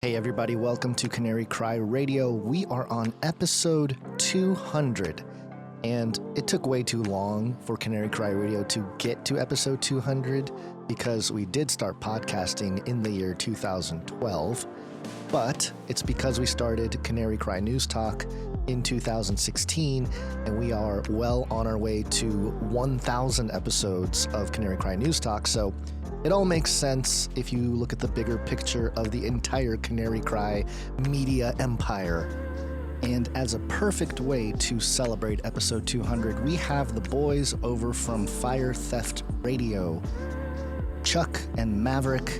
Hey everybody, welcome to Canary Cry Radio. We are on episode 200, and it took way too long for Canary Cry Radio to get to episode 200 because we did start podcasting in the year 2012, but it's because we started Canary Cry News Talk in 2016, and we are well on our way to 1,000 episodes of Canary Cry News Talk, so it all makes sense if you look at the bigger picture of the entire Canary Cry media empire. And as a perfect way to celebrate episode 200, we have the boys over from Fire Theft Radio, Chuck and Maverick.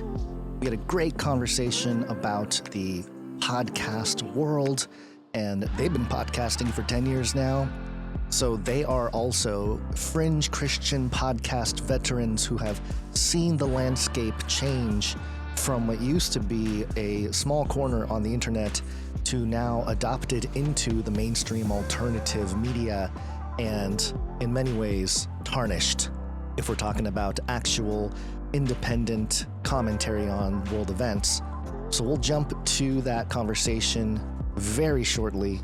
We had a great conversation about the podcast world, and they've been podcasting for 10 years now. So they are also fringe Christian podcast veterans who have seen the landscape change from what used to be a small corner on the internet to now adopted into the mainstream alternative media and in many ways tarnished, if we're talking about actual independent commentary on world events. So we'll jump to that conversation very shortly.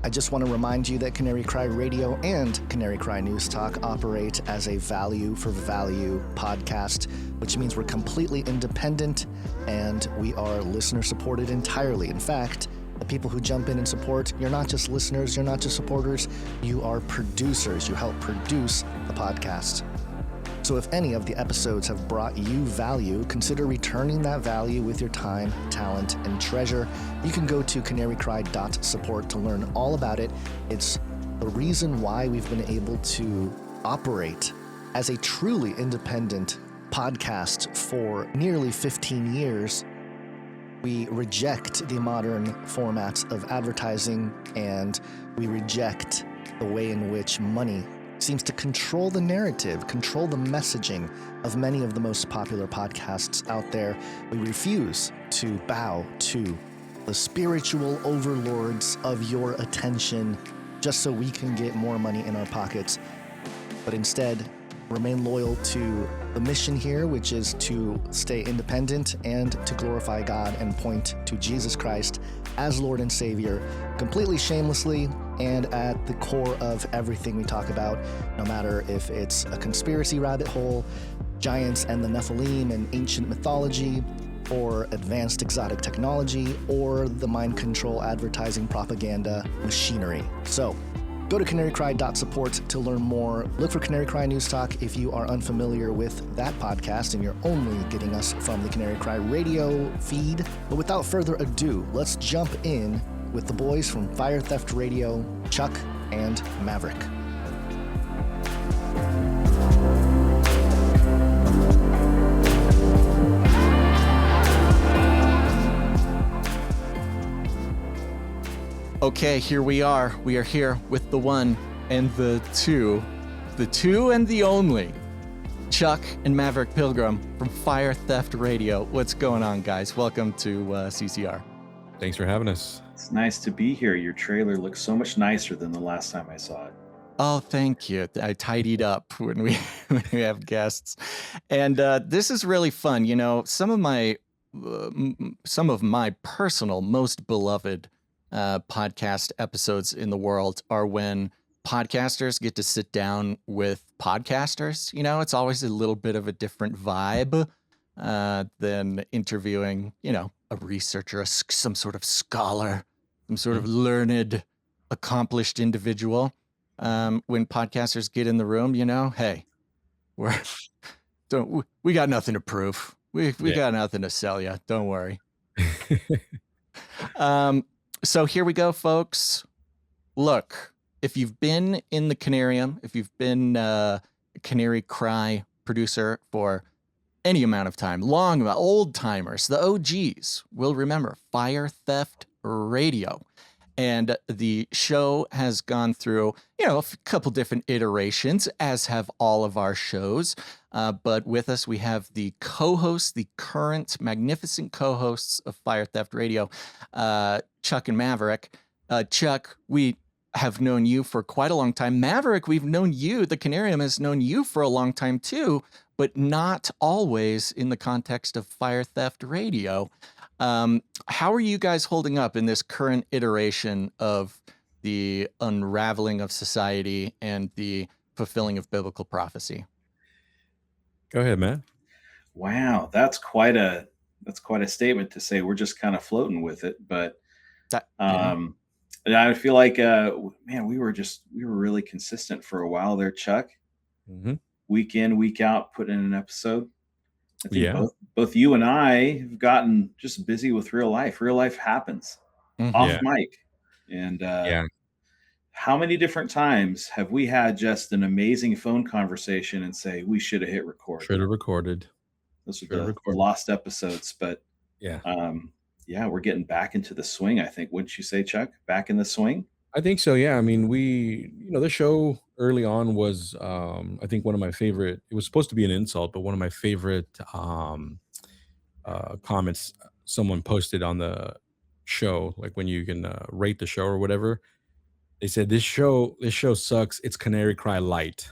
I just want to remind you that Canary Cry Radio and Canary Cry News Talk operate as a value for value podcast, which means we're completely independent and we are listener supported entirely. In fact, the people who jump in and support, you're not just listeners, you're not just supporters, you are producers. You help produce the podcast. So if any of the episodes have brought you value, consider returning that value with your time, talent, and treasure. You can go to canarycry.support to learn all about it. It's the reason why we've been able to operate as a truly independent podcast for nearly 15 years. We reject the modern formats of advertising, and we reject the way in which money seems to control the narrative, control the messaging of many of the most popular podcasts out there. We refuse to bow to the spiritual overlords of your attention just so we can get more money in our pockets, but instead remain loyal to the mission here, which is to stay independent and to glorify God and point to Jesus Christ as Lord and Savior, completely shamelessly and at the core of everything we talk about, no matter if it's a conspiracy rabbit hole, giants and the Nephilim and ancient mythology, or advanced exotic technology, or the mind control advertising propaganda machinery. So go to canarycry.support to learn more. Look for Canary Cry News Talk if you are unfamiliar with that podcast and you're only getting us from the Canary Cry Radio feed. But without further ado, let's jump in with the boys from Fire Theft Radio, Chuck and Maverick. Okay, here we are. We are here with the one and the two and the only, Chuck and Maverick Pilgrim from Fire Theft Radio. What's going on, guys? Welcome to CCR. Thanks for having us. It's nice to be here. Your trailer looks so much nicer than the last time I saw it. Oh, thank you. I tidied up when we have guests, and this is really fun. You know, some of my personal most beloved podcast episodes in the world are when podcasters get to sit down with podcasters. You know, it's always a little bit of a different vibe than interviewing, you know, a researcher, some sort of scholar, some sort of learned, accomplished individual. When podcasters get in the room, you know, hey, we got nothing to prove. We got nothing to sell you. Don't worry. So here we go, folks. Look, if you've been in the Canarium, if you've been a Canary Cry producer for any amount of time, old timers, the OGs will remember Fire Theft Radio. And the show has gone through, you know, a couple different iterations, as have all of our shows. But with us, we have the co-hosts, the current magnificent co-hosts of Fire Theft Radio, Chuck and Maverick. Chuck, we have known you for quite a long time. Maverick, we've known you, the Canarium has known you for a long time too, but not always in the context of Fire Theft Radio. How are you guys holding up in this current iteration of the unraveling of society and the fulfilling of biblical prophecy? Go ahead, man. Wow, that's quite a statement to say. We're just kind of floating with it, but Yeah. and I feel like man, we were really consistent for a while there, Chuck. Mm-hmm. Week in, week out, putting in an episode. I think Yeah. both you and I have gotten just busy with real life. Real life happens off Yeah. mic, and Yeah. how many different times have we had just an amazing phone conversation and say we should have hit record? Should have recorded. Those are Should have the recorded. lost episodes, but Yeah. yeah, we're getting back into the swing. I think, wouldn't you say, Chuck? Back in the swing. I think so. Yeah. I mean, the show early on was, I think one of my favorite, it was supposed to be an insult, but one of my favorite comments someone posted on the show, like when you can rate the show or whatever. They said, this show sucks. It's Canary Cry light.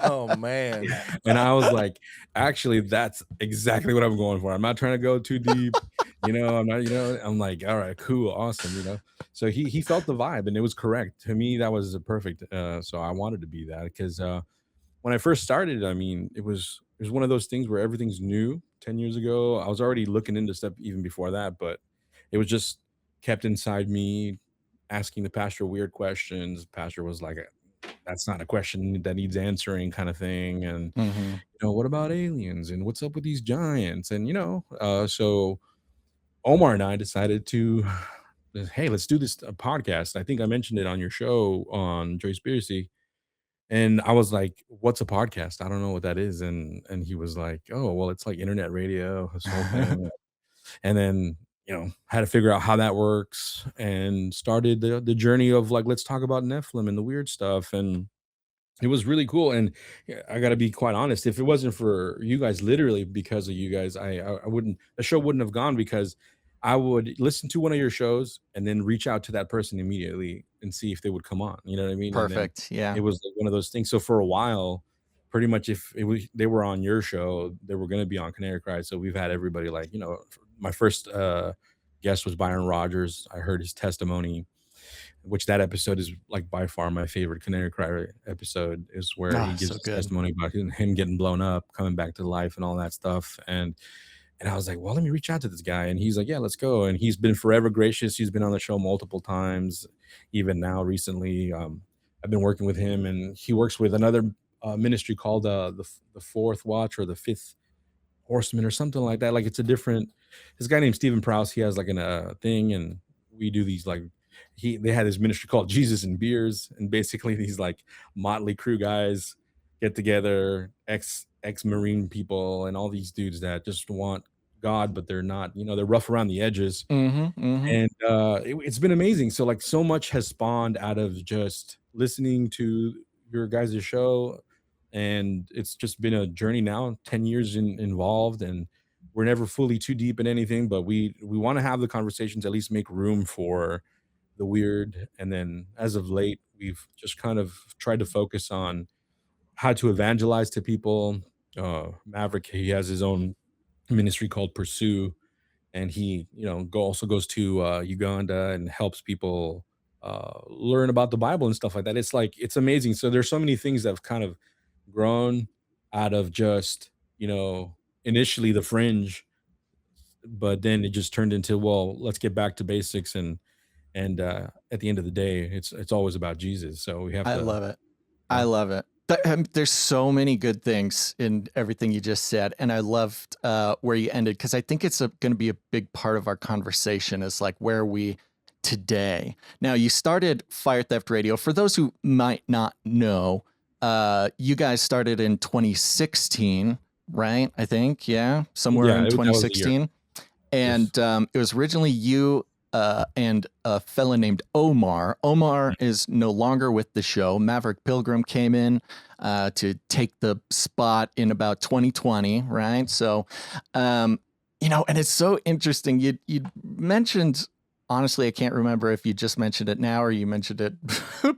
Oh man. And I was like, actually, that's exactly what I'm going for. I'm not trying to go too deep. I'm not, I'm like, all right, cool, awesome. So he felt the vibe and it was correct. To me, that was perfect. So I wanted to be that because when I first started, I mean, it was one of those things where everything's new. 10 years ago, I was already looking into stuff even before that, but it was just kept inside me, asking the pastor weird questions. Pastor was like, that's not a question that needs answering, kind of thing. And what about aliens and what's up with these giants? And so Omar and I decided to, hey, let's do this podcast. I think I mentioned it on your show on Joyce Beersey. And I was like, what's a podcast? I don't know what that is. And he was like, oh, well, it's like internet radio, this whole thing. And then, had to figure out how that works and started the journey of like, let's talk about Nephilim and the weird stuff. And it was really cool. And yeah, I got to be quite honest, if it wasn't for you guys, literally because of you guys, I wouldn't, the show wouldn't have gone, because I would listen to one of your shows and then reach out to that person immediately and see if they would come on. You know what I mean? And then Perfect. Yeah. it was like one of those things. So for a while, pretty much if they were on your show, they were going to be on Canary Cry. So we've had everybody like, my first guest was Byron Rogers. I heard his testimony, which that episode is like by far my favorite Canary Cry episode, is where he gives so his good. testimony about him getting blown up, coming back to life and all that stuff. And I was like, well, let me reach out to this guy. And he's like, yeah, let's go. And he's been forever gracious. He's been on the show multiple times, even now recently. I've been working with him, and he works with another ministry called the Fourth Watch or the Fifth Horseman or something like that. Like it's a different, this guy named Stephen Prowse, he has like a thing, and we do these like, they had his ministry called Jesus and Beers, and basically these like motley crew guys get together, ex-Marine people and all these dudes that just want God, but they're not, they're rough around the edges. And it's been amazing. So like so much has spawned out of just listening to your guys' show, and it's just been a journey now, 10 years involved, and we're never fully too deep in anything, but we want to have the conversations, at least make room for the weird. And then as of late, we've just kind of tried to focus on how to evangelize to people. Maverick, he has his own ministry called Pursue, and he also goes to Uganda and helps people learn about the Bible and stuff like that. It's amazing. So there's so many things that have kind of grown out of just initially the fringe, but then it just turned into, well, let's get back to basics. And at the end of the day, it's always about Jesus. So we have to. I love it. I love it. There's so many good things in everything you just said. And I loved where you ended, because I think it's going to be a big part of our conversation, is like, where are we today? Now, you started Fire Theft Radio. For those who might not know, you guys started in 2016, right? I think, somewhere in 2016. And it was originally you and a fella named Omar. Omar is no longer with the show. Maverick Pilgrim came in to take the spot in about 2020, right? So, and it's so interesting. You mentioned, honestly, I can't remember if you just mentioned it now or you mentioned it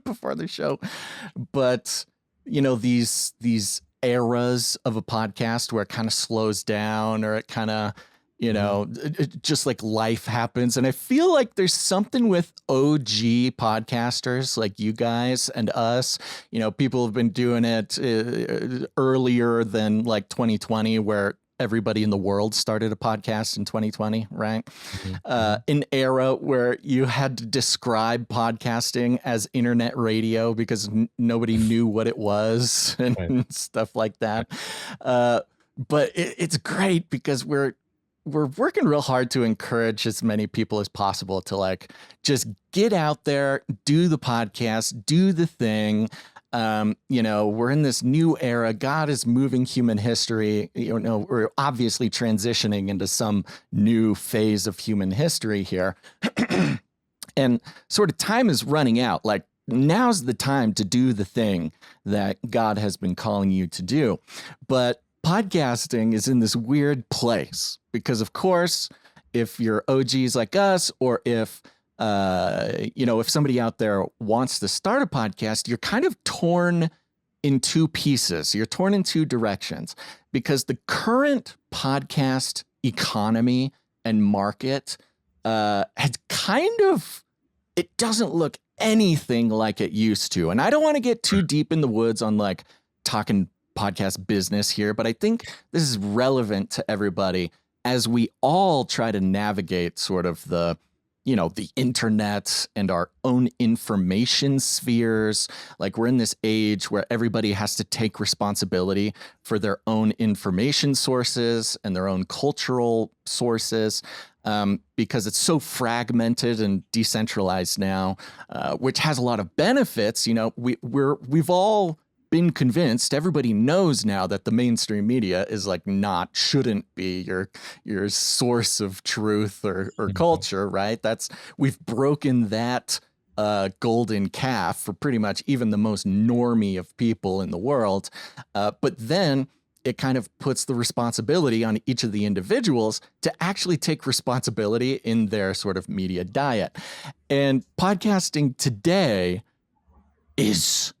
before the show, but these eras of a podcast where it kind of slows down, or it kind of you know, just like life happens. And I feel like there's something with OG podcasters like you guys and us, you know, people have been doing it earlier than like 2020, where everybody in the world started a podcast in 2020, right? An era where you had to describe podcasting as internet radio because nobody knew what it was and stuff like that. But it's great because we're working real hard to encourage as many people as possible to like just get out there, do the podcast, do the thing. You know, we're in this new era. God is moving human history. You know, we're obviously transitioning into some new phase of human history here. And sort of time is running out. Like, now's the time to do the thing that God has been calling you to do. But podcasting is in this weird place because, of course, if you're OGs like us, or if you know, if somebody out there wants to start a podcast, you're kind of torn in two pieces. You're torn in two directions because the current podcast economy and market has kind of, it doesn't look anything like it used to. And I don't want to get too deep in the woods on like talking podcast business here, but I think this is relevant to everybody as we all try to navigate sort of the, you know, the internet and our own information spheres. Like, we're in this age where everybody has to take responsibility for their own information sources and their own cultural sources, because it's so fragmented and decentralized now, which has a lot of benefits. You know, we've all been convinced, everybody knows now that the mainstream media is like shouldn't be your source of truth or culture, right? We've broken that golden calf for pretty much even the most normie of people in the world. But then it kind of puts the responsibility on each of the individuals to actually take responsibility in their sort of media diet. And podcasting today is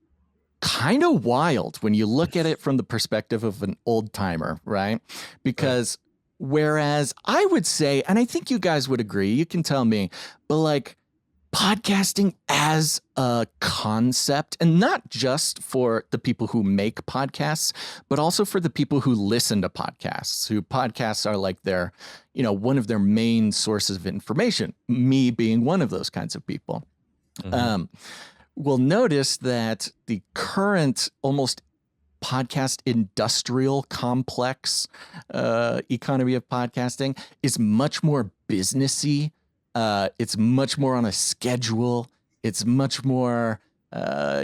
kind of wild when you look at it from the perspective of an old timer, right? Because whereas I would say, and I think you guys would agree, you can tell me, but like podcasting as a concept, and not just for the people who make podcasts, but also for the people who listen to podcasts, who podcasts are like their, you know, one of their main sources of information, me being one of those kinds of people. We'll notice that the current almost podcast industrial complex economy of podcasting is much more businessy. It's much more on a schedule. It's much more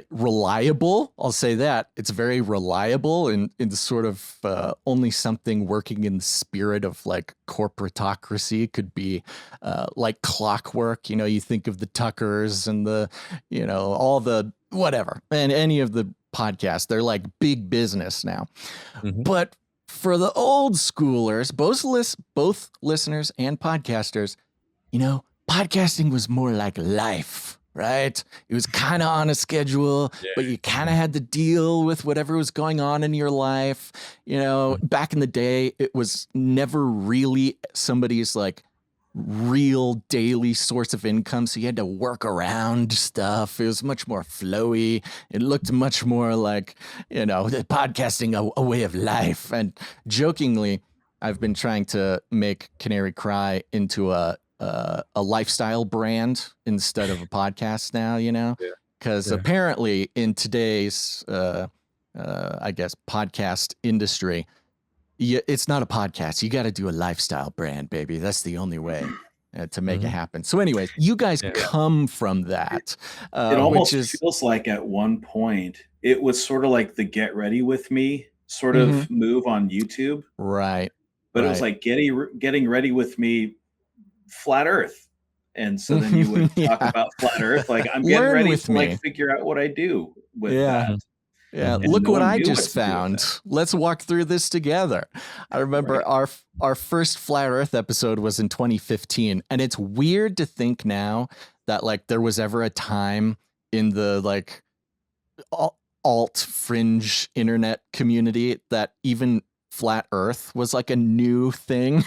reliable. I'll say that. It's very reliable and sort of only something working in the spirit of like corporatocracy could be like clockwork. You know, you think of the Tuckers and the, you know, all the whatever, and any of the podcasts, they're like big business now. But for the old schoolers, both listeners and podcasters, you know, podcasting was more like life. Right? It was kind of on a schedule, but you kind of had to deal with whatever was going on in your life. You know, back in the day, it was never really somebody's like real daily source of income. So you had to work around stuff. It was much more flowy. It looked much more like, you know, podcasting a way of life. And jokingly, I've been trying to make Canary Cry into a lifestyle brand instead of a podcast now, you know, because apparently in today's, I guess, podcast industry, it's not a podcast. You got to do a lifestyle brand, baby. That's the only way to make it happen. So anyways, you guys come from that. It almost feels like at one point it was sort of like the Get Ready With Me sort of move on YouTube. Right. But it was like getting ready with me flat earth, and so then you would talk about flat earth, like I'm getting ready to like figure out what I do with that. And look what I just found. Let's walk through this together. I remember our first flat earth episode was in 2015, and it's weird to think now that like there was ever a time in the like alt fringe internet community that even flat earth was like a new thing.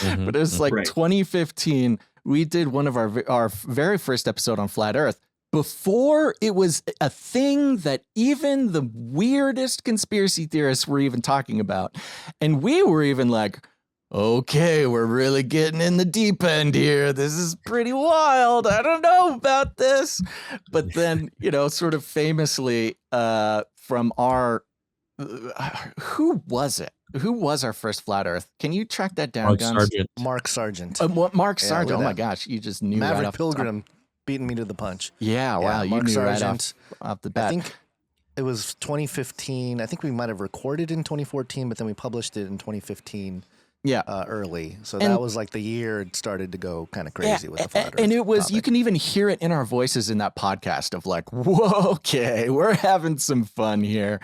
But it was like 2015. We did one of our very first episode on flat Earth before it was a thing that even the weirdest conspiracy theorists were even talking about. And we were even like, okay, we're really getting in the deep end here. This is pretty wild. I don't know about this. But then, sort of famously from our, who was it? Who was our first flat Earth? Can you track that down, Guns? Mark Sargent. Mark Sargent. Oh my gosh, you just knew Maverick right off Pilgrim beating me to the punch. Yeah, wow, you Mark knew Sargent, right off the bat. I think it was 2015. I think we might have recorded in 2014, but then we published it in 2015. Yeah, early. So that was like the year it started to go kind of crazy with the flat Earth and it was, topic. you can even hear it in our voices in that podcast of like, whoa, okay, we're having some fun here.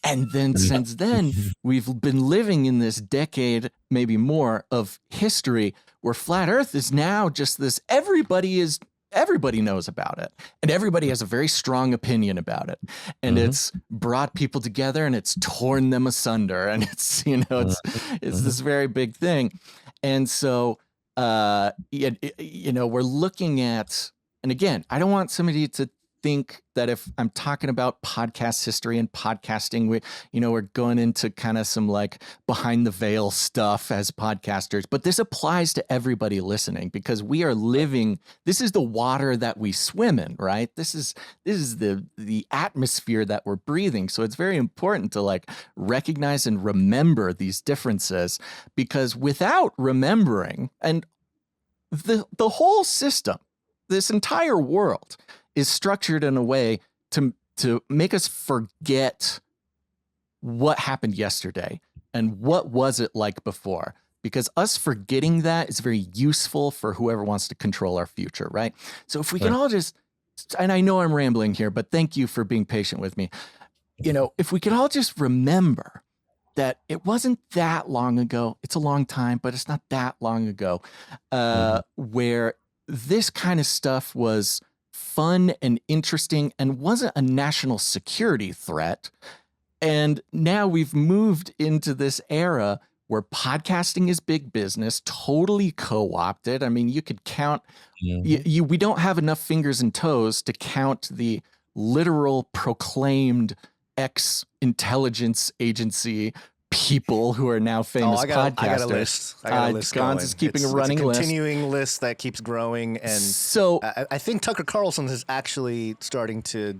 And then since then, we've been living in this decade, maybe more, of history where flat Earth is now just this, everybody knows about it, and everybody has a very strong opinion about it, and it's brought people together and it's torn them asunder, and it's it's this very big thing. And so we're looking at, and again, I don't want somebody to think that if I'm talking about podcast history and podcasting, we're going into kind of some like behind the veil stuff as podcasters, but this applies to everybody listening because we are living, this is the water that we swim in, right? This is the atmosphere that we're breathing. So it's very important to like recognize and remember these differences, because without remembering, and the whole system, this entire world is structured in a way to make us forget what happened yesterday and what was it like before. Because us forgetting that is very useful for whoever wants to control our future, right? So if we can all just, and I know I'm rambling here, but thank you for being patient with me. If we could all just remember that it wasn't that long ago, it's a long time, but it's not that long ago, where this kind of stuff was fun and interesting and wasn't a national security threat. And now we've moved into this era where podcasting is big business, totally co-opted. I mean, you could count, we don't have enough fingers and toes to count the literal proclaimed ex-intelligence agency people who are now famous podcasters. I got a list. Gons is keeping a running list. It's a continuing list that keeps growing. And so I think Tucker Carlson is actually starting to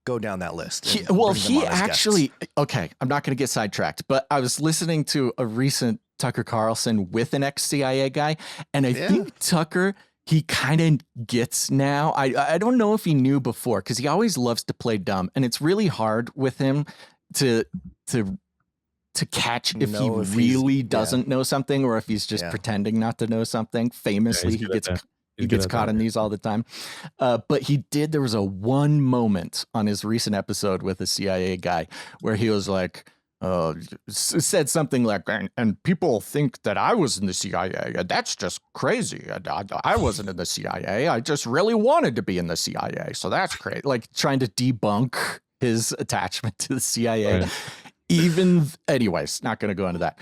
go down that list. He actually, okay, I'm not going to get sidetracked, but I was listening to a recent Tucker Carlson with an ex-CIA guy, and I think Tucker, he kind of gets now. I don't know if he knew before, because he always loves to play dumb, and it's really hard with him to catch if he really doesn't know something, or if he's just pretending not to know something. Famously, he gets caught in these all the time. But there was a one moment on his recent episode with a CIA guy where he was like, said something like, and people think that I was in the CIA. That's just crazy. I wasn't in the CIA. I just really wanted to be in the CIA. So that's crazy. Like trying to debunk his attachment to the CIA. Right. Anyways, not going to go into that.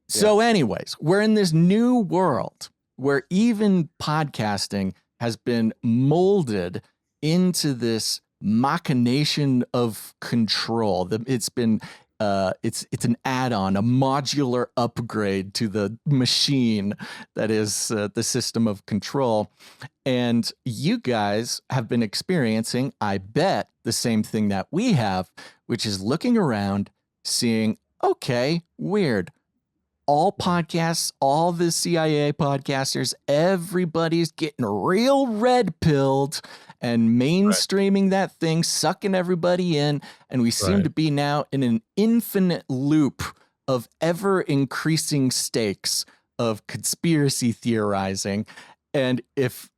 So anyways, we're in this new world where even podcasting has been molded into this machination of control. It's been, it's an add-on, a modular upgrade to the machine that is the system of control. And you guys have been experiencing, I bet, the same thing that we have, which is looking around, seeing, okay, weird. All podcasts, all the CIA podcasters, everybody's getting real red-pilled and mainstreaming that thing, sucking everybody in. And we seem to be now in an infinite loop of ever-increasing stakes of conspiracy theorizing. And if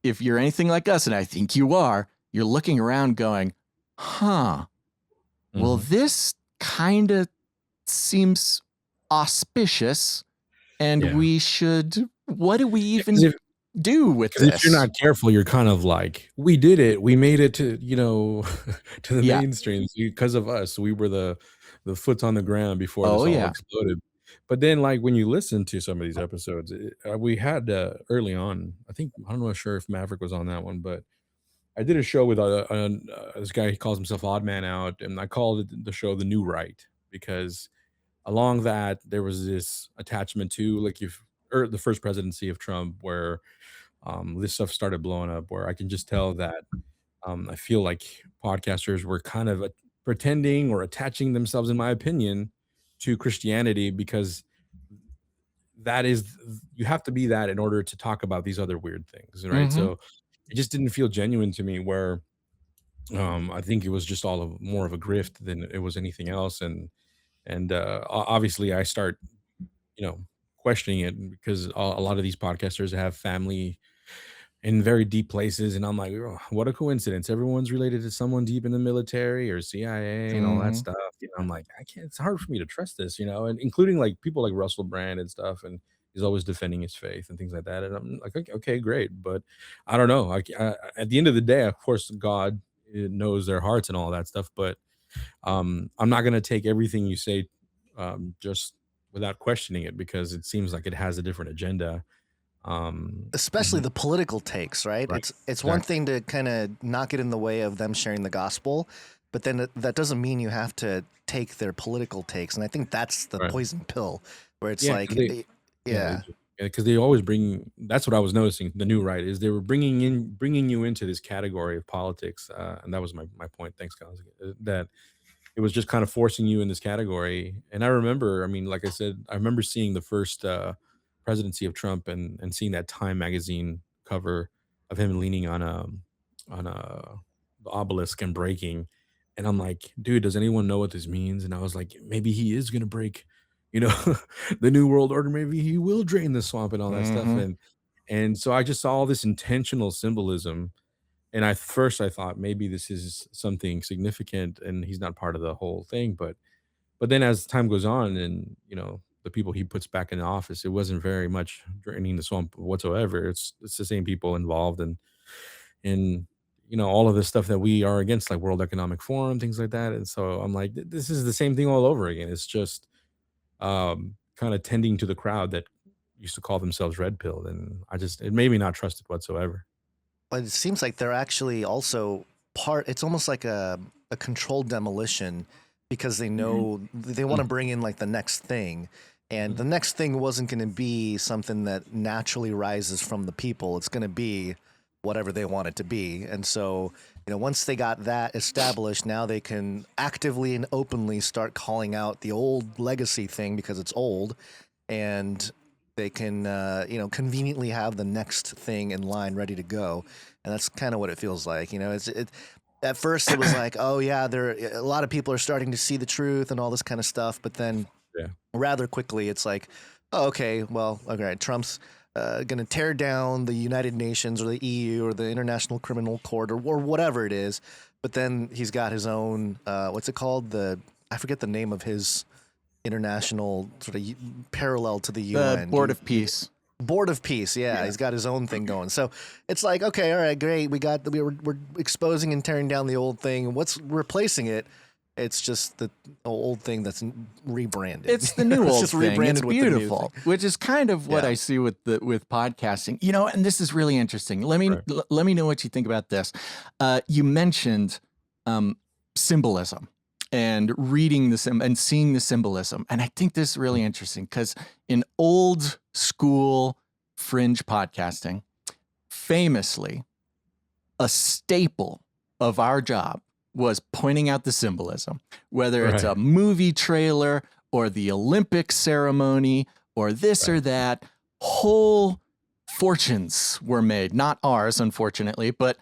you're anything like us, and I think you are, you're looking around going, well, this kind of seems auspicious, and we should, what do we even do with this? If you're not careful, you're kind of like, we did it, we made it to to the mainstream because of us. We were the foot on the ground before this all exploded. But then, like, when you listen to some of these episodes, we had early on, I think, I'm not sure if Maverick was on that one, but I did a show with this guy. He calls himself Odd Man Out, and I called the show The New Right, because along that there was this attachment to, like, the first presidency of Trump, where this stuff started blowing up, where I can just tell that I feel like podcasters were kind of pretending or attaching themselves, in my opinion, to Christianity, because you have to be that in order to talk about these other weird things, right? So it just didn't feel genuine to me, where I think it was just more of a grift than it was anything else. And obviously I start, questioning it, because a lot of these podcasters have family in very deep places, and I'm like, "Oh, what a coincidence. Everyone's related to someone deep in the military or CIA and all that stuff." Yeah. I'm like, I can't, it's hard for me to trust this, and including like people like Russell Brand and stuff, and he's always defending his faith and things like that. And I'm like, okay, great. But I don't know. At the end of the day, of course, God knows their hearts and all that stuff. But I'm not going to take everything you say just without questioning it, because it seems like it has a different agenda. Especially the political takes, right? Right. It's one thing to kind of not get in the way of them sharing the gospel, but then that doesn't mean you have to take their political takes. And I think that's the poison pill, where it's because they always bring. That's what I was noticing. The New Right is they were bringing you into this category of politics, and that was my point. Thanks, guys. That it was just kind of forcing you in this category. And I remember, I mean, like I said, I remember seeing the first presidency of Trump, and seeing that Time magazine cover of him leaning on a obelisk and breaking. And I'm like, dude, does anyone know what this means? And I was like, maybe he is gonna break, the new world order. Maybe he will drain the swamp and all that stuff. And so I just saw all this intentional symbolism. And first I thought maybe this is something significant and he's not part of the whole thing. But then as time goes on, and the people he puts back in office, it wasn't very much draining the swamp whatsoever. It's the same people involved in all of this stuff that we are against, like World Economic Forum, things like that. And so I'm like, this is the same thing all over again. It's just kind of tending to the crowd that used to call themselves red pilled, and it made me not trust it whatsoever. But it seems like they're actually also it's almost like a controlled demolition, because they know they want to bring in like the next thing. And the next thing wasn't going to be something that naturally rises from the people. It's going to be whatever they want it to be. And so, once they got that established, now they can actively and openly start calling out the old legacy thing because it's old, and they can, conveniently have the next thing in line ready to go. And that's kind of what it feels like. At first it was like, oh yeah, a lot of people are starting to see the truth and all this kind of stuff. But then rather quickly, it's like, oh, okay, well, okay, Trump's going to tear down the United Nations or the EU or the International Criminal Court or whatever it is. But then he's got his own, what's it called? I forget the name of his international sort of parallel to the UN. The Board of Peace. Board of Peace, yeah. He's got his own thing going. So it's like, okay, all right, great. We're exposing and tearing down the old thing. What's replacing it? It's just the old thing that's rebranded. It's the new old just thing. Rebranded it's with beautiful, which is kind of what I see with podcasting. And this is really interesting. Let me know what you think about this. You mentioned symbolism and reading and seeing the symbolism, and I think this is really interesting because in old school fringe podcasting, famously, a staple of our job was pointing out the symbolism, whether it's a movie trailer or the Olympic ceremony or this or that. Whole fortunes were made, not ours, unfortunately, but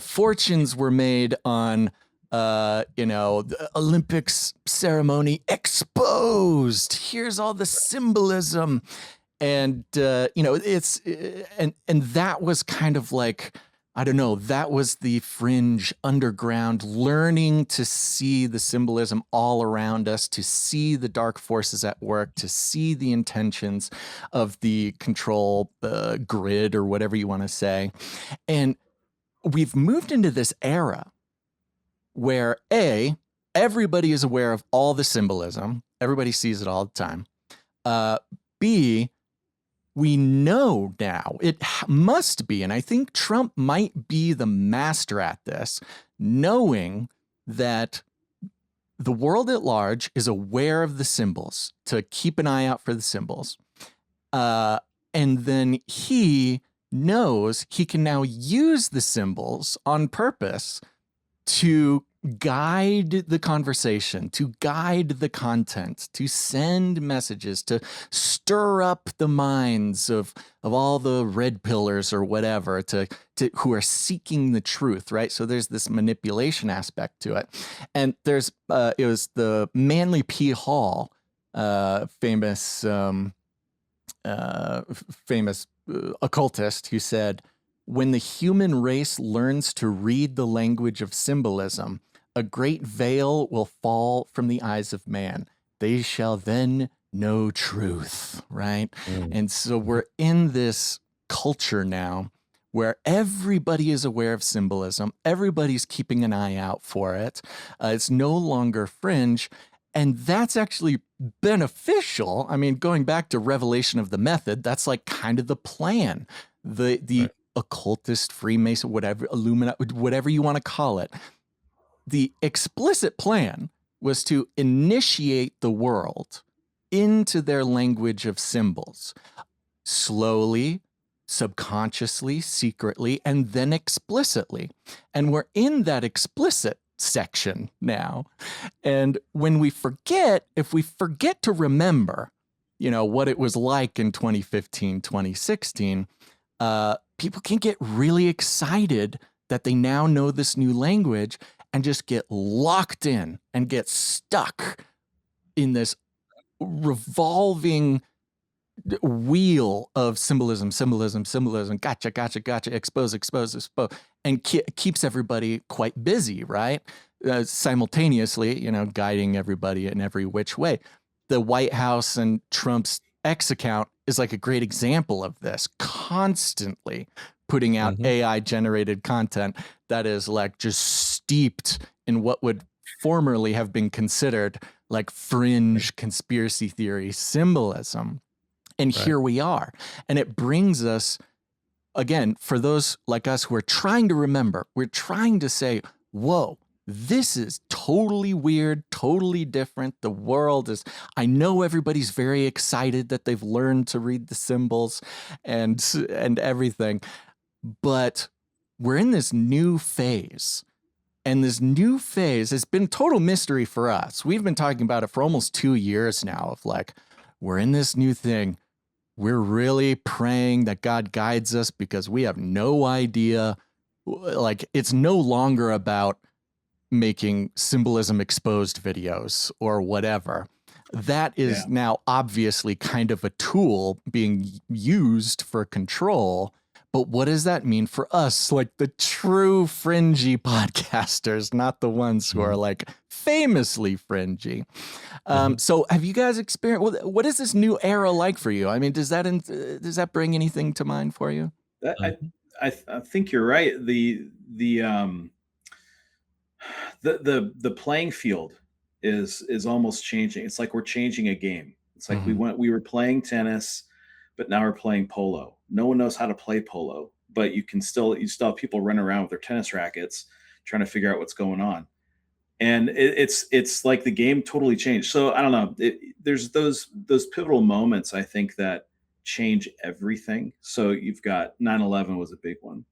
fortunes were made on the Olympics ceremony exposed. Here's all the symbolism. And, it's, and that was kind of like, I don't know, that was the fringe underground, learning to see the symbolism all around us, to see the dark forces at work, to see the intentions of the control grid or whatever you want to say. And we've moved into this era where everybody is aware of all the symbolism. Everybody sees it all the time. B, we know now, it must be, and I think Trump might be the master at this, knowing that the world at large is aware of the symbols, to keep an eye out for the symbols. And then he knows he can now use the symbols on purpose to guide the conversation, to guide the content, to send messages, to stir up the minds of all the red pillars or whatever, to who are seeking the truth, right? So there's this manipulation aspect to it. And there's it was the Manly P. Hall, famous occultist, who said, "When the human race learns to read the language of symbolism, a great veil will fall from the eyes of man. They shall then know truth," right? And so we're in this culture now where everybody is aware of symbolism. Everybody's keeping an eye out for it. It's no longer fringe. And that's actually beneficial. I mean, going back to revelation of the method, that's like kind of the plan. The Right. occultist, Freemason, whatever, Illuminati, whatever you want to call it. The explicit plan was to initiate the world into their language of symbols, slowly, subconsciously, secretly, and then explicitly. And we're in that explicit section now. And when we forget, if we forget to remember, what it was like in 2015, 2016, people can get really excited that they now know this new language and just get locked in and get stuck in this revolving wheel of symbolism, gotcha, expose, and keeps everybody quite busy, right? Simultaneously, guiding everybody in every which way. The White House and Trump's X account is like a great example of this, constantly putting out AI generated content that is like just steeped in what would formerly have been considered like fringe conspiracy theory symbolism. And here we are. And it brings us, again, for those like us who are trying to remember, we're trying to say, whoa, this is totally weird, totally different. The world is, I know everybody's very excited that they've learned to read the symbols and everything, but we're in this new phase. And this new phase has been total mystery for us. We've been talking about it for almost 2 years now of like, we're in this new thing. We're really praying that God guides us because we have no idea. Like, it's no longer about making symbolism exposed videos or whatever. That is now obviously kind of a tool being used for control. But what does that mean for us, like the true fringy podcasters, not the ones who are like famously fringy? So have you guys experienced, what is this new era like for you? I mean, does that bring anything to mind for you? I think you're right. The playing field is almost changing. It's like we're changing a game. It's like we were playing tennis, but now we're playing polo. No one knows how to play polo, but you still have people running around with their tennis rackets trying to figure out what's going on. And it's like the game totally changed. So I don't know. There's those pivotal moments, I think, that change everything. So you've got 9/11 was a big one.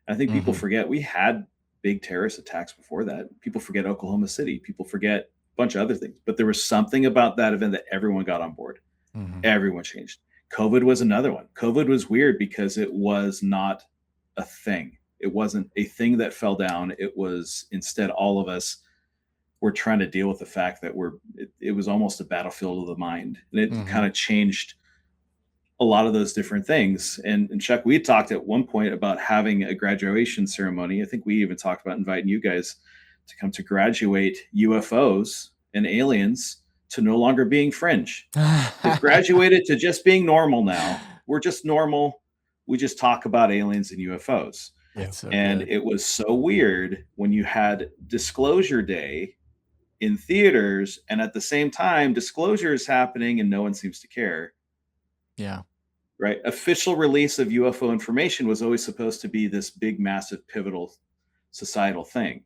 I think people forget we had big terrorist attacks before that. People forget Oklahoma City. People forget a bunch of other things. But there was something about that event that everyone got on board. Everyone changed. COVID was another one. COVID was weird because it was not a thing. It wasn't a thing that fell down. It was instead all of us were trying to deal with the fact that it was almost a battlefield of the mind. And it kind of changed a lot of those different things. And Chuck, we had talked at one point about having a graduation ceremony. I think we even talked about inviting you guys to come to graduate UFOs and aliens to no longer being fringe. They've graduated to just being normal now. We're just normal. We just talk about aliens and UFOs. So and it was so weird when you had Disclosure Day in theaters, and at the same time, disclosure is happening and no one seems to care. Yeah. Right? Official release of UFO information was always supposed to be this big, massive, pivotal societal thing.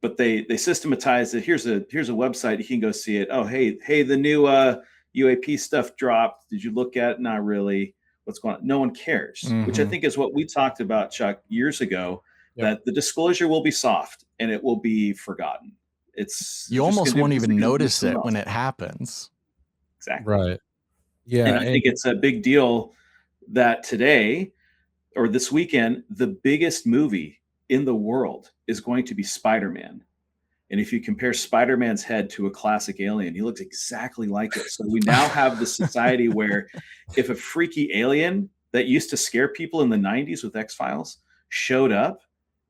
But they systematized it. Here's a website, you can go see it. Oh, hey, the new UAP stuff dropped. Did you look at it? Not really. What's going on? No one cares, which I think is what we talked about, Chuck, years ago, that the disclosure will be soft and it will be forgotten. You almost won't even notice it when it happens. Exactly. Right. Yeah. And I think it's a big deal that today or this weekend, the biggest movie in the world is going to be Spider-Man. And if you compare Spider-Man's head to a classic alien, he looks exactly like it. So we now have this society where if a freaky alien that used to scare people in the 90s with X-Files showed up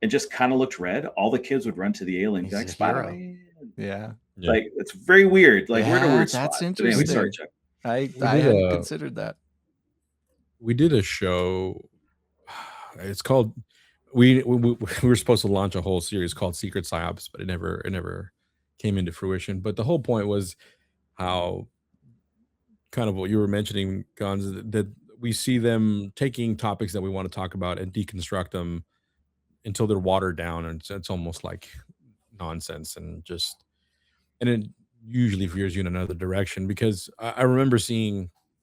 and just kind of looked red, all the kids would run to the alien and be like, Spider-Man. Yeah. Like, it's very weird. Like, we're in a weird spot. That's interesting. Anyway, sorry, Chuck. I hadn't considered that. We did a show. It's called... We were supposed to launch a whole series called Secret Psyops, but it never came into fruition. But the whole point was how kind of what you were mentioning, Gons, that we see them taking topics that we want to talk about and deconstruct them until they're watered down, and it's almost like nonsense, and it usually veers you in another direction. Because I remember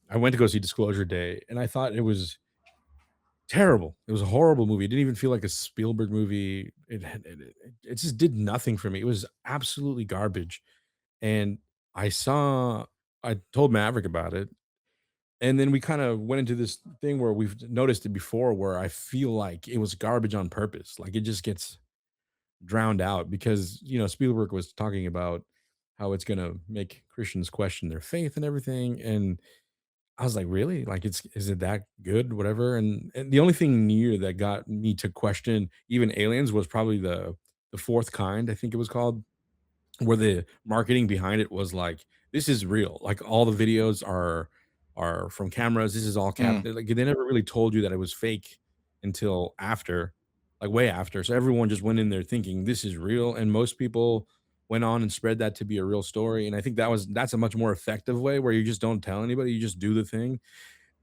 I went to go see Disclosure Day, and I thought it was terrible. It was a horrible movie. It didn't even feel like a Spielberg movie. It just did nothing for me. It was absolutely garbage. And I told Maverick about it. And then we kind of went into this thing where we've noticed it before, where I feel like it was garbage on purpose. Like, it just gets drowned out because, Spielberg was talking about how it's going to make Christians question their faith and everything. And I was like, really? Like, is it that good? Whatever. And the only thing near that got me to question even aliens was probably the Fourth Kind, I think it was called, where the marketing behind it was like, this is real. Like, all the videos are from cameras. This is all like, they never really told you that it was fake until after, like way after. So everyone just went in there thinking this is real, and most people went on and spread that to be a real story. And I think that's a much more effective way, where you just don't tell anybody, you just do the thing.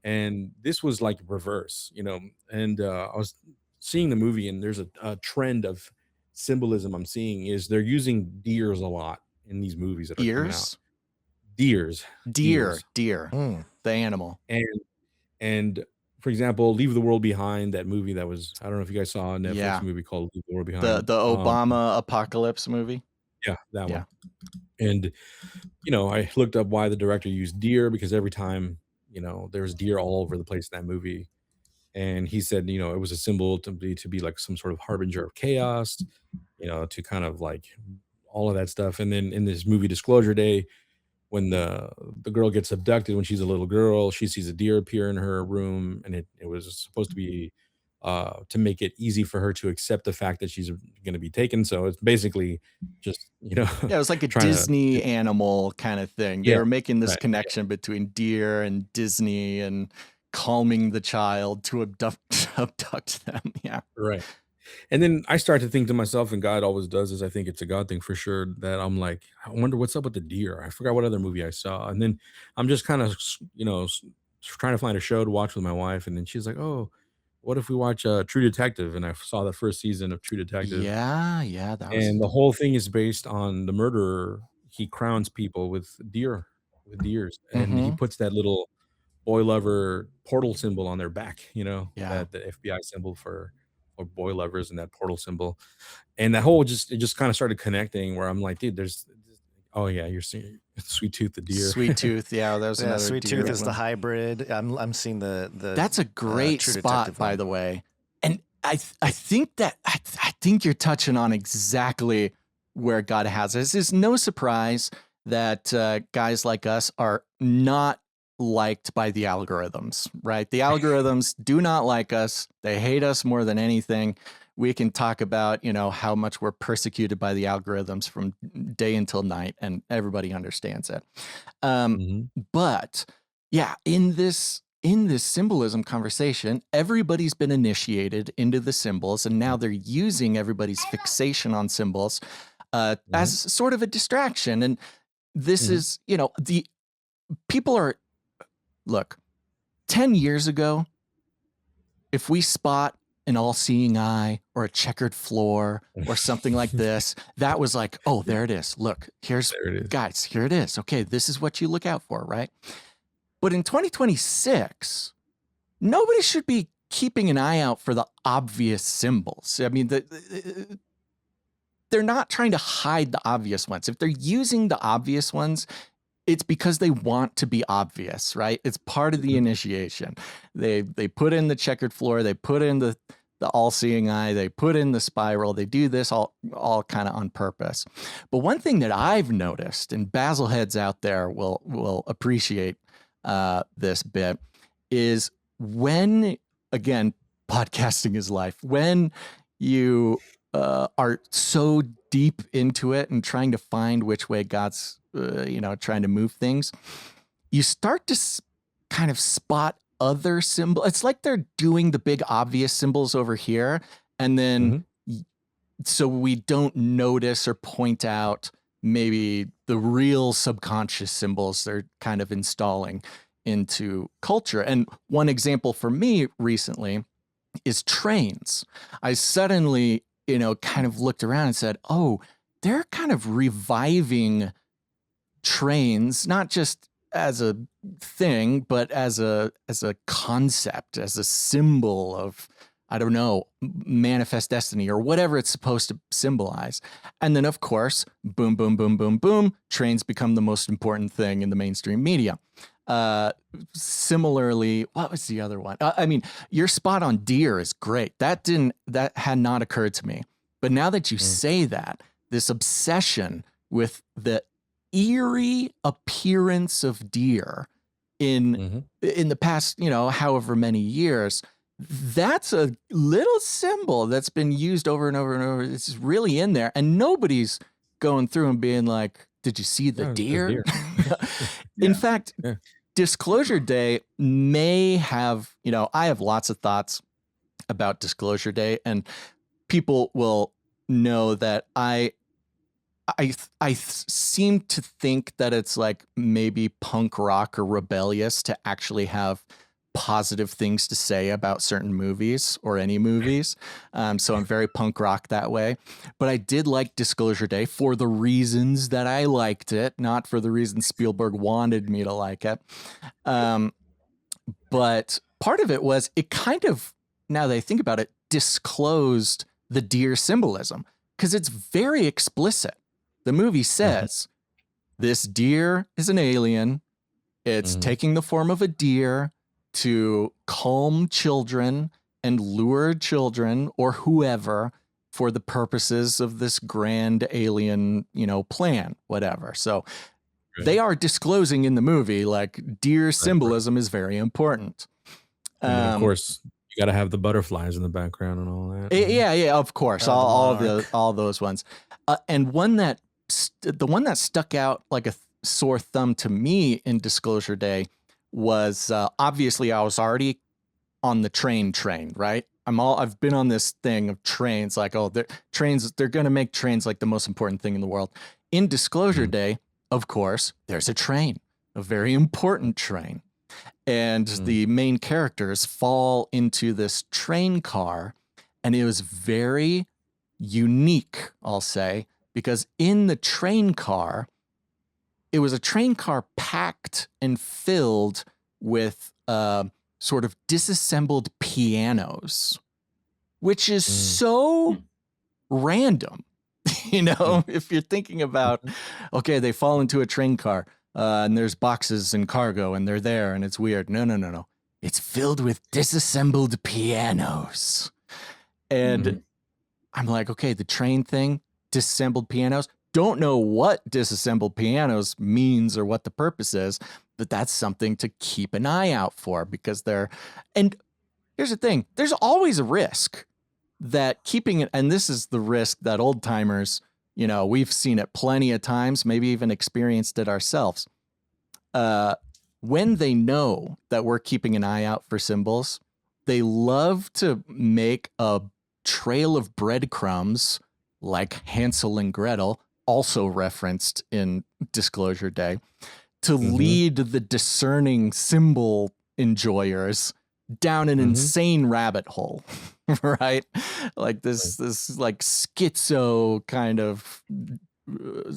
And this was like reverse, and I was seeing the movie, and there's a trend of symbolism I'm seeing is they're using deers a lot in these movies that are coming out. Deers. Deer. The animal. And for example, Leave the World Behind, that movie that was, I don't know if you guys saw a Netflix movie called Leave the World Behind. The Obama apocalypse movie. Yeah, that one. And, I looked up why the director used deer, because every time, there's deer all over the place in that movie. And he said, it was a symbol to be like some sort of harbinger of chaos, to kind of like all of that stuff. And then in this movie Disclosure Day, when the girl gets abducted when she's a little girl, she sees a deer appear in her room, and it was supposed to be to make it easy for her to accept the fact that she's going to be taken. So it's basically just, Yeah, it was like a Disney animal kind of thing. They were making this connection between deer and Disney and calming the child to abduct them. Yeah. Right. And then I start to think to myself, and God always does this, I think it's a God thing for sure, that I'm like, I wonder what's up with the deer. I forgot what other movie I saw. And then I'm just kind of, trying to find a show to watch with my wife. And then she's like, oh, what if we watch True Detective? And I saw the first season of True Detective. Yeah. And the whole thing is based on the murderer. He crowns people with deers. And he puts that little boy lover portal symbol on their back, that the FBI symbol for boy lovers, and that portal symbol. And that whole it just kind of started connecting, where I'm like, dude, you're seeing Sweet Tooth the deer. Sweet Tooth, that was another Sweet deer Tooth is one. the hybrid. I'm seeing the That's a great True spot, Detective by one. the way. And I think you're touching on exactly where God has us. It's no surprise that guys like us are not liked by the algorithms, right? The algorithms do not like us. They hate us more than anything. We can talk about, how much we're persecuted by the algorithms from day until night, and everybody understands it. But yeah, in this symbolism conversation, everybody's been initiated into the symbols, and now they're using everybody's fixation on symbols as sort of a distraction. And this is, the people are, look, 10 years ago, if we spot an all-seeing eye or a checkered floor or something like this, that was like, oh, there it is. Look, guys, here it is. Okay, this is what you look out for, right? But in 2026, nobody should be keeping an eye out for the obvious symbols. I mean, they're not trying to hide the obvious ones. If they're using the obvious ones, it's because they want to be obvious, right? It's part of the initiation. They put in the checkered floor, they put in the all-seeing eye, they put in the spiral, they do this all kind of on purpose. But one thing that I've noticed, and Basil heads out there will appreciate this bit, is when, again, podcasting is life, when you are so deep into it and trying to find which way God's trying to move things, you start to kind of spot other symbols. It's like they're doing the big obvious symbols over here, and then so we don't notice or point out maybe the real subconscious symbols they're kind of installing into culture. And one example for me recently is trains. I suddenly, kind of looked around and said, oh, they're kind of reviving trains, not just as a thing, but as a concept, as a symbol of, I don't know, manifest destiny or whatever it's supposed to symbolize. And then, of course, boom, boom, boom, boom, boom, trains become the most important thing in the mainstream media. Similarly, what was the other one? I mean, your spot on deer is great. That had not occurred to me. But now that you say that, this obsession with the eerie appearance of deer in the past, however many years, that's a little symbol that's been used over and over and over. It's really in there, and nobody's going through and being like, did you see the deer? In fact, Disclosure Day may have, I have lots of thoughts about Disclosure Day, and people will know that I seem to think that it's like maybe punk rock or rebellious to actually have positive things to say about certain movies or any movies. So I'm very punk rock that way. But I did like Disclosure Day for the reasons that I liked it, not for the reasons Spielberg wanted me to like it. But part of it was it kind of, now that I think about it, disclosed the deer symbolism because it's very explicit. The movie says this deer is an alien. It's taking the form of a deer to calm children and lure children or whoever for the purposes of this grand alien, plan, whatever. So they are disclosing in the movie, like, deer symbolism is very important. And of course, you got to have the butterflies in the background and all that. Yeah, of course. All those ones. And the one that stuck out like a sore thumb to me in Disclosure Day was obviously I was already on the train, right? I've been on this thing of trains, like, they're going to make trains like the most important thing in the world. In Disclosure Day, of course, there's a train, a very important train. And the main characters fall into this train car, and it was very unique, I'll say, because in the train car, it was a train car packed and filled with sort of disassembled pianos, which is so random. If you're thinking about, okay, they fall into a train car and there's boxes and cargo and they're there and it's weird. No. It's filled with disassembled pianos. And I'm like, okay, the train thing, disassembled pianos. Don't know what disassembled pianos means or what the purpose is, but that's something to keep an eye out for because and here's the thing, there's always a risk that keeping it, and this is the risk that old timers, we've seen it plenty of times, maybe even experienced it ourselves. When they know that we're keeping an eye out for symbols, they love to make a trail of breadcrumbs like Hansel and Gretel, also referenced in Disclosure Day, to lead the discerning symbol enjoyers down an insane rabbit hole, right? Like this like schizo kind of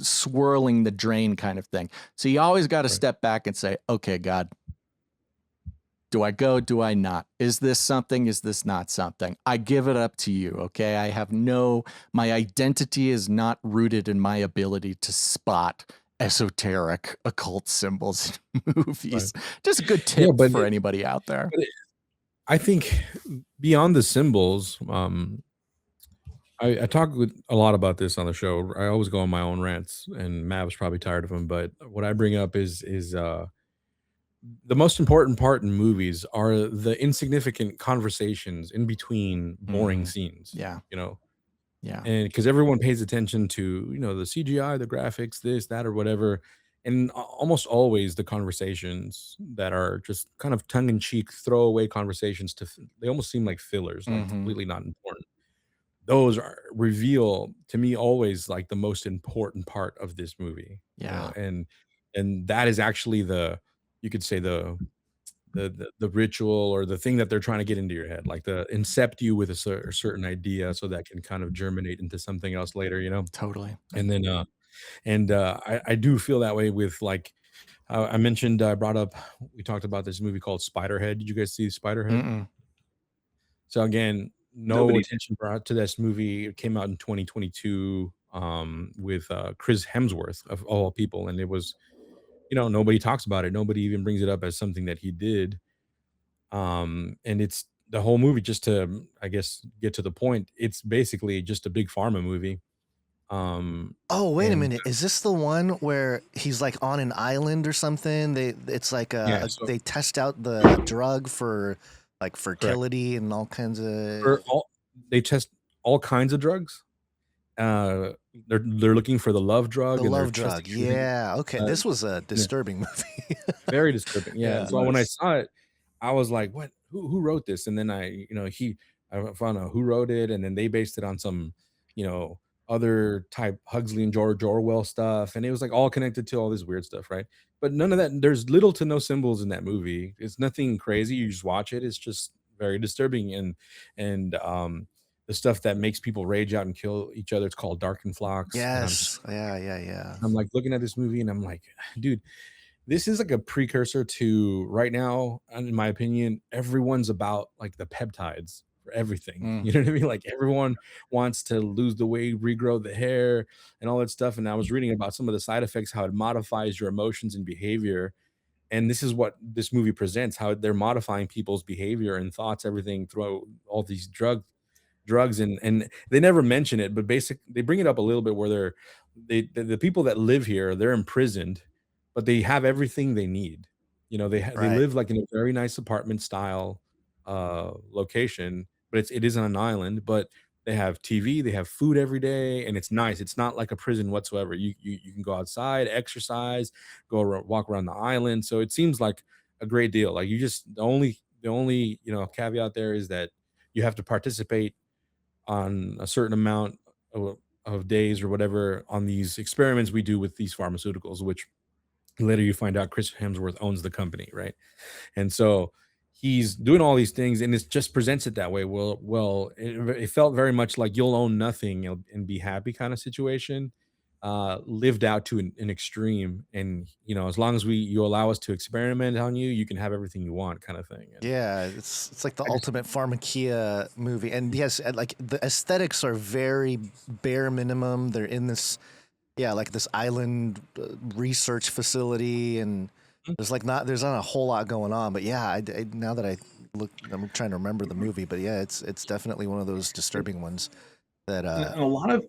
swirling the drain kind of thing. So you always got to step back and say, okay, God, do I go? Do I not? Is this something? Is this not something? I give it up to you. Okay. I have my identity is not rooted in my ability to spot esoteric occult symbols in movies. Just a good tip for anybody out there. I think beyond the symbols, I talk a lot about this on the show. I always go on my own rants, and Mav's probably tired of them. But what I bring up is the most important part in movies are the insignificant conversations in between boring scenes. Yeah. You know? Yeah. And because everyone pays attention to, you know, the CGI, the graphics, this, that, or whatever. And almost always the conversations that are just kind of tongue-in-cheek, throwaway conversations, they almost seem like fillers, like completely not important. Those reveal to me always like the most important part of this movie. Yeah. You know? And that is actually you could say the ritual or the thing that they're trying to get into your head, like the incept you with a certain idea so that can kind of germinate into something else later, you know? Totally. And then, I do feel that way with like, I mentioned, we talked about this movie called Spiderhead. Did you guys see Spiderhead? So again, no attention brought to this movie. It came out in 2022 with Chris Hemsworth of all people. And it was, you know, nobody talks about it. Nobody even brings it up as something that he did. And it's the whole movie, just to, I guess, get to the point. It's basically just a big pharma movie. Oh, wait a minute. Is this the one where he's like on an island or something? It's like they test out the drug for like fertility and all kinds of. They test all kinds of drugs. They're looking for the love drug. The love drug. Yeah. Okay. This was a disturbing movie. Very disturbing. Yeah. So when I saw it, I was like, "What? Who wrote this?" And then I found out who wrote it, and then they based it on some, you know, other type Huxley and George Orwell stuff, and it was like all connected to all this weird stuff, right? But none of that. There's little to no symbols in that movie. It's nothing crazy. You just watch it. It's just very disturbing, and the stuff that makes people rage out and kill each other. It's called Darkened Flocks. Yes. Yeah. I'm like looking at this movie, and I'm like, dude, this is like a precursor to right now, in my opinion, everyone's about like the peptides for everything. You know what I mean? Like everyone wants to lose the weight, regrow the hair, and all that stuff. And I was reading about some of the side effects, how it modifies your emotions and behavior. And this is what this movie presents, how they're modifying people's behavior and thoughts, everything through all these drugs. And they never mention it, but they bring it up a little bit where the people that live here, they're imprisoned, but they have everything they need. You know, they live like in a very nice apartment style location, but it is on an island, but they have TV, they have food every day, and it's nice. It's not like a prison whatsoever. You can go outside, exercise, walk around the island. So it seems like a great deal. Like the only you know caveat there is that you have to participate on a certain amount of days or whatever on these experiments we do with these pharmaceuticals, which later you find out Chris Hemsworth owns the company, right? And so he's doing all these things, and it just presents it that way. Well, it felt very much like you'll own nothing and be happy kind of situation, lived out to an extreme. And you know, as long as you allow us to experiment on you, you can have everything you want, kind of thing. And yeah, it's like the ultimate pharmakia movie. And yes, like the aesthetics are very bare minimum. They're in this, like this island research facility, and there's not a whole lot going on. But yeah, now that I look, I'm trying to remember the movie. But yeah, it's definitely one of those disturbing ones that and a lot of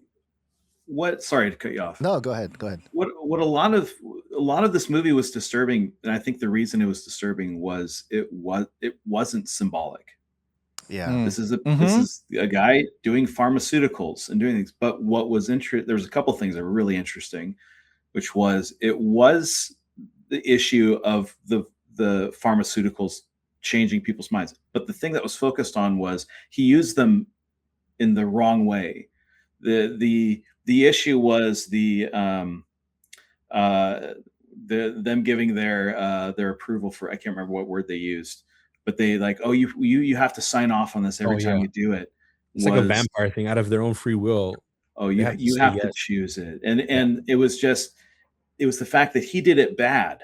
sorry to cut you off. No, go ahead. What a lot of this movie was disturbing, and I think the reason it was disturbing was it wasn't symbolic. Yeah. This is a guy doing pharmaceuticals and doing things. But what was interesting, there was a couple things that were really interesting, which was it was the issue of the pharmaceuticals changing people's minds. But the thing that was focused on was he used them in the wrong way. The issue was them giving their approval for, I can't remember what word they used, but they like, oh, you have to sign off on this Oh every time yeah, you do it. it's like a Was, vampire thing. Out of their own free will, oh, they you have to you say have to yes. choose it, Yeah. and it was the fact that he did it bad,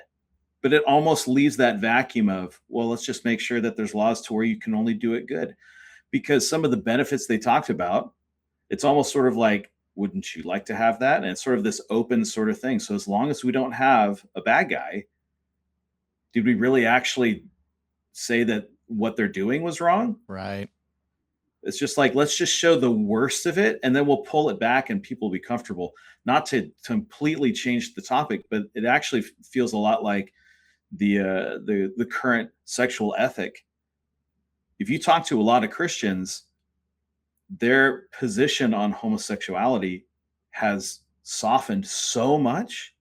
but it almost leaves that vacuum of, well, let's just make sure that there's laws to where you can only do it good, because some of the benefits they talked about, it's almost sort of like, wouldn't you like to have that? And it's sort of this open sort of thing. So as long as we don't have a bad guy, did we really actually say that what they're doing was wrong? Right. It's just like, let's just show the worst of it and then we'll pull it back and people will be comfortable. Not to completely change the topic, but it actually feels a lot like the current sexual ethic. If you talk to a lot of Christians, their position on homosexuality has softened so much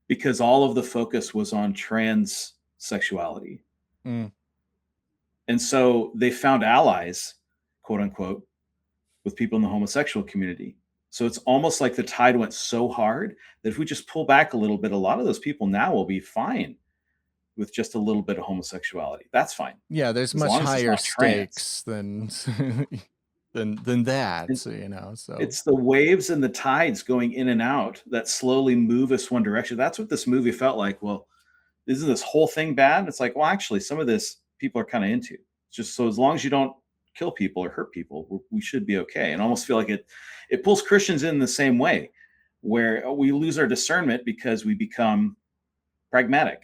because all of the focus was on trans sexuality. Mm. And so they found allies, quote unquote, with people in the homosexual community. So it's almost like the tide went so hard that if we just pull back a little bit, a lot of those people now will be fine with just a little bit of homosexuality. That's fine. Yeah, there's As much long as it's higher not trans. stakes than that. And So, you know, so it's the waves and the tides going in and out that slowly move us one direction. That's what this movie felt like. Well, isn't this whole thing bad? It's like, well, actually, some of this people are kind of into. It's just so as long as you don't kill people or hurt people, we should be okay. And I almost feel like it pulls Christians in the same way, where we lose our discernment because we become pragmatic.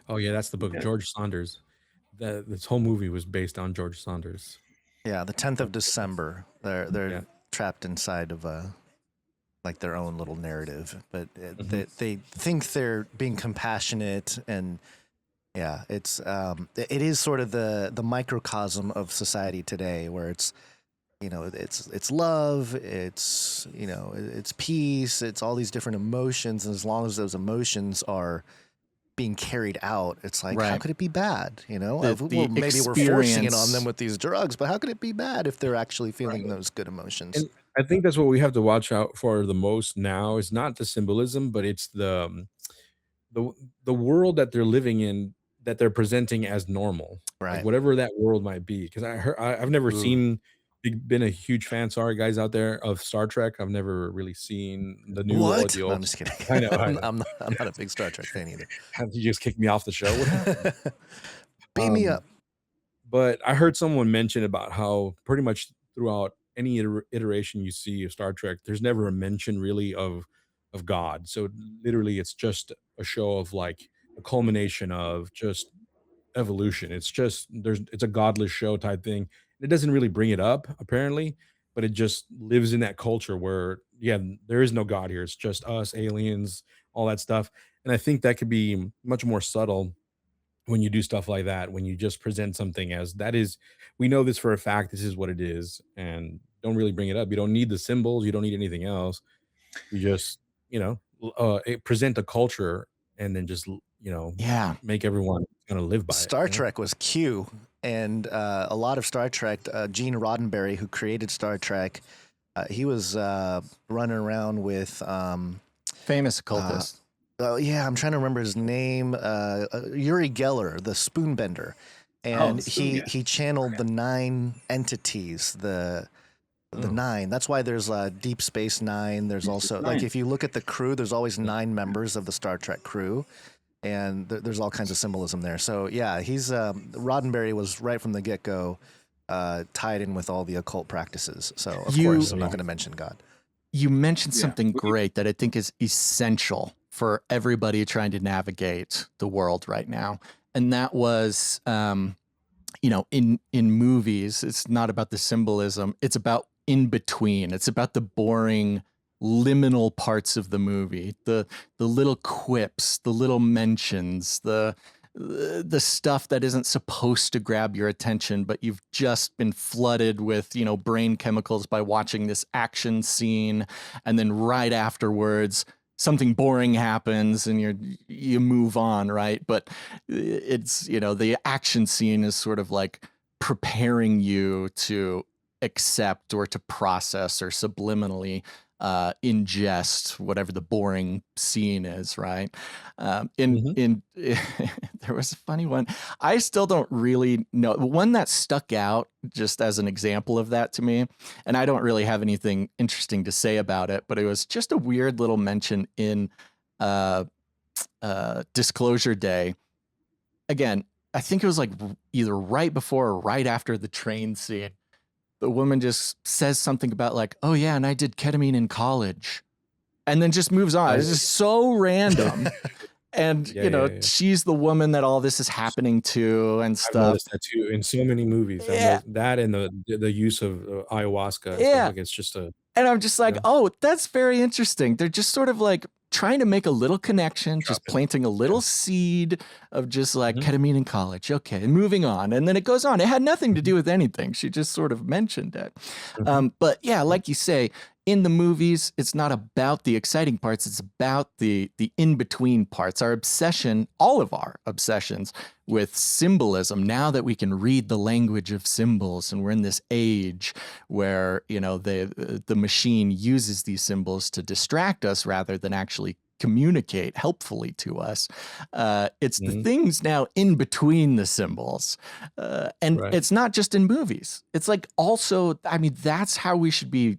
Oh yeah, that's the book. Okay. George Saunders. This whole movie was based on George Saunders. Yeah, the 10th of December. They're Yeah. trapped inside of like their own little narrative, but Mhm. they think they're being compassionate, and yeah, it is sort of the microcosm of society today, where it's, you know, it's love, it's, you know, it's peace, it's all these different emotions, and as long as those emotions are being carried out, it's like, how Right. could it be bad? You know, The maybe we're forcing it on experience- them with these drugs, but how could it be bad if they're actually feeling Right. those good emotions? And I think that's what we have to watch out for the most now is not the symbolism, but it's the the world that they're living in that they're presenting as normal, like Right. whatever that world might be. Because I've never Ooh. seen, been a huge fan. Sorry, guys out there, of Star Trek. I've never really seen the new or What? the No, old. I'm just kidding. I know. I'm not a big Star Trek fan either. You just kicked me off the show. What happened? Beat me up. But I heard someone mention about how pretty much throughout any iteration you see of Star Trek, there's never a mention really of God. So literally, it's just a show of like a culmination of just evolution. It's just it's a godless show type thing. It doesn't really bring it up apparently, but it just lives in that culture where yeah, there is no God here. It's just us, aliens, all that stuff. And I think that could be much more subtle when you do stuff like that, when you just present something as that is, we know this for a fact, this is what it is, and don't really bring it up. You don't need the symbols, you don't need anything else. You just, you know, present a culture and then just, you know, Yeah. make everyone kind of live by it. Star you know? Trek was Q, and a lot of Star Trek, Gene Roddenberry, who created Star Trek, he was running around with Famous occultist. yeah, I'm trying to remember his name. Uri Geller, the Spoonbender, and the Spoon guy. he channeled the 9 entities, the 9. That's why there's Deep Space Nine. There's also like, Nine. if you look at the crew, there's always 9 members of the Star Trek crew, and there's all kinds of symbolism there. So yeah, he's Roddenberry was right from the get-go tied in with all the occult practices. So of course I'm not going to mention God. You mentioned Yeah. something great that I think is essential for everybody trying to navigate the world right now. And that was, you know, in movies, it's not about the symbolism. It's about in between. It's about the boring liminal parts of the movie, the little quips, the little mentions, the stuff that isn't supposed to grab your attention, but you've just been flooded with, you know, brain chemicals by watching this action scene, and then right afterwards something boring happens and you move on, right? But it's, you know, the action scene is sort of like preparing you to accept or to process or subliminally ingest whatever the boring scene is, right? There was a funny one. I still don't really know. One that stuck out just as an example of that to me, and I don't really have anything interesting to say about it, but it was just a weird little mention in Disclosure Day. Again, I think it was like either right before or right after the train scene. The woman just says something about like, oh yeah, and I did ketamine in college, and then just moves on. It's just so random. And she's the woman that all this is happening to and stuff. I've noticed that too in so many movies. That and the use of ayahuasca and stuff. Like, it's just and I'm just like, oh, that's very interesting. They're just sort of like trying to make a little connection, just planting a little seed of just like ketamine in college. Okay, and moving on. And then it goes on. It had nothing to do with anything. She just sort of mentioned it. But yeah, like you say, in the movies, it's not about the exciting parts. It's about the in-between parts. Our obsession, all of our obsessions with symbolism, now that we can read the language of symbols, and we're in this age where, the machine uses these symbols to distract us rather than actually communicate helpfully to us. It's the things now in between the symbols. And it's not just in movies. It's like also, I mean, that's how we should be,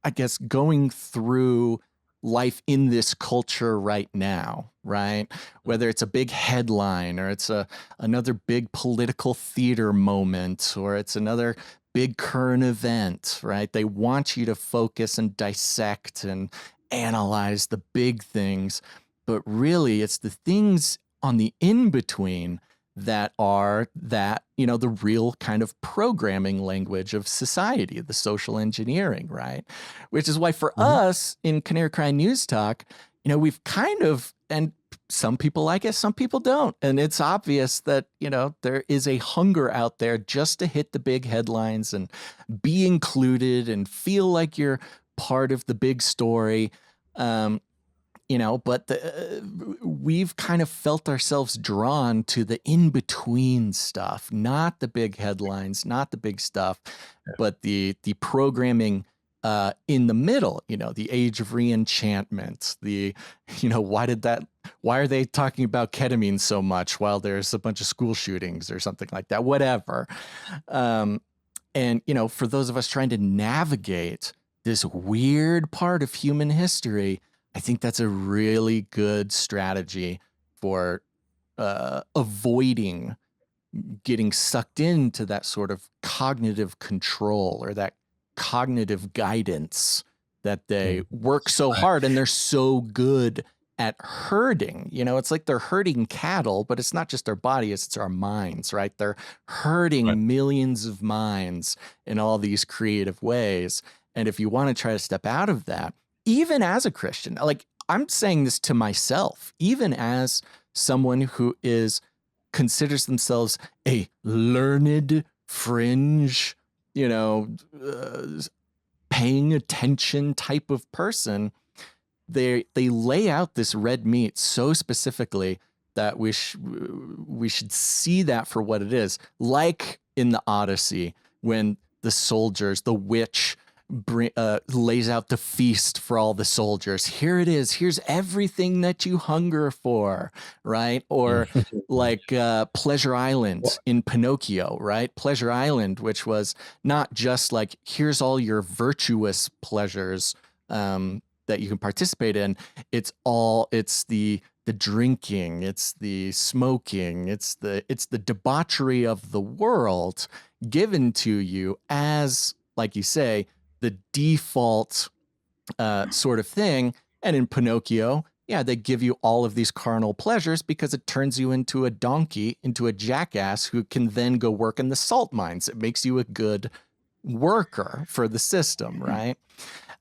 I guess, going through life in this culture right now, right? Whether it's a big headline or it's another big political theater moment or it's another big current event, right? They want you to focus and dissect and analyze the big things, but really it's the things on the in-between that are the real kind of programming language of society, the social engineering, right? Which is why for us in Canary Cry News Talk, we've kind of, and some people like it, some people don't. And it's obvious that, there is a hunger out there just to hit the big headlines and be included and feel like you're part of the big story. But we've kind of felt ourselves drawn to the in-between stuff, not the big headlines, not the big stuff, but the programming in the middle, the age of re-enchantment, why are they talking about ketamine so much while there's a bunch of school shootings or something like that, whatever. And, for those of us trying to navigate this weird part of human history, I think that's a really good strategy for avoiding getting sucked into that sort of cognitive control or that cognitive guidance that they work so hard and they're so good at herding. It's like they're herding cattle, but it's not just our bodies, it's our minds, right? They're herding millions of minds in all these creative ways. And if you want to try to step out of that, even as a Christian, like I'm saying this to myself, even as someone who considers themselves a learned fringe, paying attention type of person, they lay out this red meat so specifically that we should see that for what it is. Like in the Odyssey, when the soldiers, the witch, lays out the feast for all the soldiers. Here it is. Here's everything that you hunger for, right? Or like Pleasure Island in Pinocchio, right? Pleasure Island, which was not just like, here's all your virtuous pleasures that you can participate in. It's the drinking, it's the smoking, it's the debauchery of the world given to you as, like you say, the default sort of thing. And in Pinocchio, they give you all of these carnal pleasures because it turns you into a donkey, into a jackass who can then go work in the salt mines. It makes you a good worker for the system, right?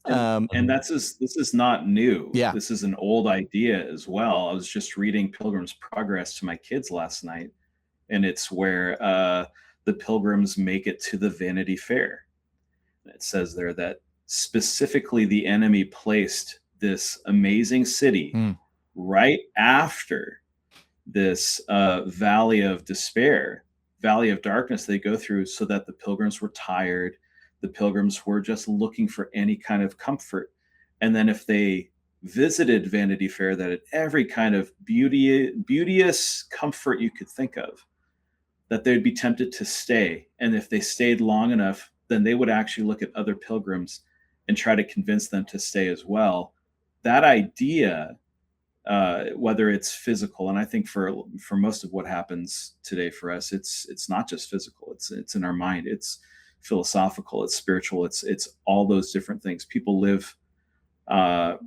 And this is not new. Yeah. This is an old idea as well. I was just reading Pilgrim's Progress to my kids last night, and it's where the pilgrims make it to the Vanity Fair. It says there that specifically the enemy placed this amazing city right after this valley of despair valley of darkness they go through, so that the pilgrims were tired. The pilgrims were just looking for any kind of comfort. And then if they visited Vanity Fair that had every kind of beauteous comfort you could think of, that they'd be tempted to stay. And if they stayed long enough, then they would actually look at other pilgrims and try to convince them to stay as well. That idea, whether it's physical, and I think for most of what happens today for us, it's not just physical. It's in our mind. It's philosophical. It's spiritual. It's all those different things. People live on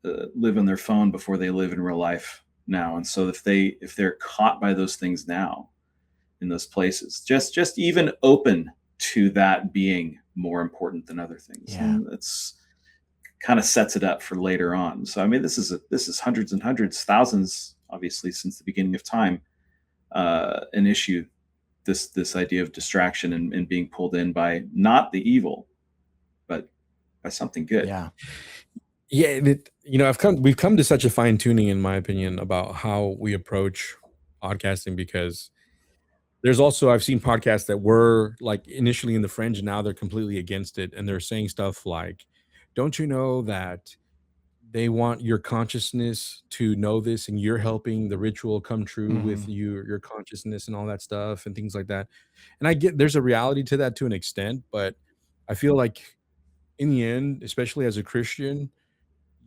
their phone before they live in real life now, and so if they're caught by those things now in those places, just even open to that being more important than other things, and it's kind of sets it up for later on. So I mean, this is hundreds and hundreds, thousands, obviously, since the beginning of time, an issue. This idea of distraction and being pulled in by not the evil, but by something good. Yeah, we've come to such a fine tuning, in my opinion, about how we approach podcasting, because there's also, I've seen podcasts that were like initially in the fringe and now they're completely against it, and they're saying stuff like, don't you know that they want your consciousness to know this, and you're helping the ritual come true with your consciousness and all that stuff and things like that. And I get there's a reality to that to an extent, but I feel like in the end, especially as a Christian,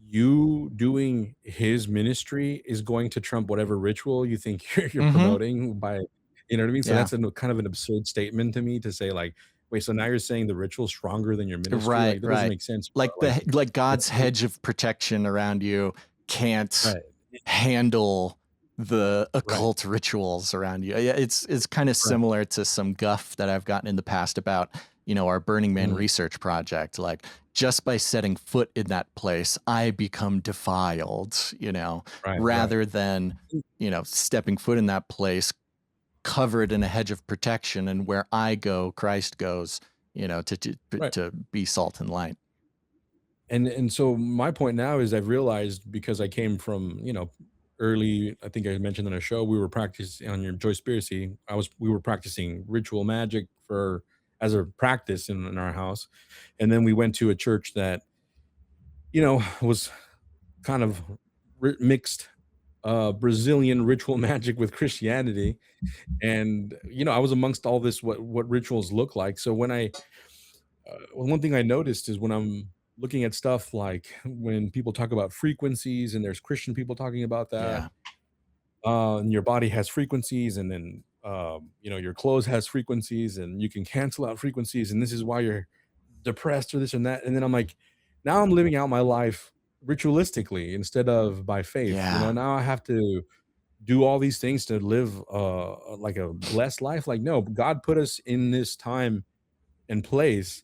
you doing his ministry is going to trump whatever ritual you think you're promoting by, you know what I mean? So that's kind of an absurd statement to me, to say like, wait, so now you're saying the ritual's stronger than your ministry? Right, like, that doesn't make sense. Like like God's hedge of protection around you can't handle the occult rituals around you. Yeah, it's kind of similar to some guff that I've gotten in the past about, our Burning Man research project. Like, just by setting foot in that place, I become defiled, rather than, stepping foot in that place covered in a hedge of protection, and where I go, Christ goes, to be salt and light. And so my point now is, I've realized, because I came from, early, I think I mentioned on a show, we were practicing on your Joyspiracy. We were practicing ritual magic as a practice in our house. And then we went to a church that, was kind of mixed Brazilian ritual magic with Christianity. And, I was amongst all this, what rituals look like. So when one thing I noticed is, when I'm looking at stuff like when people talk about frequencies, and there's Christian people talking about that, and your body has frequencies, and then your clothes has frequencies, and you can cancel out frequencies, and this is why you're depressed or this and that. And then I'm like, now I'm living out my life ritualistically instead of by faith. Now I have to do all these things to live like a blessed life. Like, no, God put us in this time and place,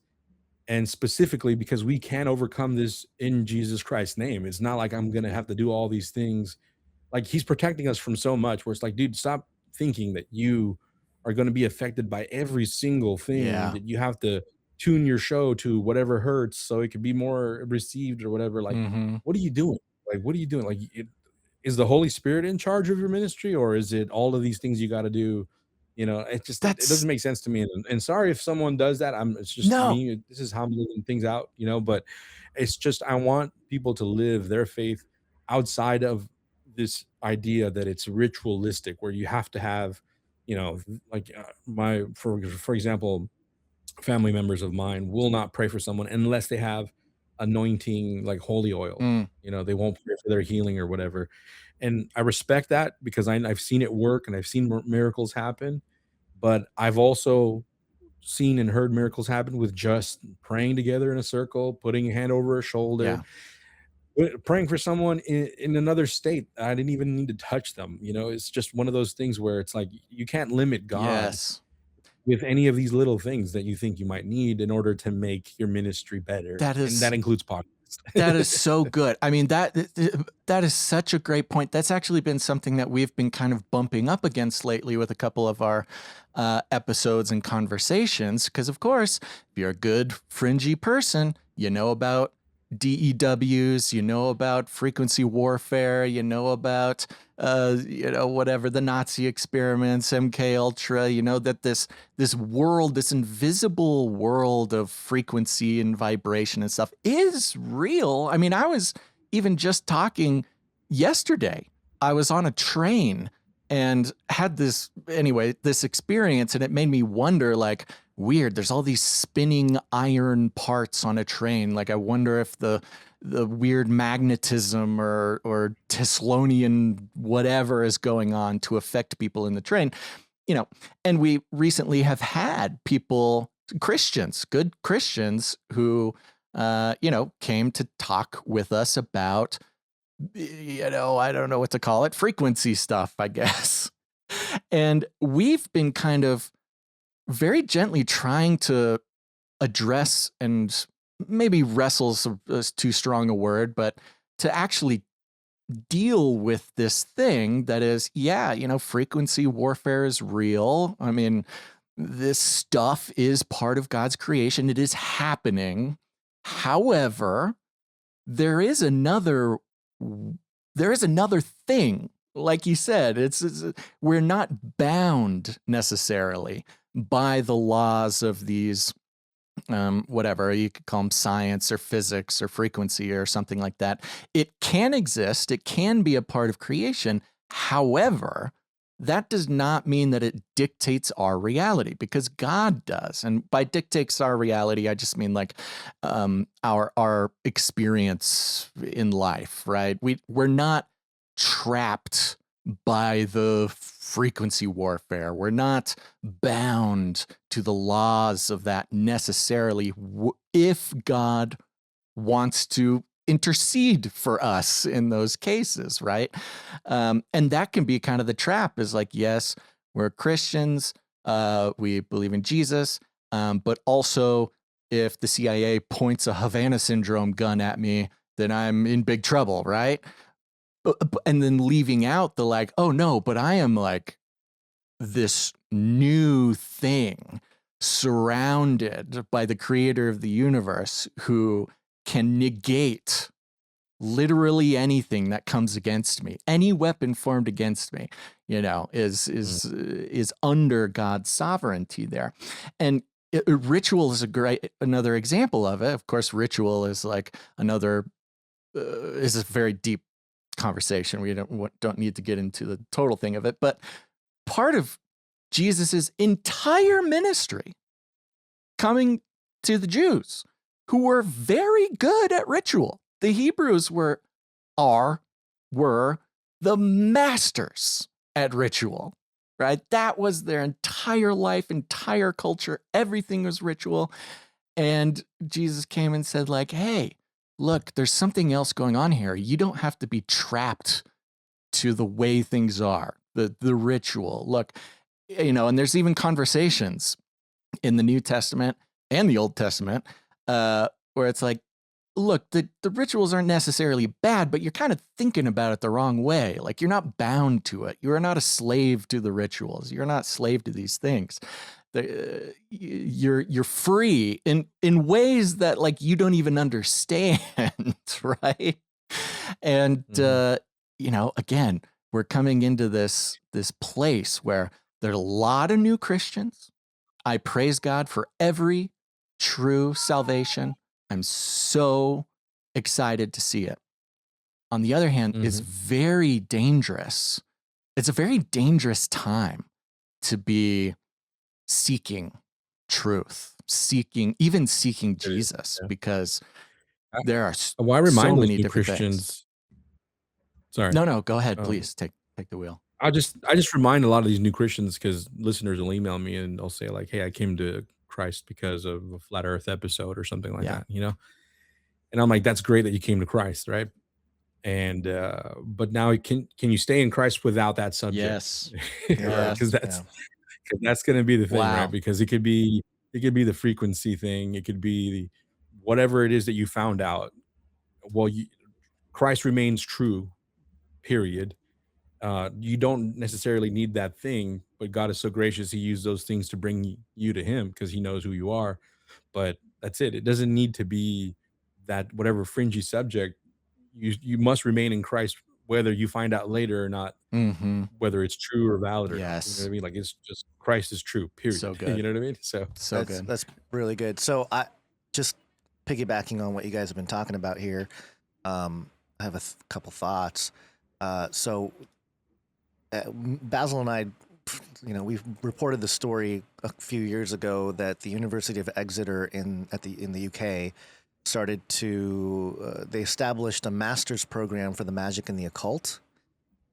and specifically because we can overcome this in Jesus Christ's name. It's not like I'm gonna have to do all these things. Like, he's protecting us from so much, where it's like, dude, stop thinking that you are going to be affected by every single thing, that you have to tune your show to whatever hurts so it can be more received or whatever. Like, what are you doing? Like, what are you doing? Like, is the Holy Spirit in charge of your ministry, or is it all of these things you got to do? It doesn't make sense to me. And sorry if someone does that. It's just me. This is how I'm living things out, but it's just, I want people to live their faith outside of this idea that it's ritualistic, where you have to have, like for example, family members of mine will not pray for someone unless they have anointing, like holy oil. They won't pray for their healing or whatever. And I respect that, because I've seen it work and I've seen miracles happen. But I've also seen and heard miracles happen with just praying together in a circle, putting a hand over a shoulder, praying for someone in another state. I didn't even need to touch them. It's just one of those things where it's like, you can't limit God with any of these little things that you think you might need in order to make your ministry better. And that includes podcasts. That is so good. I mean, that is such a great point. That's actually been something that we've been kind of bumping up against lately with a couple of our episodes and conversations. Because, of course, if you're a good fringy person, you know about DEWs, you know about frequency warfare, you know about whatever, the Nazi experiments, MK Ultra, you know that this world, this invisible world of frequency and vibration and stuff is real. I mean, I was even just talking yesterday. I was on a train and had this experience, and it made me wonder, like, weird, there's all these spinning iron parts on a train. Like, I wonder if the weird magnetism or Teslonian whatever is going on to affect people in the train. And we recently have had people, Christians, good Christians, who came to talk with us about, I don't know what to call it, frequency stuff, I guess. And we've been kind of very gently trying to address, and maybe wrestle's too strong a word, but to actually deal with this thing that is, frequency warfare is real. I mean, this stuff is part of God's creation. It is happening. However, there is another thing. Like you said, we're not bound necessarily by the laws of these, whatever you could call them, science or physics or frequency or something like that. It can exist. It can be a part of creation. However, that does not mean that it dictates our reality, because God does. And by dictates our reality, I just mean like our experience in life, right? We're not trapped by the frequency warfare. We're not bound to the laws of that necessarily, if God wants to intercede for us in those cases, right? And that can be kind of the trap, is like, yes, we're Christians, we believe in Jesus, but also if the CIA points a Havana syndrome gun at me, then I'm in big trouble, right? And then leaving out the like, oh no, but I am like this new thing surrounded by the creator of the universe who can negate literally anything that comes against me. Any weapon formed against me, is under God's sovereignty there. And ritual is another example of it. Of course, ritual is like is a very deep conversation. We don't need to get into the total thing of it, but part of Jesus's entire ministry coming to the Jews, who were very good at ritual. The Hebrews were the masters at ritual, right? That was their entire life, entire culture. Everything was ritual. And Jesus came and said, like, hey, look, there's something else going on here. You don't have to be trapped to the way things are, the ritual. Look, and there's even conversations in the New Testament and the Old Testament where it's like, look, the rituals aren't necessarily bad, but you're kind of thinking about it the wrong way. Like, you're not bound to it. You're not a slave to the rituals. You're not a slave to these things. You're free in ways that, like, you don't even understand, right? And again, we're coming into this place where there are a lot of new Christians. I praise God for every true salvation. I'm so excited to see it. On the other hand, it's very dangerous. It's a very dangerous time to be seeking truth, seeking Jesus, because there are Well, I remind so those many new different Christians. things. Sorry. No, go ahead, please take the wheel. I just remind a lot of these new Christians, because listeners will email me and they'll say like, "Hey, I came to Christ because of a flat Earth episode or something like that," And I'm like, "That's great that you came to Christ, right?" And but now can you stay in Christ without that subject? Yes. Right? Because that's going to be the thing, Wow. right? Because it could be the frequency thing, it could be whatever it is that you found out. Well, Christ remains true, period. You don't necessarily need that thing, but God is so gracious, he used those things to bring you to him because he knows who you are. But that's it. It doesn't need to be that whatever fringy subject, you must remain in Christ, whether you find out later or not, Mm-hmm. whether it's true or valid or not. You know Yes. what I mean? Like, it's just Christ is true, period. So You good. know what I mean? So So good. That's really good. So I just piggybacking on what you guys have been talking about here. I have a couple thoughts. Basil and I, we've reported the story a few years ago that the University of Exeter in the UK started to they established a master's program for the magic and the occult,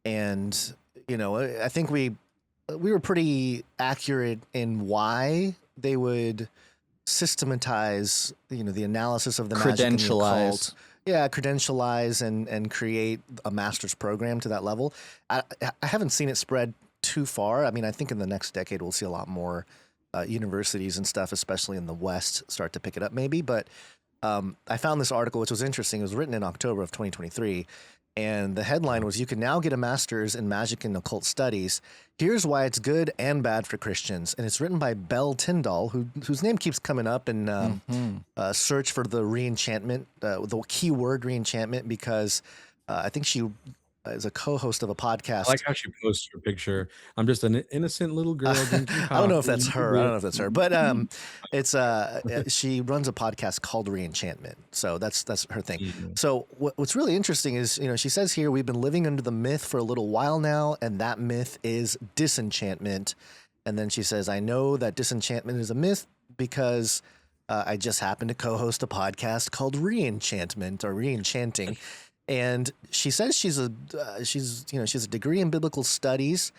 and I think we were pretty accurate in why they would systematize the analysis of the magic and the occult. Yeah, credentialize and create a master's program to that level. I haven't seen it spread too far. I mean, I think in the next decade we'll see a lot more universities and stuff, especially in the West, start to pick it up maybe. But I found this article, which was interesting. It was written in October of 2023. And the headline was, "You can now get a master's in magic and occult studies. Here's why it's good and bad for Christians." And it's written by Belle Tyndall, whose name keeps coming up in search for the reenchantment, the keyword reenchantment, because I think she is a co-host of a podcast. I like how she posts her picture. I'm just an innocent little girl drinking coffee. I don't know if that's her. But it's she runs a podcast called Reenchantment. So that's her thing. Mm-hmm. So what's really interesting is, she says here, we've been living under the myth for a little while now, and that myth is disenchantment. And then she says, I know that disenchantment is a myth because I just happened to co-host a podcast called Reenchantment or Reenchanting. And she says she's a degree in biblical studies.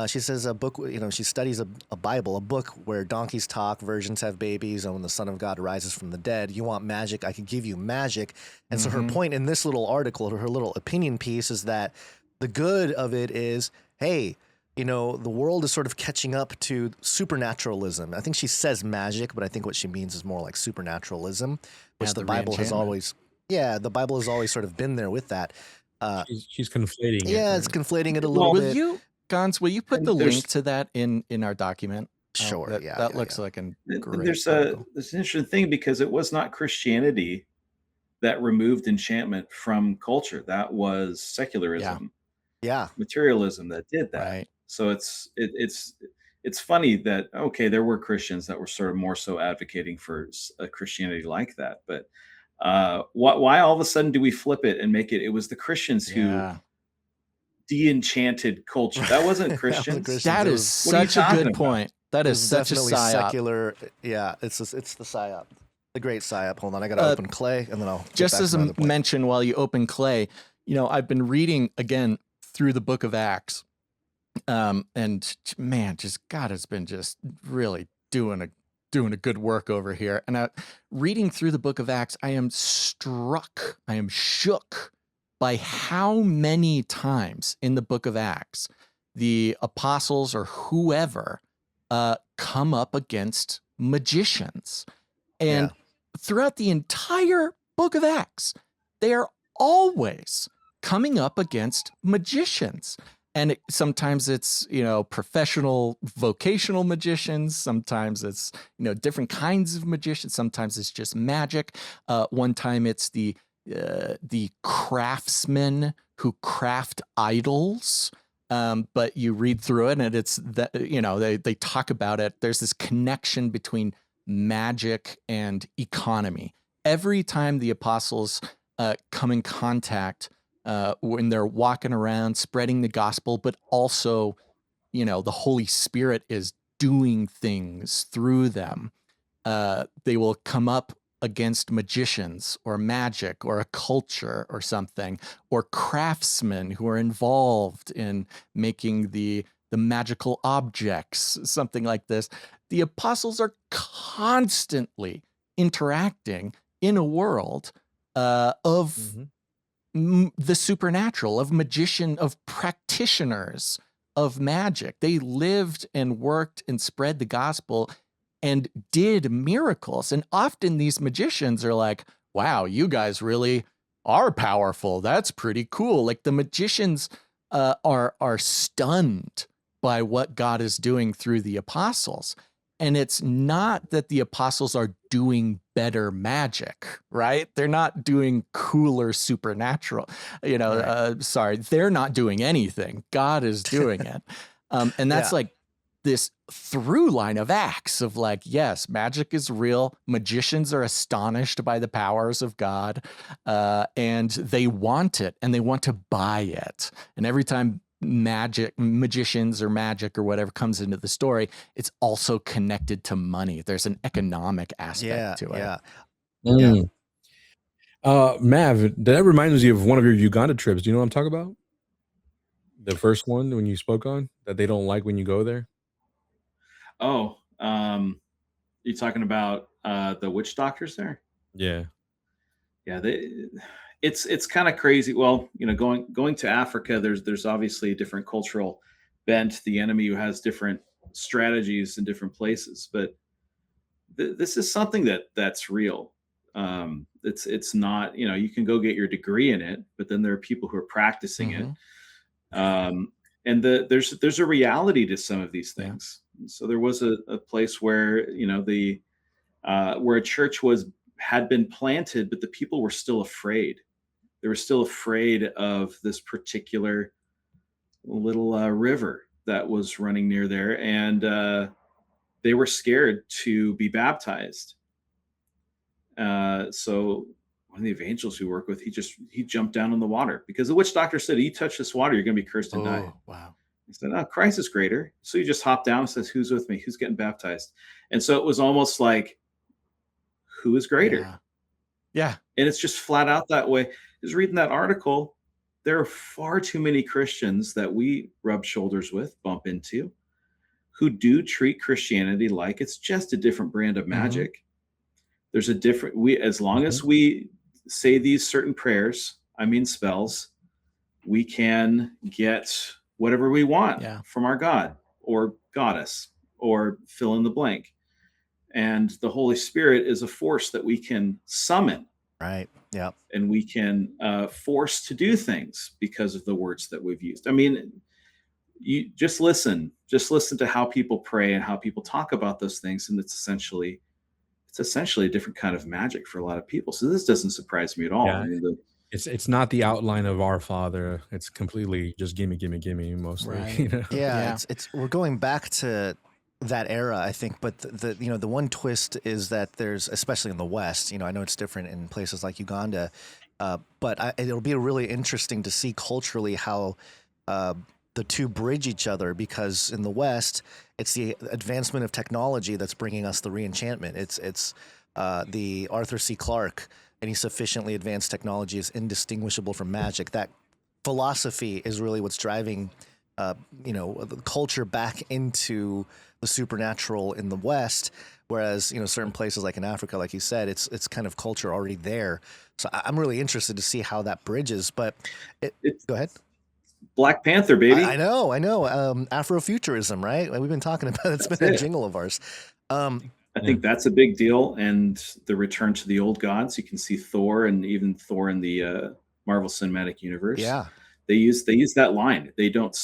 She says a book, she studies a Bible, a book where donkeys talk, virgins have babies, and when the Son of God rises from the dead, you want magic, I could give you magic. And so her point in this little article, her little opinion piece, is that the good of it is, hey, the world is sort of catching up to supernaturalism. I think she says magic, but I think what she means is more like supernaturalism, which the Bible has always... Yeah, the Bible has always sort of been there with that. She's conflating it. Yeah, it's conflating it a little bit. Will you put the link to that in our document? Sure. That looks like a great there's article. there's an interesting thing, because it was not Christianity that removed enchantment from culture. That was secularism, materialism that did that. Right. So it's funny that, okay, there were Christians that were sort of more so advocating for a Christianity like that, but why all of a sudden do we flip it and make it was the Christians who de-enchanted culture? That wasn't Christians. That is such a good point. That is such a psyop. Secular. Yeah, it's the psyop, the great psyop. Hold on, I gotta open Clay, and then I'll just as a mention while you open Clay. I've been reading again through the Book of Acts, and man, just God has been just really doing a good work over here. And reading through the Book of Acts, I am shook by how many times in the Book of Acts the apostles or whoever come up against magicians. And throughout the entire Book of Acts, they are always coming up against magicians. And sometimes it's, professional, vocational magicians. Sometimes it's, different kinds of magicians. Sometimes it's just magic. One time it's the craftsmen who craft idols. But you read through it and it's that, they talk about it. There's this connection between magic and economy. Every time the apostles come in contact when they're walking around spreading the gospel, but also, the Holy Spirit is doing things through them. They will come up against magicians or magic or a culture or something, or craftsmen who are involved in making the magical objects, something like this. The apostles are constantly interacting in a world of the supernatural, of magician, of practitioners of magic. They lived and worked and spread the gospel and did miracles. And often these magicians are like, wow, you guys really are powerful. That's pretty cool. Like the magicians are stunned by what God is doing through the apostles. And it's not that the apostles are doing better magic, right? They're not doing cooler supernatural, they're not doing anything. God is doing it. And that's like this through line of Acts of like, yes, magic is real. Magicians are astonished by the powers of God, and they want it and they want to buy it. And every time magicians or magic or whatever comes into the story, it's also connected to money. There's an economic aspect to it. Mav, that reminds me of one of your Uganda trips. Do you know what I'm talking about? The first one when you spoke on that they don't like when you go there. Oh, you talking about the witch doctors there? Yeah. It's kind of crazy. Well, going to Africa, there's obviously a different cultural bent. The enemy who has different strategies in different places, but this is something that's real. It's not, you can go get your degree in it, but then there are people who are practicing it. And there's a reality to some of these things. So there was a place where, where a church had been planted, but the people were still afraid. They were still afraid of this particular little river that was running near there. And they were scared to be baptized. So one of the evangelists we work with, he jumped down in the water because the witch doctor said, you touch this water, you're going to be cursed and die. Wow. He said, oh, Christ is greater. So he just hopped down and says, who's with me? Who's getting baptized? And so it was almost like, who is greater? Yeah. And it's just flat out that way. Just reading that article, there are far too many Christians that we rub shoulders with, bump into, who do treat Christianity like it's just a different brand of magic. There's a different, as long as we say these certain prayers, spells, we can get whatever we want from our God or goddess or fill in the blank. And the Holy Spirit is a force that we can summon. Right. Yeah. And we can force to do things because of the words that we've used. You just listen to how people pray and how people talk about those things. And it's essentially a different kind of magic for a lot of people. So this doesn't surprise me at all. Yeah. It's not the outline of Our Father. It's completely just gimme mostly. Right. Yeah. It's we're going back to that era, I think, but the one twist is that there's, especially in the West, I know it's different in places like Uganda, but it'll be really interesting to see culturally how the two bridge each other, because in the West, it's the advancement of technology that's bringing us the re-enchantment. It's the Arthur C. Clarke, any sufficiently advanced technology is indistinguishable from magic. That philosophy is really what's driving the culture back into the supernatural in the West, whereas certain places like in Africa, like you said, it's kind of culture already there. So I'm really interested to see how that bridges. But go ahead. Black Panther, baby. I know. Afrofuturism, right? We've been talking about it. It's been a jingle of ours. I think that's a big deal, and the return to the old gods. You can see Thor, and even Thor in the Marvel Cinematic Universe. Yeah. They use that line. They don't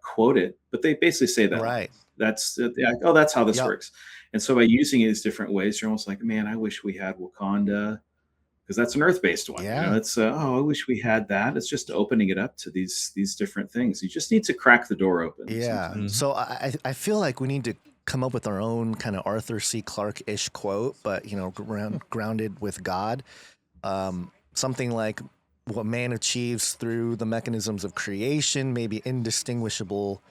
quote it, but they basically say that. Right. That's how this works. And so by using it in different ways, you're almost like, man, I wish we had Wakanda, because that's an Earth-based one. Yeah. It's I wish we had that. It's just opening it up to these different things. You just need to crack the door open. Yeah. Sometimes. So I feel like we need to come up with our own kind of Arthur C. Clarke-ish quote, but grounded with God. Something like, what man achieves through the mechanisms of creation may be indistinguishable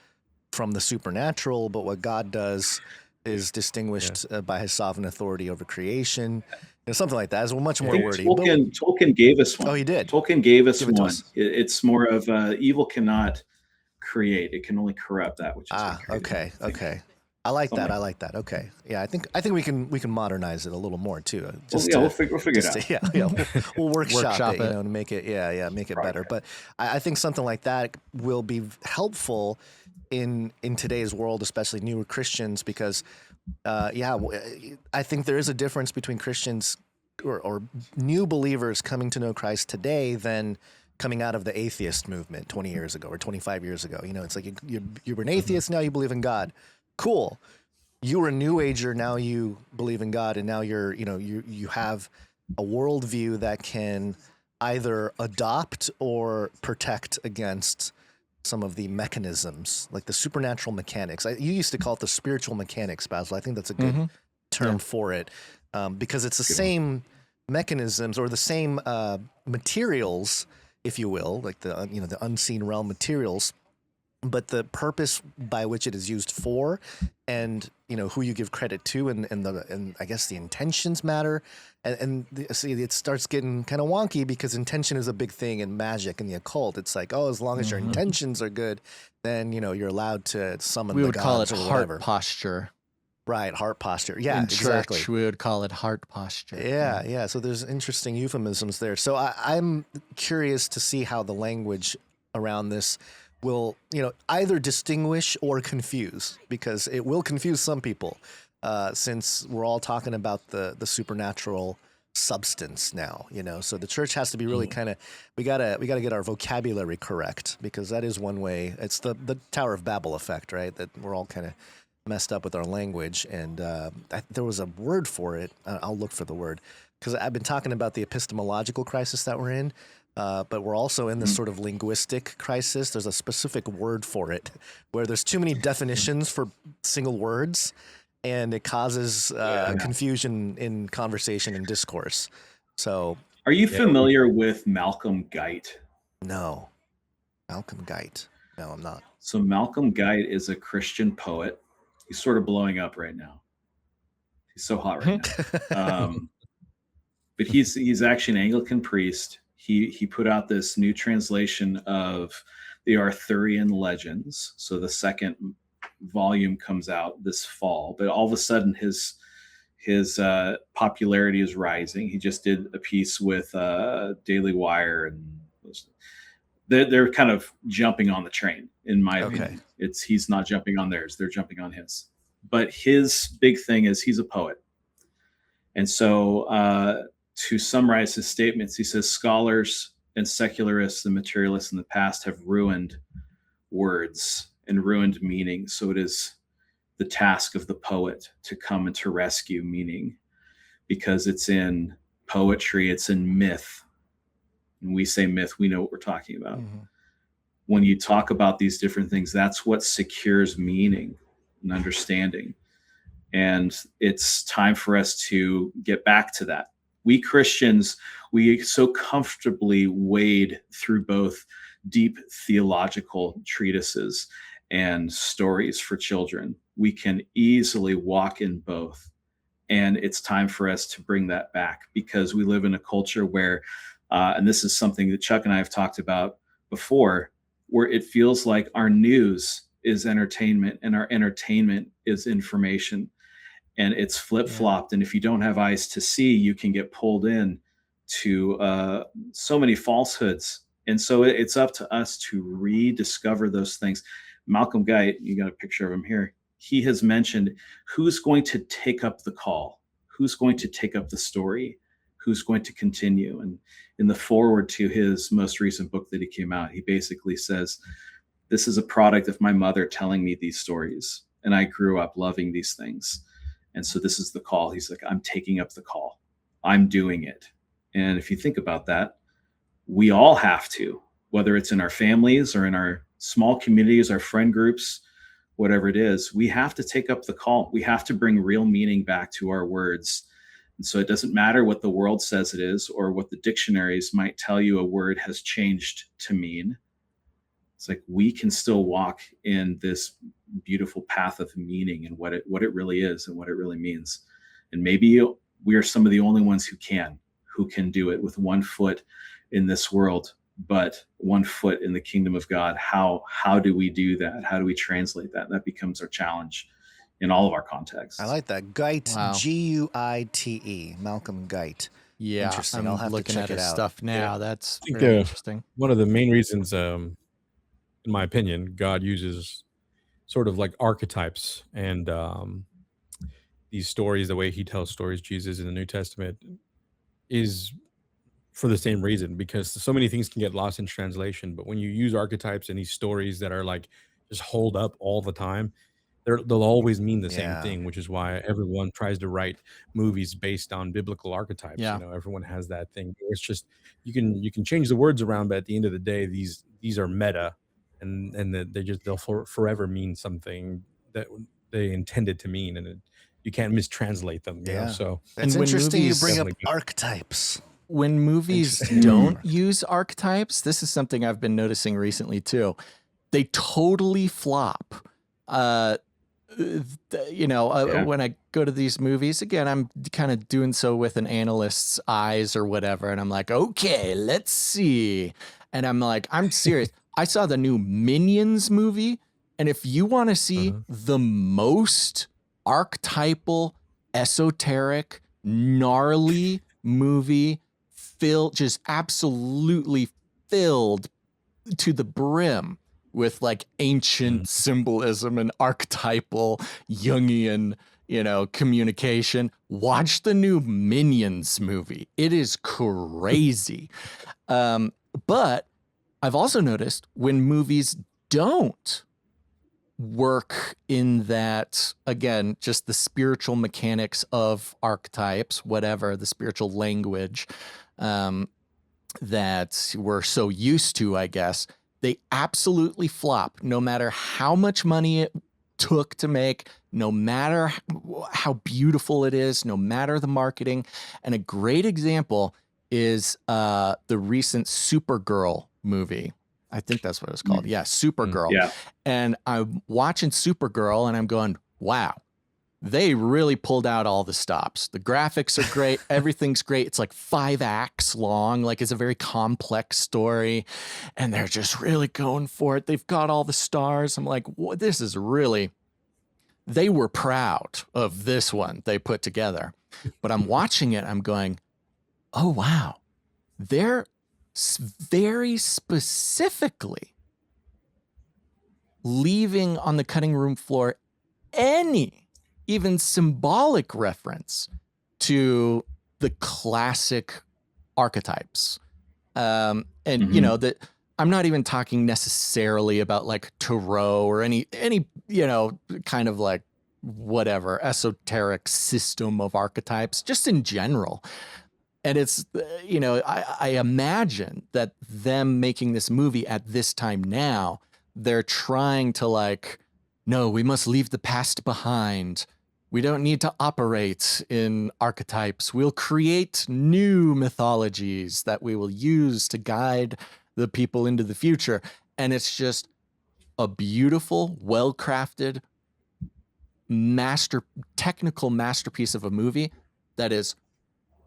from the supernatural, but what God does is distinguished by his sovereign authority over creation. Something like that. It's much more wordy. Tolkien gave us one. Oh, he did? Tolkien gave us one. It's more of evil cannot create. It can only corrupt that which is created. Okay. I like that. Okay. Yeah, I think we can modernize it a little more too. We'll figure it out. Yeah. We'll workshop it, to make it make it better. But I think something like that will be helpful in today's world, especially newer Christians, because I think there is a difference between Christians or new believers coming to know Christ today than coming out of the atheist movement 20 years ago or 25 years ago. It's like you were an atheist, now you believe in God. Cool. you were a New Ager, now you believe in God, and now you have a worldview that can either adopt or protect against some of the mechanisms, like the supernatural mechanics. You used to call it the spiritual mechanics, Basil. I think that's a good term for it, because it's the same mechanisms or the same materials, if you will, like the unseen realm materials, but the purpose by which it is used for, and who you give credit to, and I guess the intentions matter, see, it starts getting kind of wonky because intention is a big thing in magic and the occult. It's like, oh, as long as your intentions are good, then you're allowed to summon the gods. We would call it or heart whatever. posture. Right, heart posture. Yeah, in exactly. church, we would call it heart posture. Yeah. So there's interesting euphemisms there. So I'm curious to see how the language around this will, either distinguish or confuse, because it will confuse some people, since we're all talking about the supernatural substance now, So the church has to be really kind of, we gotta get our vocabulary correct, because that is one way. It's the Tower of Babel effect, right? That we're all kind of messed up with our language, and there was a word for it. I'll look for the word, because I've been talking about the epistemological crisis that we're in. But we're also in this sort of linguistic crisis. There's a specific word for it, where there's too many definitions for single words, and it causes confusion in conversation and discourse. So, are you familiar with Malcolm Guite? No. Malcolm Guite. No, I'm not. So Malcolm Guite is a Christian poet. He's sort of blowing up right now. He's so hot right now. But he's actually an Anglican priest. He put out this new translation of the Arthurian legends. So the second volume comes out this fall, but all of a sudden his popularity is rising. He just did a piece with Daily Wire, and they're kind of jumping on the train, in my opinion. He's not jumping on theirs, they're jumping on his. But his big thing is he's a poet. And so to summarize his statements, he says, scholars and secularists and materialists in the past have ruined words and ruined meaning. So it is the task of the poet to come and to rescue meaning, because it's in poetry, it's in myth. When we say myth, we know what we're talking about. When you talk about these different things, that's what secures meaning and understanding. And it's time for us to get back to that. We Christians, we so comfortably wade through both deep theological treatises and stories for children. We can easily walk in both. And it's time for us to bring that back, because we live in a culture where, and this is something that Chuck and I have talked about before, where it feels like our news is entertainment and our entertainment is information. And it's flip-flopped. And if you don't have eyes to see, you can get pulled in to so many falsehoods. And so it's up to us to rediscover those things. Malcolm Guite, you got a picture of him here. He has mentioned who's going to take up the call, who's going to take up the story, who's going to continue. And in the foreword to his most recent book that he came out, he basically says, this is a product of my mother telling me these stories, and I grew up loving these things. And so this is the call. He's like, I'm taking up the call. I'm doing it. And if you think about that, we all have to, whether it's in our families or in our small communities, our friend groups, whatever it is, we have to take up the call. We have to bring real meaning back to our words. And so it doesn't matter what the world says it is, or what the dictionaries might tell you a word has changed to mean. It's like we can still walk in this beautiful path of meaning and what it really is and what it really means. And maybe we are some of the only ones who can do it with one foot in this world, but one foot in the kingdom of God. How do we do that? How do we translate that? That becomes our challenge in all of our contexts. I like that. Guite, wow. Guite, Malcolm Guite. Yeah, interesting. I'm I'll have looking to at check it his out. stuff now. Yeah. That's I think, very interesting. One of the main reasons, in my opinion, God uses sort of like archetypes and these stories, the way he tells stories, Jesus in the New Testament, is for the same reason, because so many things can get lost in translation. But when you use archetypes and these stories that are like just hold up all the time, they'll always mean the same Yeah. thing, which is why everyone tries to write movies based on biblical archetypes. Yeah. You know, everyone has that thing. It's just you can change the words around, but at the end of the day, these are meta, and they'll forever mean something that they intended to mean, and you can't mistranslate them. You know, so It's And when interesting you movies- bring up Definitely. when archetypes. movies Interesting. don't use archetypes, this is something I've been noticing recently too. They totally flop. Yeah. When I go to these movies, again, I'm kind of doing so with an analyst's eyes or whatever. And I'm like, okay, let's see. And I'm like, I'm serious. I saw the new Minions movie. And if you want to see the most archetypal, esoteric, gnarly movie, just absolutely filled to the brim with like ancient symbolism and archetypal Jungian, communication, watch the new Minions movie. It is crazy. But I've also noticed when movies don't work in that, again, just the spiritual mechanics of archetypes, whatever, the spiritual language that we're so used to, I guess, they absolutely flop no matter how much money it took to make, no matter how beautiful it is, no matter the marketing. And a great example is the recent Supergirl movie. I think that's what it's called. Yeah, Supergirl. Yeah. And I'm watching Supergirl and I'm going, wow, they really pulled out all the stops. The graphics are great. Everything's great. It's like 5 acts long. Like it's a very complex story and they're just really going for it. They've got all the stars. I'm like, this is really, they were proud of this one they put together. But I'm watching it. I'm going, oh, wow. They're very specifically leaving on the cutting room floor any even symbolic reference to the classic archetypes. And, that I'm not even talking necessarily about like tarot or any, kind of like whatever esoteric system of archetypes, just in general. And it's, I imagine that them making this movie at this time now, they're trying to like, no, we must leave the past behind. We don't need to operate in archetypes. We'll create new mythologies that we will use to guide the people into the future. And it's just a beautiful, well-crafted, technical masterpiece of a movie that is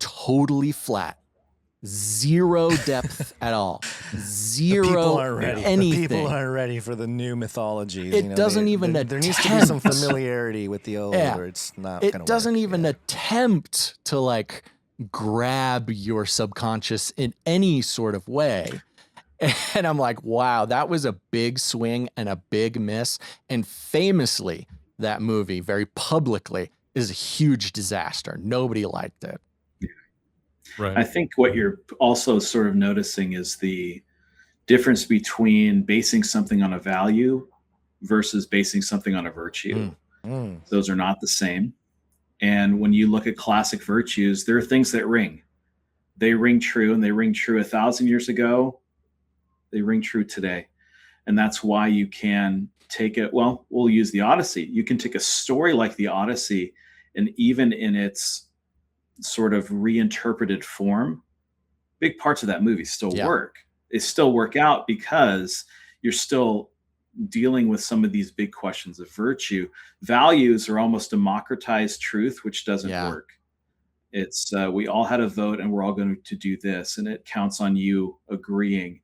totally flat. Zero depth at all. Zero People aren't ready. anything. The people aren't ready for the new mythologies. It doesn't even there needs to be some attempt. familiarity with the old, Yeah. or it's not. It gonna doesn't work. even attempt to like grab your subconscious in any sort of way. And I'm like, wow, that was a big swing and a big miss. And famously, that movie, very publicly, is a huge disaster. Nobody liked it. Right. I think what you're also sort of noticing is the difference between basing something on a value versus basing something on a virtue. Those are not the same. And when you look at classic virtues, there are things that ring. They ring true, and they ring true 1,000 years ago. They ring true today. And that's why you can take it. Well, we'll use the Odyssey. You can take a story like the Odyssey, and even in its sort of reinterpreted form, big parts of that movie still work. They still work out because you're still dealing with some of these big questions of virtue. Values are almost democratized truth, which doesn't work. It's we all had a vote and we're all going to do this, and it counts on you agreeing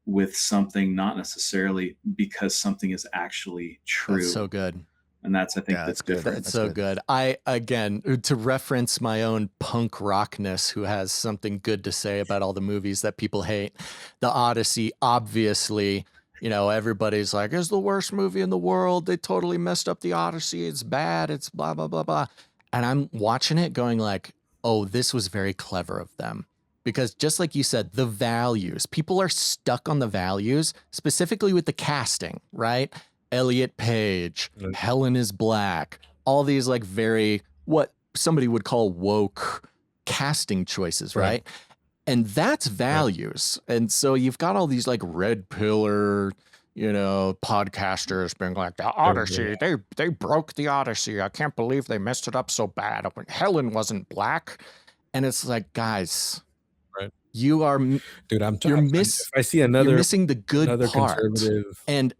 with something, not necessarily because something is actually true. That's so good. And that's, I think, that's different. That's so good. I, again, to reference my own punk rockness, who has something good to say about all the movies that people hate. The Odyssey, obviously, everybody's like, it's the worst movie in the world. They totally messed up the Odyssey. It's bad. It's blah, blah, blah, blah. And I'm watching it going like, oh, this was very clever of them. Because just like you said, the values, people are stuck on the values, specifically with the casting, right? Elliot Page, Right. Helen is Black, all these like very what somebody would call woke casting choices, Right. right? And that's values. And so you've got all these like red pillar, podcasters being like, the Odyssey, they broke the Odyssey. I can't believe they messed it up so bad. Helen wasn't black. And it's like, guys, Right. you are, Dude, you're if I see you're another missing the good part. conservative And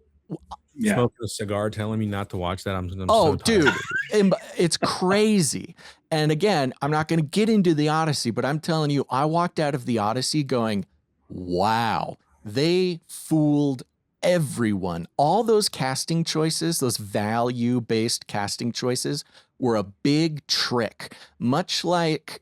smoking a cigar telling me not to watch that, I'm oh, so tired. dude, it's crazy. And again, I'm not going to get into the Odyssey, but I'm telling you, I walked out of the Odyssey going, wow, they fooled everyone. All those casting choices, those value-based casting choices were a big trick, much like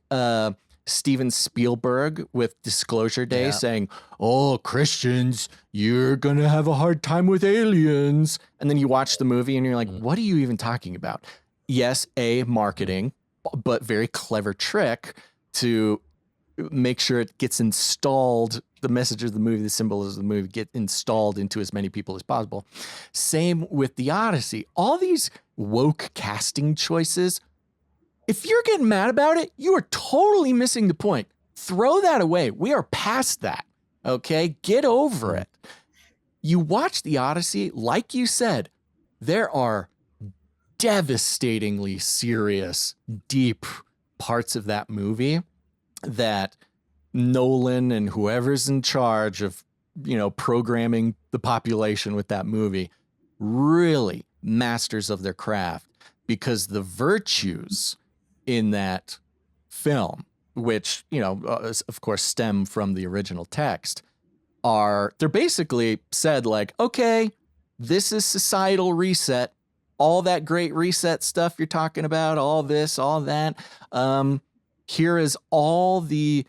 Steven Spielberg with Disclosure Day saying, oh, Christians, you're going to have a hard time with aliens. And then you watch the movie and you're like, what are you even talking about? Yes, marketing, but very clever trick to make sure it gets installed, the message of the movie, the symbolism of the movie get installed into as many people as possible. Same with the Odyssey. All these woke casting choices, if you're getting mad about it, you are totally missing the point. Throw that away. We are past that. Okay? Get over it. You watch the Odyssey, like you said, there are devastatingly serious, deep parts of that movie that Nolan and whoever's in charge of, programming the population with that movie, really masters of their craft, because the virtues in that film, which, of course, stem from the original text, they're basically said like, okay, this is societal reset. All that great reset stuff you're talking about, all this, all that. Here is all the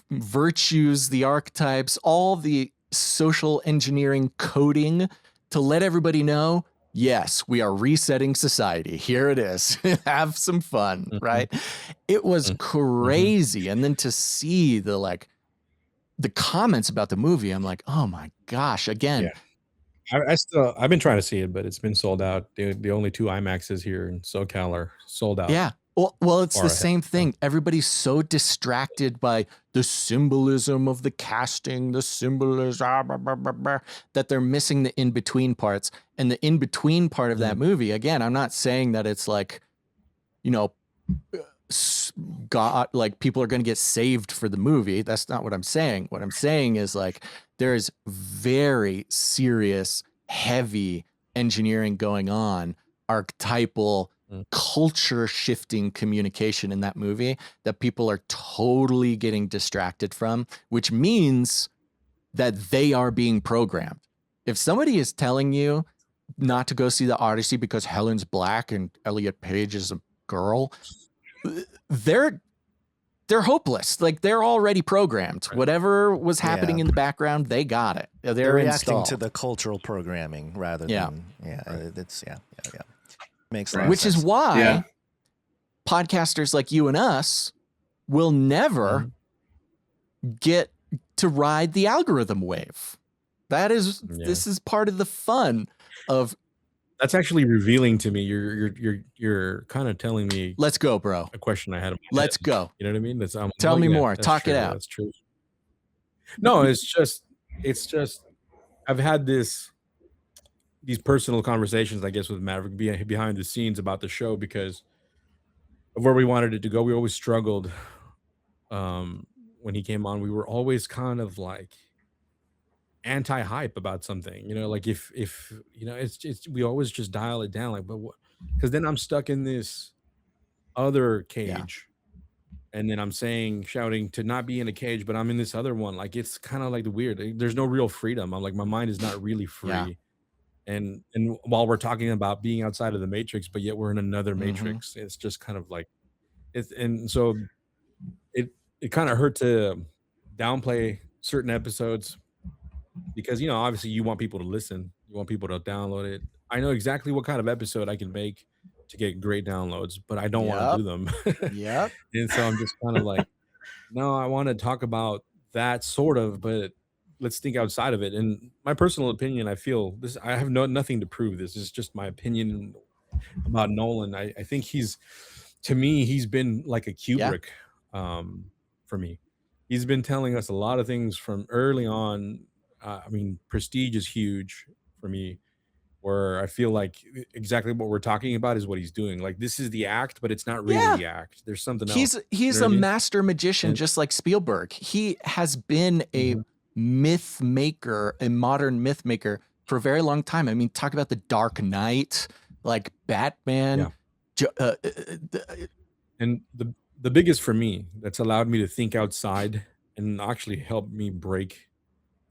virtues, the archetypes, all the social engineering coding to let everybody know, yes, we are resetting society. Here it is. Have some fun, right? It was crazy. And then to see the comments about the movie, I'm like, oh my gosh, again. Yeah. I've been trying to see it, but it's been sold out. The only 2 IMAXs here in SoCal are sold out. Yeah. Well, it's the same thing. Everybody's so distracted by the symbolism of the casting, the symbolism, that they're missing the in-between parts. And the in-between part of that movie, again, I'm not saying that it's like, God, like people are going to get saved for the movie. That's not what I'm saying. What I'm saying is like, there's very serious, heavy engineering going on, archetypal, culture shifting communication in that movie that people are totally getting distracted from, which means that they are being programmed. If somebody is telling you not to go see the Odyssey because Helen's black and Elliot Page is a girl, they're hopeless. Like they're already programmed. Right. Whatever was happening in the background, they got it. They're reacting installed to the cultural programming rather than it's makes sense. Which is why podcasters like you and us will never get to ride the algorithm wave. That is this is part of the fun of. That's actually revealing to me. You're kind of telling me. Let's go, bro. A question I had. Let's go. You know what I mean? Tell me more. Talk it out. That's true. No, it's just. I've had these personal conversations, I guess, with Maverick behind the scenes about the show because of where we wanted it to go. We always struggled. When he came on, we were always kind of like anti-hype about something, like if it's we always just dial it down, like, but what? Because then I'm stuck in this other cage, and then I'm shouting to not be in a cage, but I'm in this other one. Like it's kind of like the weird. There's no real freedom. I'm like, my mind is not really free. And while we're talking about being outside of the matrix, but yet we're in another matrix, it's just kind of like so it kind of hurt to downplay certain episodes because obviously you want people to listen, you want people to download it. I know exactly what kind of episode I can make to get great downloads, but I don't want to do them. And so I'm just kind of like, no, I want to talk about that sort of, but let's think outside of it. And my personal opinion, I feel this, I have nothing to prove. This is just my opinion about Nolan. I think to me, he's been like a Yeah. Kubrick for me. He's been telling us a lot of things from early on. I mean, Prestige is huge for me, where I feel like exactly what we're talking about is what he's doing. Like, this is the act, but it's not really Yeah. the act. There's something else. He's You know what a I mean? master magician, And- just like Spielberg. He has been a Mhm. myth maker, a modern myth maker for a very long time. I mean, talk about the Dark Knight, like Batman. And the biggest for me that's allowed me to think outside and actually help me break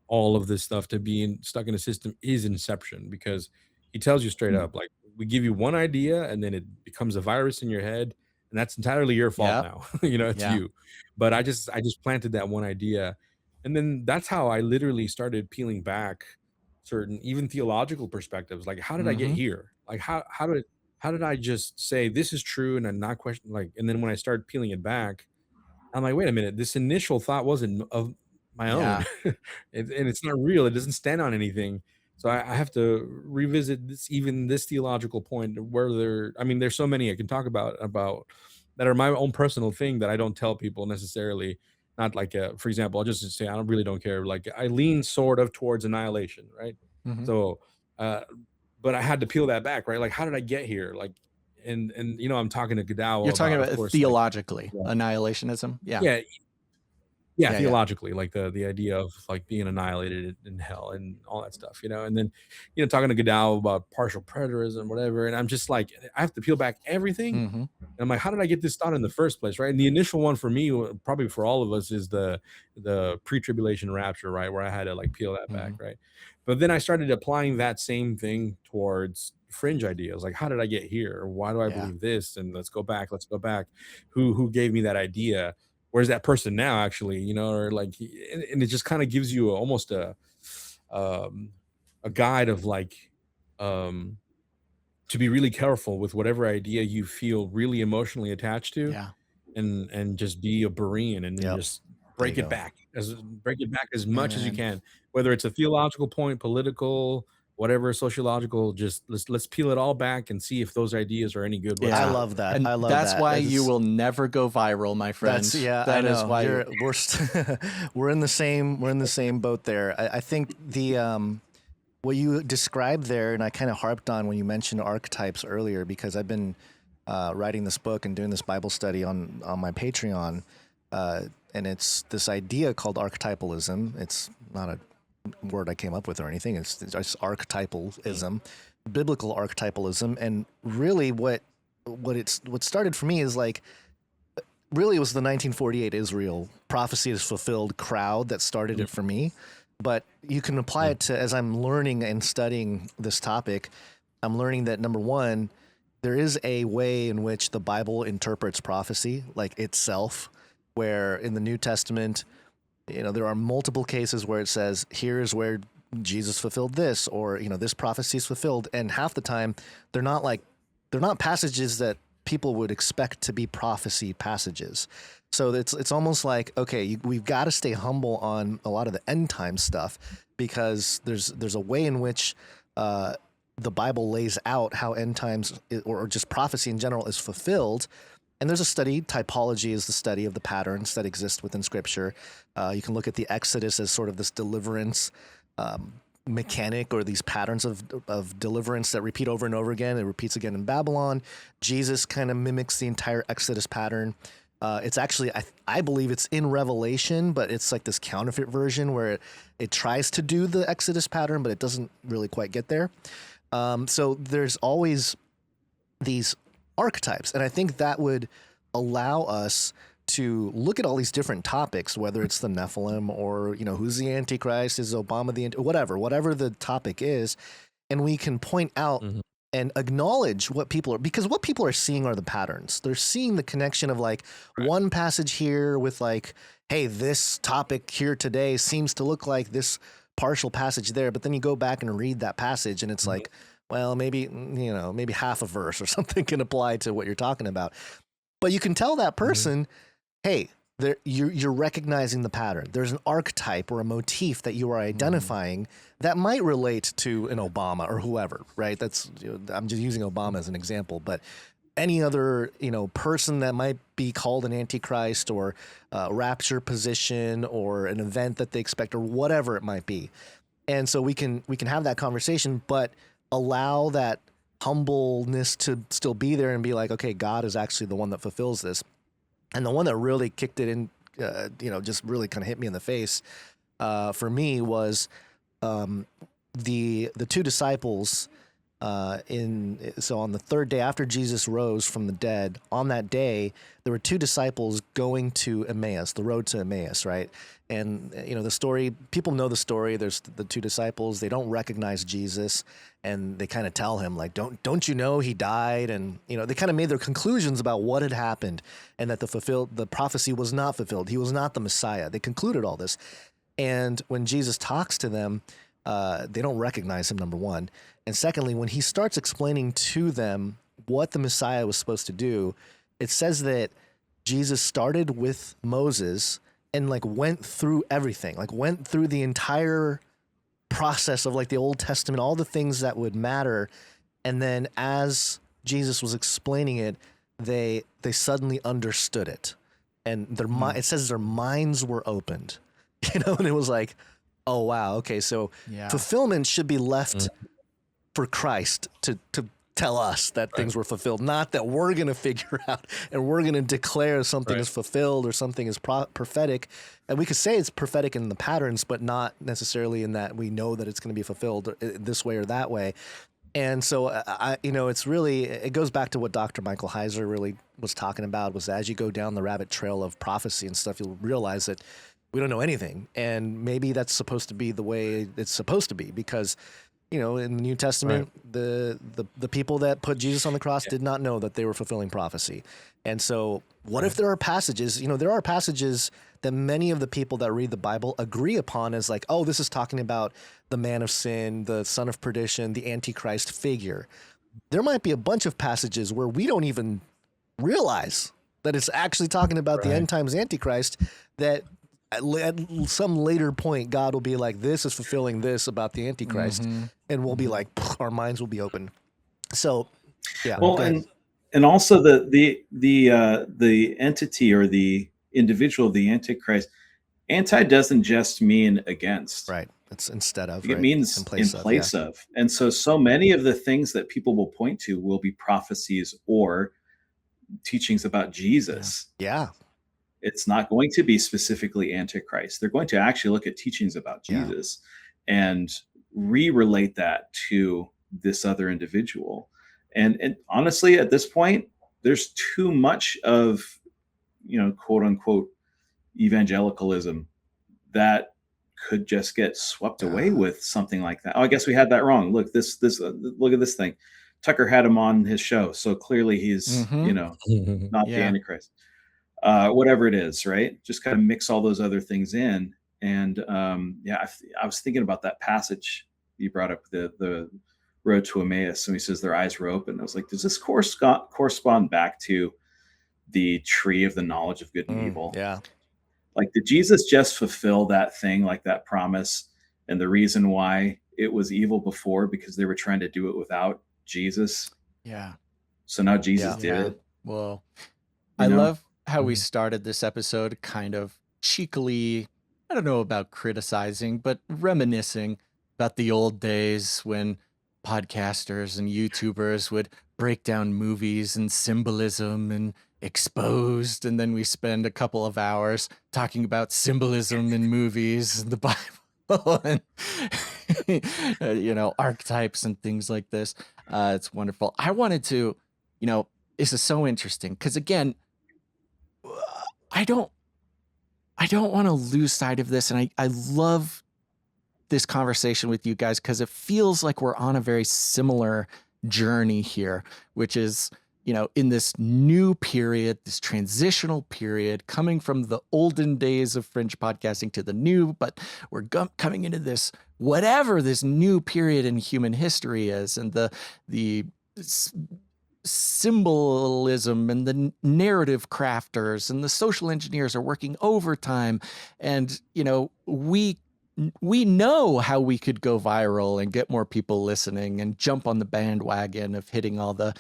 all of this stuff to being stuck in a system is Inception, because he tells you straight up, like, we give you one idea and then it becomes a virus in your head, and that's entirely your fault Yep. now. You know, it's Yeah. you. But I just planted that one idea, and then that's how I literally started peeling back certain even theological perspectives. Like, how did I get Mhm. here? Like, how did I just say this is true and I'm not question, like, and then when I started peeling it back, I'm like, wait a minute, this initial thought wasn't of my own. Yeah. And it's not real. It doesn't stand on anything. So I have to revisit this theological point where I mean, there's so many I can talk about that are my own personal thing that I don't tell people necessarily. Not like, for example, I'll just say, I really don't care. Like, I lean sort of towards annihilation, right? Mhm. So, but I had to peel that back, right? Like, how did I get here? Like, and I'm talking to Godow You're talking about, of about course, like, theologically, annihilationism. Yeah. yeah, Yeah, yeah. theologically, like the idea of like being annihilated in hell and all that stuff, and then talking to Godow about partial preterism, whatever, and I'm just like, I have to peel back everything. Mhm. And I'm like, how did I get this thought in the first place, right? And the initial one for me, probably for all of us, is the pre-tribulation rapture, right, where I had to like peel that back, right? But then I started applying that same thing towards fringe ideas, like, how did I get here? Why do I Yeah. believe this? And let's go back. Who gave me that idea? Where's that person now, actually, or like, and it just kind of gives you almost a guide of like, to be really careful with whatever idea you feel really emotionally attached to, Yeah. and just be a Berean and then Yep. just There you break it go. back as much as you Amen. can, whether it's a theological point, political, whatever, sociological. Just let's peel it all back and see if those ideas are any good Yeah. I whatsoever. love that. And I love that's that. why It's- you will never go viral, my friend. That's I That know. is why We're in the same boat there. I think the what you described there, and I kind of harped on when you mentioned archetypes earlier, because I've been writing this book and doing this Bible study on my Patreon, and it's this idea called archetypalism. It's not a word I came up with or anything. It's just archetypalism, biblical archetypalism, and really what started for me is like, really it was the 1948 Israel prophecy is fulfilled crowd that started it for me. But you can apply it to, as I'm learning and studying this topic, I'm learning that, number one, there is a way in which the Bible interprets prophecy, like itself, where in the New Testament, there are multiple cases where it says, here's where Jesus fulfilled this, or, this prophecy is fulfilled. And half the time, they're not passages that people would expect to be prophecy passages. So it's almost like, okay, we've got to stay humble on a lot of the end time stuff, because there's a way in which the Bible lays out how end times or just prophecy in general is fulfilled. And there's a study, typology is the study of the patterns that exist within Scripture. You can look at the Exodus as sort of this deliverance mechanic, or these patterns of deliverance that repeat over and over again. It repeats again in Babylon. Jesus kind of mimics the entire Exodus pattern. It's actually, I believe it's in Revelation, but it's like this counterfeit version where it tries to do the Exodus pattern, but it doesn't really quite get there. So there's always these archetypes, and I think that would allow us to look at all these different topics, whether it's the Nephilim or, who's the Antichrist, is Obama whatever the topic is, and we can point out and acknowledge what people are, because what people are seeing are the patterns. They're seeing the connection of like one passage here with like, hey, this topic here today seems to look like this partial passage there, but then you go back and read that passage and it's like, well, maybe half a verse or something can apply to what you're talking about. But you can tell that person, hey, you're recognizing the pattern. There's an archetype or a motif that you are identifying that might relate to an Obama or whoever, right? That's, I'm just using Obama as an example, but any other, person that might be called an antichrist or rapture position or an event that they expect or whatever it might be. And so we can have that conversation, but allow that humbleness to still be there and be like, okay, God is actually the one that fulfills this. And the one that really kicked it in, just really kind of hit me in the face for me was the two disciples so on the third day after Jesus rose from the dead, on that day, there were two disciples going to Emmaus, the road to Emmaus, right? And, the story, people know the story. There's the two disciples. They don't recognize Jesus, and they kind of tell him, like, don't you know he died? And, they kind of made their conclusions about what had happened and that the prophecy was not fulfilled. He was not the Messiah. They concluded all this. And when Jesus talks to them, they don't recognize him, number one. And secondly, when he starts explaining to them what the Messiah was supposed to do, it says that Jesus started with Moses and went through everything, went through the entire process of the Old Testament, all the things that would matter. And then as Jesus was explaining it, they suddenly understood it. And it says their minds were opened, and it was like, oh, wow. Okay. So fulfillment should be left for Christ to tell us that things were fulfilled, not that we're going to figure out and we're going to declare something is fulfilled or something is prophetic. And we could say it's prophetic in the patterns, but not necessarily in that we know that it's going to be fulfilled this way or that way. And so, it goes back to what Dr. Michael Heiser really was talking about, was as you go down the rabbit trail of prophecy and stuff, you'll realize that we don't know anything. And maybe that's supposed to be the way it's supposed to be, because in the New Testament, the people that put Jesus on the cross did not know that they were fulfilling prophecy. And so what if there are passages, there are passages that many of the people that read the Bible agree upon as oh, this is talking about the man of sin, the son of perdition, the Antichrist figure. There might be a bunch of passages where we don't even realize that it's actually talking about the end times Antichrist, that at some later point, God will be like, this is fulfilling this about the Antichrist. And we'll be like, our minds will be open. So, yeah. Well, and also the entity or the individual of the Antichrist, anti doesn't just mean against. Right. It's instead of. It means in place of. And so many of the things that people will point to will be prophecies or teachings about Jesus. Yeah. It's not going to be specifically Antichrist. They're going to actually look at teachings about Jesus and re-relate that to this other individual. And honestly, at this point, there's too much of, quote unquote, evangelicalism that could just get swept away with something like that. Oh, I guess we had that wrong. Look, look at this thing. Tucker had him on his show. So clearly he's, not the Antichrist. Whatever it is, right? Just kind of mix all those other things in. And I was thinking about that passage you brought up, the road to Emmaus, and he says their eyes were open. I was like, does this correspond back to the tree of the knowledge of good and evil? Yeah. Did Jesus just fulfill that thing, that promise? And the reason why it was evil before, because they were trying to do it without Jesus. Yeah. So now Jesus did it. Well, I love how we started this episode kind of cheekily, I don't know about criticizing, but reminiscing about the old days when podcasters and YouTubers would break down movies and symbolism and exposed, and then we spend a couple of hours talking about symbolism in movies and the Bible and archetypes and things like this. It's wonderful. I wanted to, this is so interesting because, again, I don't want to lose sight of this, and I love this conversation with you guys because it feels like we're on a very similar journey here, which is, in this new period, this transitional period, coming from the olden days of fringe podcasting to the new, but we're coming into this, whatever this new period in human history is, and the symbolism and the narrative crafters and the social engineers are working overtime. And, we know how we could go viral and get more people listening and jump on the bandwagon of hitting all the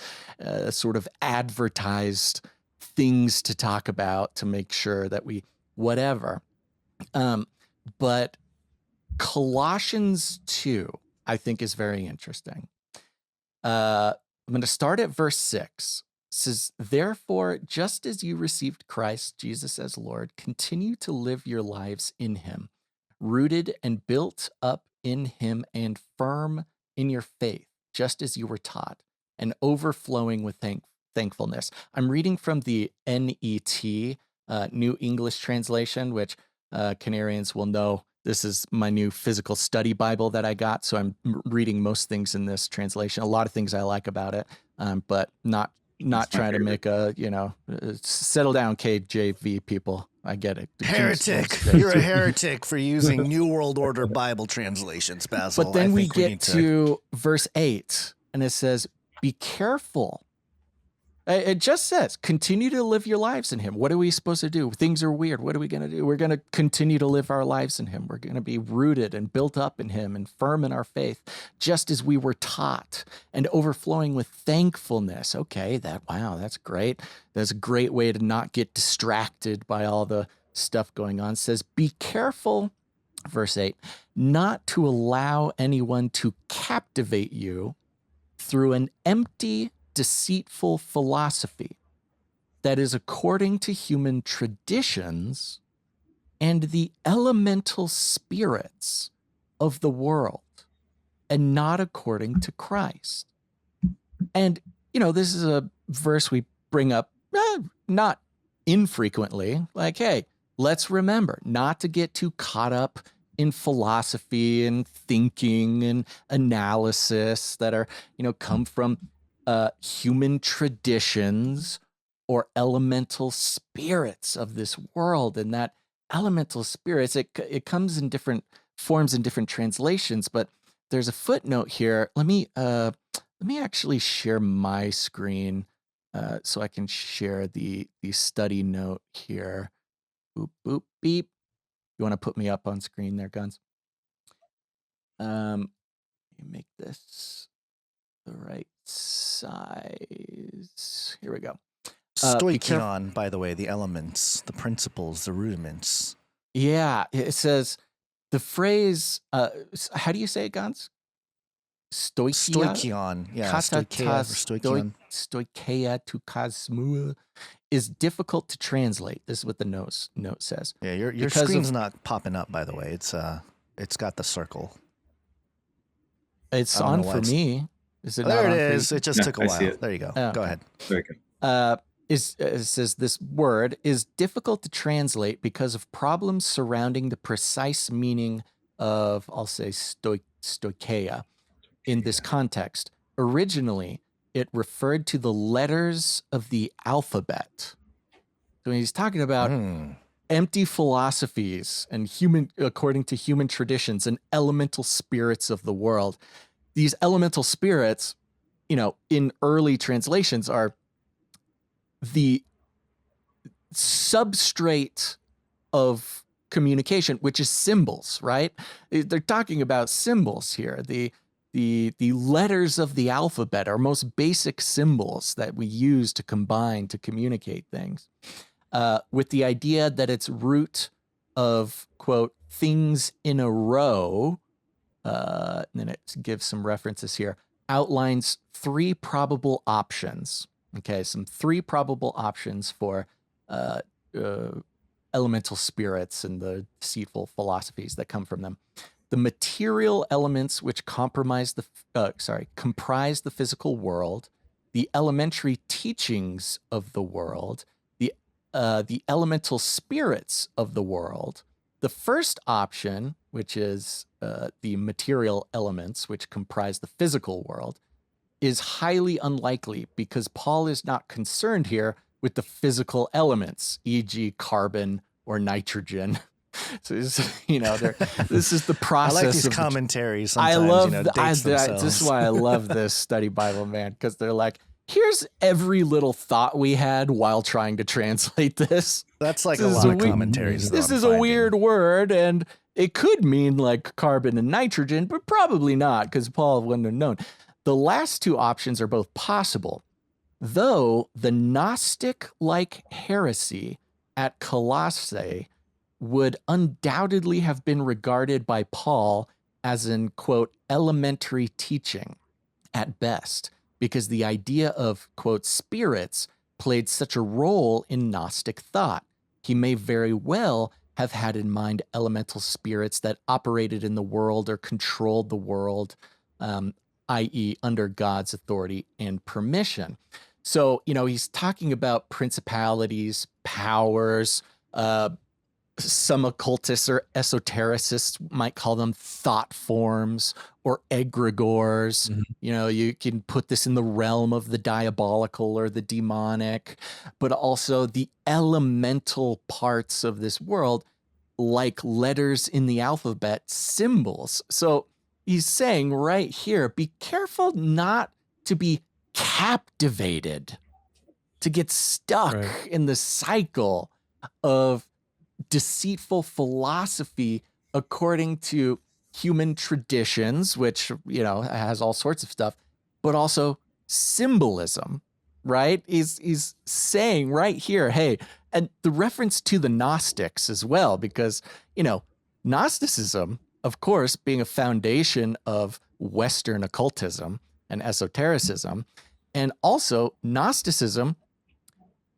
sort of advertised things to talk about to make sure that we whatever. But Colossians 2, I think, is very interesting. I'm going to start at verse 6. It says, therefore, just as you received Christ Jesus as Lord, continue to live your lives in him, rooted and built up in him and firm in your faith, just as you were taught, and overflowing with thankfulness. I'm reading from the NET, New English Translation, which Canarians will know. This is my new physical study Bible that I got, so I'm reading most things in this translation. A lot of things I like about it, but not trying to make a, settle down, KJV people. I get it. Heretic. You're a heretic for using New World Order Bible translations, Basil. But then we get to verse 8, and it says, be careful. It just says, continue to live your lives in him. What are we supposed to do? Things are weird. What are we going to do? We're going to continue to live our lives in him. We're going to be rooted and built up in him and firm in our faith, just as we were taught, and overflowing with thankfulness. Okay, that's great. That's a great way to not get distracted by all the stuff going on. It says, be careful, verse 8, not to allow anyone to captivate you through an empty, deceitful philosophy that is according to human traditions and the elemental spirits of the world, and not according to Christ. And, this is a verse we bring up not infrequently, like, hey, let's remember not to get too caught up in philosophy and thinking and analysis that are, come from human traditions or elemental spirits of this world. And that elemental spirits, it comes in different forms in different translations, but there's a footnote here. Let me actually share my screen so I can share the study note here. Boop, boop, beep. You want to put me up on screen there, Guns? Let me make this the right size. Here we go. Stoichion, by the way, the elements, the principles, the rudiments. Yeah, it says the phrase, how do you say it, Gans? Stoichion. Yeah, stoicheia or stoichion. Stoicheia to kosmua is difficult to translate. This is what the note says. Yeah, your screen's not popping up, by the way. It's got the circle. It's on for me. Is it there not it on is. It just took a while. There you go. Oh, go ahead. There you go. It says this word is difficult to translate because of problems surrounding the precise meaning of, I'll say, stoicheia in this context. Originally, it referred to the letters of the alphabet. So when he's talking about empty philosophies and according to human traditions and elemental spirits of the world, these elemental spirits, in early translations are the substrate of communication, which is symbols, right? They're talking about symbols here. The letters of the alphabet are most basic symbols that we use to combine to communicate things, with the idea that its root of, quote, things in a row, and then it gives some references here, outlines three probable options. Okay, some three probable options for elemental spirits and the deceitful philosophies that come from them. The material elements which comprise the physical world, the elementary teachings of the world, the elemental spirits of the world. The first option, which is the material elements which comprise the physical world, is highly unlikely because Paul is not concerned here with the physical elements, e.g. carbon or nitrogen. So this is the process. I like these commentaries. I love this is why I love this study Bible, man, because they're like, here's every little thought we had while trying to translate this. That's like This a is lot of we- commentaries. This is a weird word, and it could mean like carbon and nitrogen, but probably not, because Paul wouldn't have known. The last two options are both possible, though the Gnostic-like heresy at Colossae would undoubtedly have been regarded by Paul as an, quote, elementary teaching at best, because the idea of, quote, spirits played such a role in Gnostic thought. He may very well have had in mind elemental spirits that operated in the world or controlled the world, i.e., under God's authority and permission. So, he's talking about principalities, powers. Some occultists or esotericists might call them thought forms or egregores. You can put this in the realm of the diabolical or the demonic, but also the elemental parts of this world, like letters in the alphabet, symbols. So he's saying right here, be careful not to be captivated, to get stuck in the cycle of deceitful philosophy according to human traditions, which, has all sorts of stuff, but also symbolism, right? He's saying right here, hey, and the reference to the Gnostics as well, because, Gnosticism, of course, being a foundation of Western occultism and esotericism, and also Gnosticism,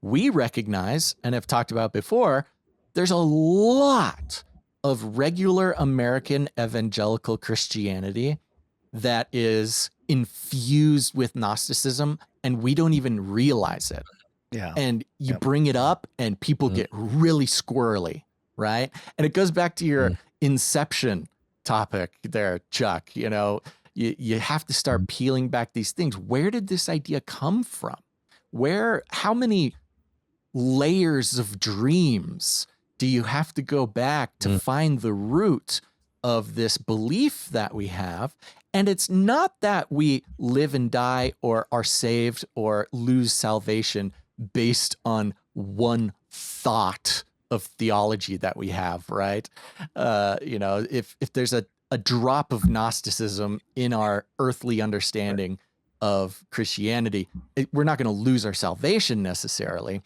we recognize and have talked about before, there's a lot of regular American evangelical Christianity that is infused with Gnosticism, and we don't even realize it. Yeah. And you bring it up and people get really squirrely, right? And it goes back to your inception topic there, Chuck. You have to start peeling back these things. Where did this idea come from? How many layers of dreams do you have to go back to find the root of this belief that we have? And it's not that we live and die or are saved or lose salvation based on one thought of theology that we have, right? If there's a drop of Gnosticism in our earthly understanding of Christianity, we're not going to lose our salvation necessarily,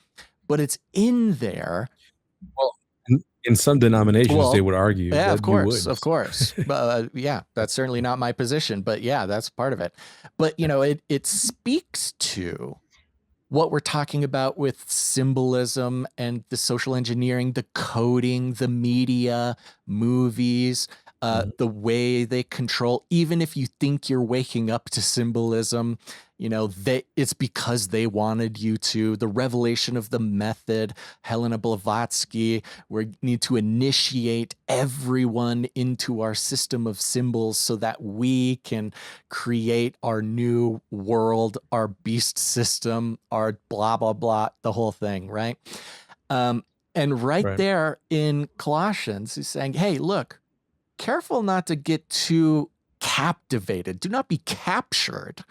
but it's in there. Well, in some denominations, they would argue. Yeah, that of course. Yeah, That's certainly not my position, but yeah, that's part of it. But, it speaks to what we're talking about with symbolism and the social engineering, the coding, the media, movies, the way they control. Even if you think you're waking up to symbolism, it's because they wanted you to. The revelation of the method, Helena Blavatsky, we need to initiate everyone into our system of symbols so that we can create our new world, our beast system, our blah, blah, blah, the whole thing, right? And right there in Colossians, he's saying, hey, look, careful not to get too captivated. Do not be captured.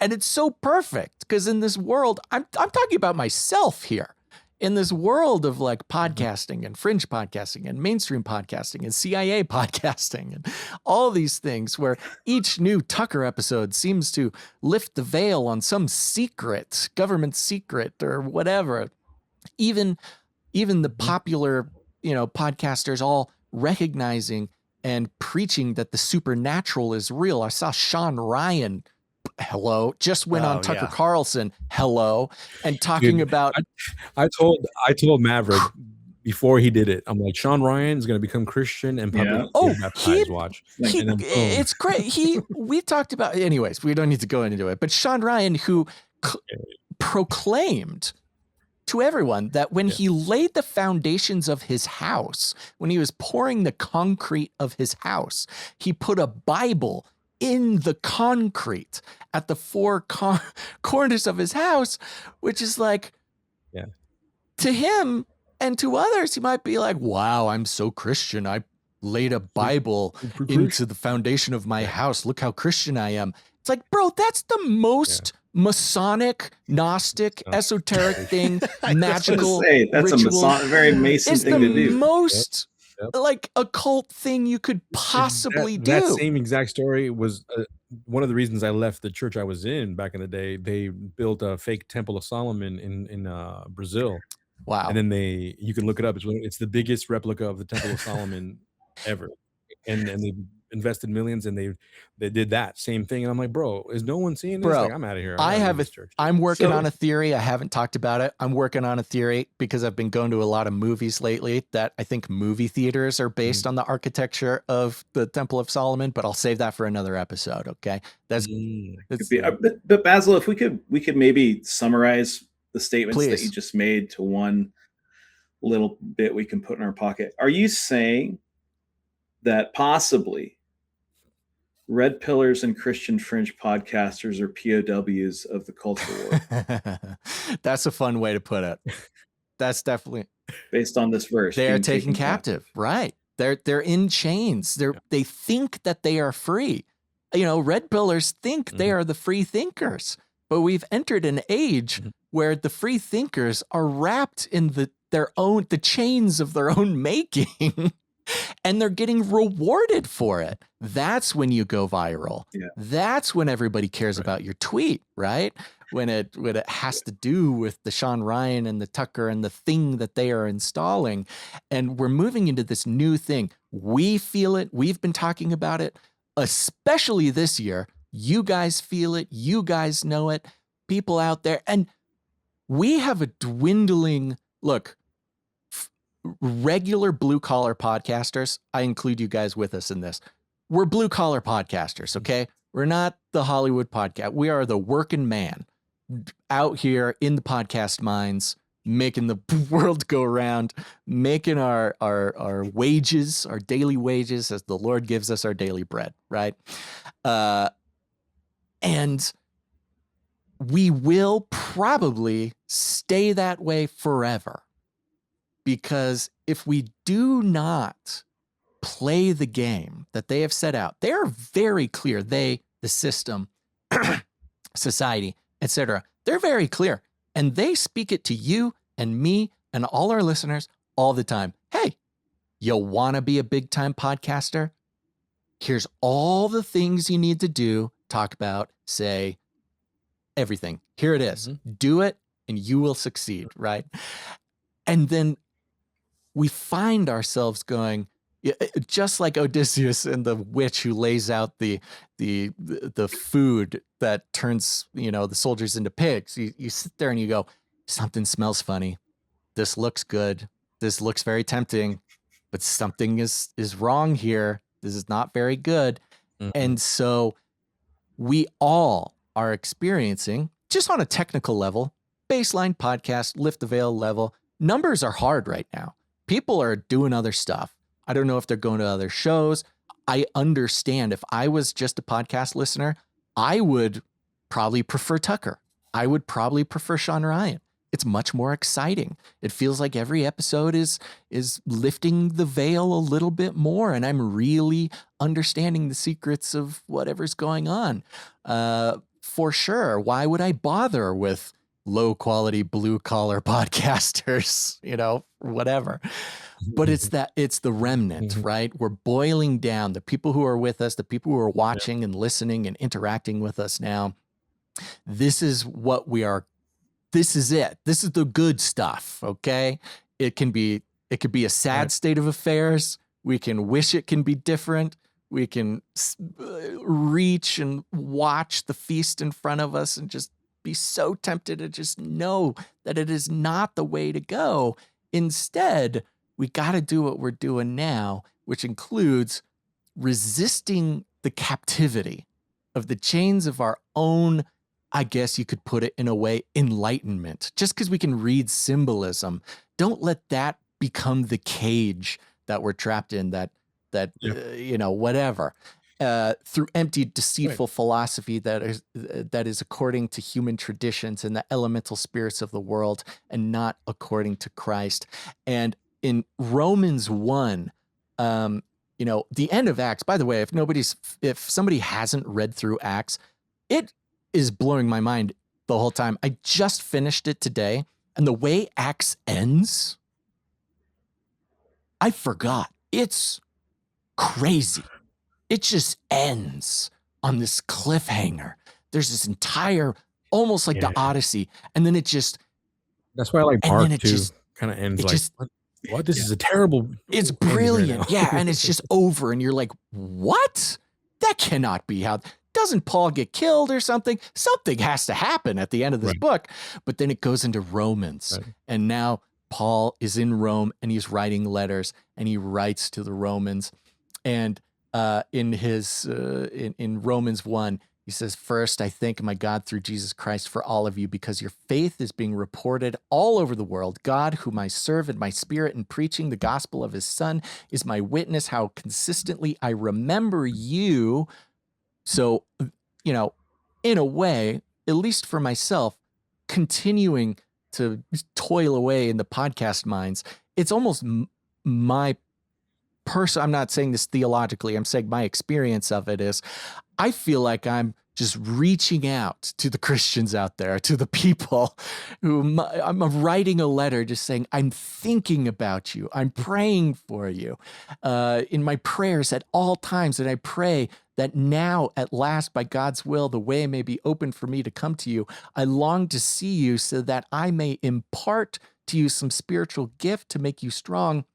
And it's so perfect because in this world, I'm talking about myself here. In this world of like podcasting and fringe podcasting and mainstream podcasting and CIA podcasting and all these things where each new Tucker episode seems to lift the veil on some secret, government secret or whatever. Even the popular, podcasters all recognizing and preaching that the supernatural is real. I saw Sean Ryan, just went on Tucker Carlson, and talking about. I told Maverick before he did it, I'm like, Sean Ryan is going to become Christian and probably baptized. Watch. It's great. We talked about, anyways, we don't need to go into it, but Sean Ryan, who proclaimed to everyone that when he laid the foundations of his house, when he was pouring the concrete of his house, he put a Bible in the concrete at the four corners of his house, which is like, to him and to others, he might be like, wow, I'm so Christian. I laid a Bible into the foundation of my house. Look how Christian I am. It's like, bro, that's the most Masonic, Gnostic, esoteric thing, magical that's ritual. a very Mason It's thing the to do. most like occult thing you could possibly do. That same exact story was one of the reasons I left the church I was in back in the day. They built a fake Temple of Solomon in Brazil. Wow. And then you can look it up. It's the biggest replica of the Temple of Solomon ever. And they invested millions, and they did that same thing. And I'm like, bro, is no one seeing this? Bro, Like, I'm out of here. I'm working on a theory. I haven't talked about it. I'm working on a theory because I've been going to a lot of movies lately that I think movie theaters are based on the architecture of the Temple of Solomon, but I'll save that for another episode. Okay. That's but Basil, if we could maybe summarize the statements that you just made to one little bit we can put in our pocket. Are you saying that possibly red pillars and Christian fringe podcasters are POWs of the culture war? That's a fun way to put it. That's definitely based on this verse. They are taken captive, right? They're in chains. They think that they are free. You know, red pillars think they are the free thinkers, but we've entered an age where the free thinkers are wrapped in the chains of their own making. And they're getting rewarded for it. That's when you go viral. Yeah. That's when everybody cares about your tweet, right? When it has to do with the Sean Ryan and the Tucker and the thing that they are installing. And we're moving into this new thing. We feel it. We've been talking about it, especially this year. You guys feel it. You guys know it. People out there. And we have a dwindling look. Regular blue collar podcasters, I include you guys with us in this. We're blue collar podcasters, okay? We're not the Hollywood podcast. We are the working man out here in the podcast mines, making the world go around, making our wages, our daily wages, as the Lord gives us our daily bread, right? And we will probably stay that way forever. Because if we do not play the game that they have set out, they are very clear. The system, society, etc. They're very clear. And they speak it to you and me and all our listeners all the time. Hey, you want to be a big time podcaster? Here's all the things you need to do, talk about, say, everything. Here it is. Do it and you will succeed, right? And then we find ourselves going, just like Odysseus and the witch who lays out the food that turns, the soldiers into pigs. You sit there and you go, something smells funny. This looks good. This looks very tempting, but something is wrong here. This is not very good. And so we all are experiencing, just on a technical level, baseline podcast, lift the veil level. Numbers are hard right now. People are doing other stuff. I don't know if they're going to other shows. I understand. If I was just a podcast listener, I would probably prefer Tucker. I would probably prefer Sean Ryan. It's much more exciting. It feels like every episode is lifting the veil a little bit more, and I'm really understanding the secrets of whatever's going on. For sure. Why would I bother with low quality blue collar podcasters, whatever. But it's the remnant, right? We're boiling down the people who are with us, the people who are watching and listening and interacting with us now. This is what we are. This is it. This is the good stuff. Okay. It could be a sad state of affairs. We can wish it can be different. We can reach and watch the feast in front of us and just be so tempted to just know that it is not the way to go. Instead, we got to do what we're doing now, which includes resisting the captivity of the chains of our own, I guess you could put it in a way, enlightenment. Just because we can read symbolism, don't let that become the cage that we're trapped in, whatever. Through empty, deceitful philosophy that is according to human traditions and the elemental spirits of the world and not according to Christ. And in Romans 1, the end of Acts, by the way, if somebody hasn't read through Acts, it is blowing my mind the whole time. I just finished it today, and the way Acts ends, I forgot. It's crazy. It just ends on this cliffhanger. There's this entire, almost like the Odyssey, and then it just, That's why I like and Mark then it too. just, Kind of ends it like, just, what? This is a terrible. it's ending right brilliant. now. Yeah, and it's just over, and you're like, what? That cannot be how. Doesn't Paul get killed or something? Something has to happen at the end of this Right. book. But then it goes into Romans, Right. and now Paul is in Rome, and he's writing letters, and he writes to the Romans, and in his in Romans 1, he says, "First, I thank my God through Jesus Christ for all of you, because your faith is being reported all over the world. God, whom I serve in my spirit in preaching the gospel of his Son, is my witness how consistently I remember you." So, you know, in a way, at least for myself, continuing to toil away in the podcast minds, it's almost my person. I'm not saying this theologically. I'm saying my experience of it is I feel like I'm just reaching out to the Christians out there, to the people who I'm writing a letter just saying, I'm thinking about you. I'm praying for you in my prayers at all times. And I pray that now, at last, by God's will, the way may be open for me to come to you. I long to see you so that I may impart to you some spiritual gift to make you strong.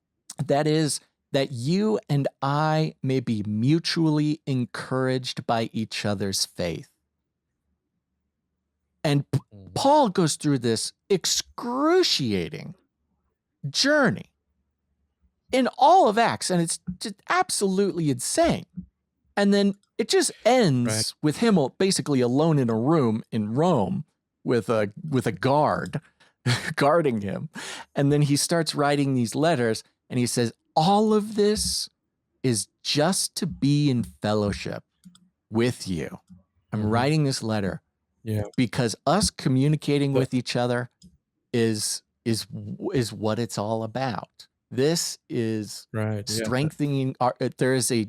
That is, that you and I may be mutually encouraged by each other's faith. And Paul goes through this excruciating journey in all of Acts, and it's just absolutely insane. And then it just ends with him basically alone in a room in Rome with a guard guarding him. And then he starts writing these letters, and he says, all of this is just to be in fellowship with you. I'm writing this letter because us communicating with each other is what it's all about. This is strengthening there is a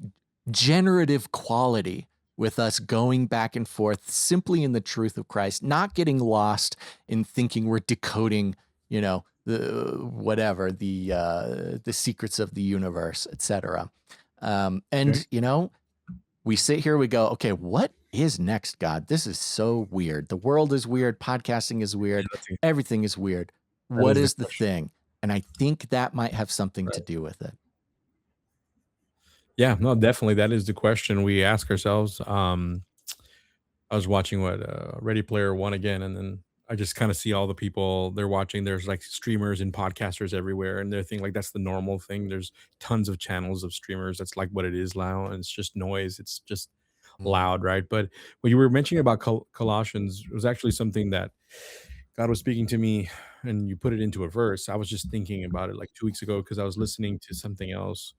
generative quality with us going back and forth simply in the truth of Christ, not getting lost in thinking we're decoding, the secrets of the universe, etc. We sit here, we go, okay, what is next, God? This is so weird. The world is weird. Podcasting is weird. Everything is weird. What is the thing? And I think that might have something to do with it. Yeah, no, definitely. That is the question we ask ourselves. I was watching Ready Player One again, and then I just kind of see all the people they're watching. There's like streamers and podcasters everywhere, and they're thinking like that's the normal thing. There's tons of channels of streamers. That's like what it is now, and it's just noise. It's just loud, right? But what you were mentioning about Colossians was actually something that God was speaking to me, and you put it into a verse. I was just thinking about it like 2 weeks ago because I was listening to something else,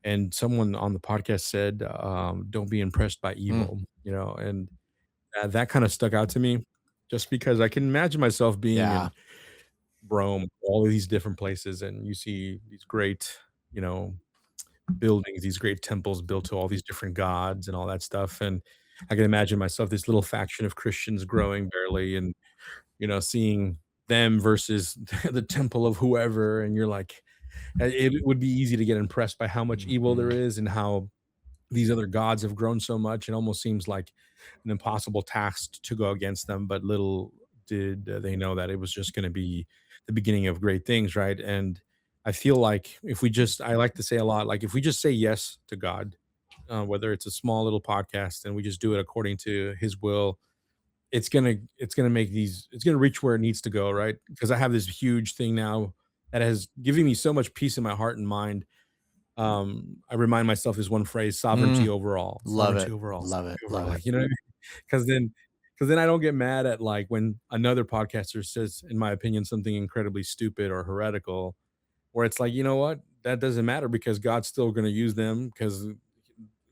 and someone on the podcast said, "Don't be impressed by evil," and that kind of stuck out to me, just because I can imagine myself being in Rome, all of these different places, and you see these great, buildings, these great temples built to all these different gods and all that stuff, and I can imagine myself this little faction of Christians growing barely, and seeing them versus the temple of whoever, and you're like, it would be easy to get impressed by how much evil there is and how these other gods have grown so much. It almost seems like an impossible task to go against them, but little did they know that it was just going to be the beginning of great things, right? And I feel like I like to say a lot, like if we just say yes to God, whether it's a small little podcast and we just do it according to his will, it's gonna reach where it needs to go, right? Because I have this huge thing now that has given me so much peace in my heart and mind. I remind myself this one phrase: sovereignty over all. Love Sovereignty it. over all. Love it. Sovereignty over Love all. it. Like, you know what I mean? Because then I don't get mad at like when another podcaster says, in my opinion, something incredibly stupid or heretical, where it's like, you know what? That doesn't matter because God's still going to use them because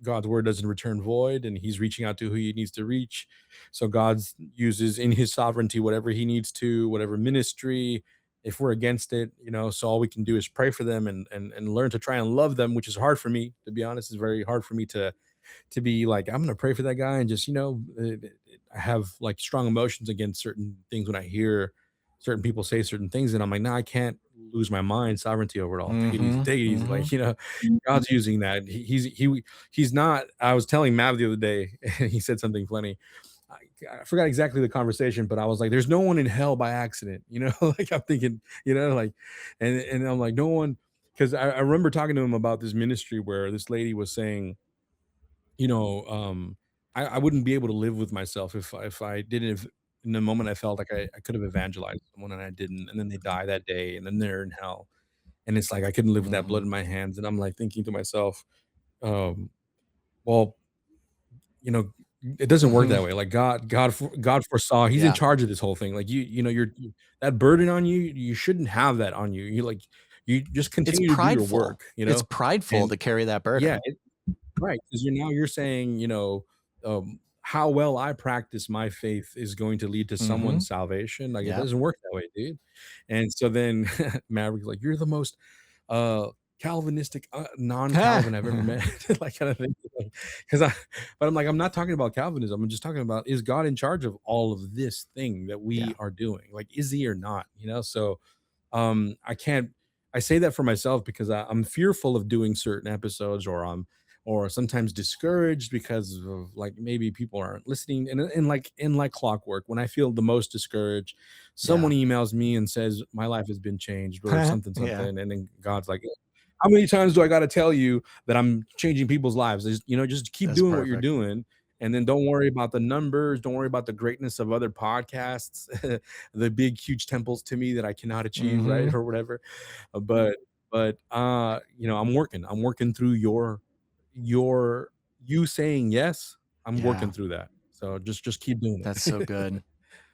God's word doesn't return void, and he's reaching out to who he needs to reach. So God uses in his sovereignty whatever he needs to, whatever ministry. If we're against it, so all we can do is pray for them and learn to try and love them, which is hard for me, to be honest. It's very hard for me to to be like, I'm gonna pray for that guy, and just, I have like strong emotions against certain things when I hear certain people say certain things, and I'm like, no, I can't lose my mind, sovereignty over it all. Take it easy, take it easy. Like, God's using that. He's not. I was telling Mav the other day, and he said something funny. I forgot exactly the conversation, but I was like, there's no one in hell by accident, like I'm thinking, like, and I'm like, no one, because I remember talking to him about this ministry where this lady was saying, you know, um, I wouldn't be able to live with myself if I didn't, if in the moment I felt like I could have evangelized someone and I didn't, and then they die that day and then they're in hell. And it's like I couldn't live with that blood in my hands. And I'm like thinking to myself, um, well, you know, it doesn't work that way. Like God foresaw. He's in Yeah. charge of this whole thing. Like that burden on you. You shouldn't have that on you. You just It's continue to do your prideful. work. It's prideful And to carry that yeah, burden. right. Because you're saying, how well I practice my faith is going to lead to someone's salvation. Like, it Yeah. doesn't work that way, dude. And so then Maverick's like, you're the most Calvinistic non-Calvin I've ever met. Like, kind of thing. But I'm like, I'm not talking about Calvinism. I'm just talking about, is God in charge of all of this thing that we are doing? Like, is he or not? So I say that for myself because I'm fearful of doing certain episodes, or sometimes discouraged because of like maybe people aren't listening. And in like clockwork, when I feel the most discouraged, someone emails me and says my life has been changed or something, Yeah. and then God's like, how many times do I got to tell you that I'm changing people's lives? Just keep That's doing what you're perfect. doing. And then don't worry about the numbers. Don't worry about the greatness of other podcasts, the big, huge temples to me that I cannot achieve, right? Or whatever. But I'm working through you saying yes. I'm working through that. So just keep doing it. That's so good.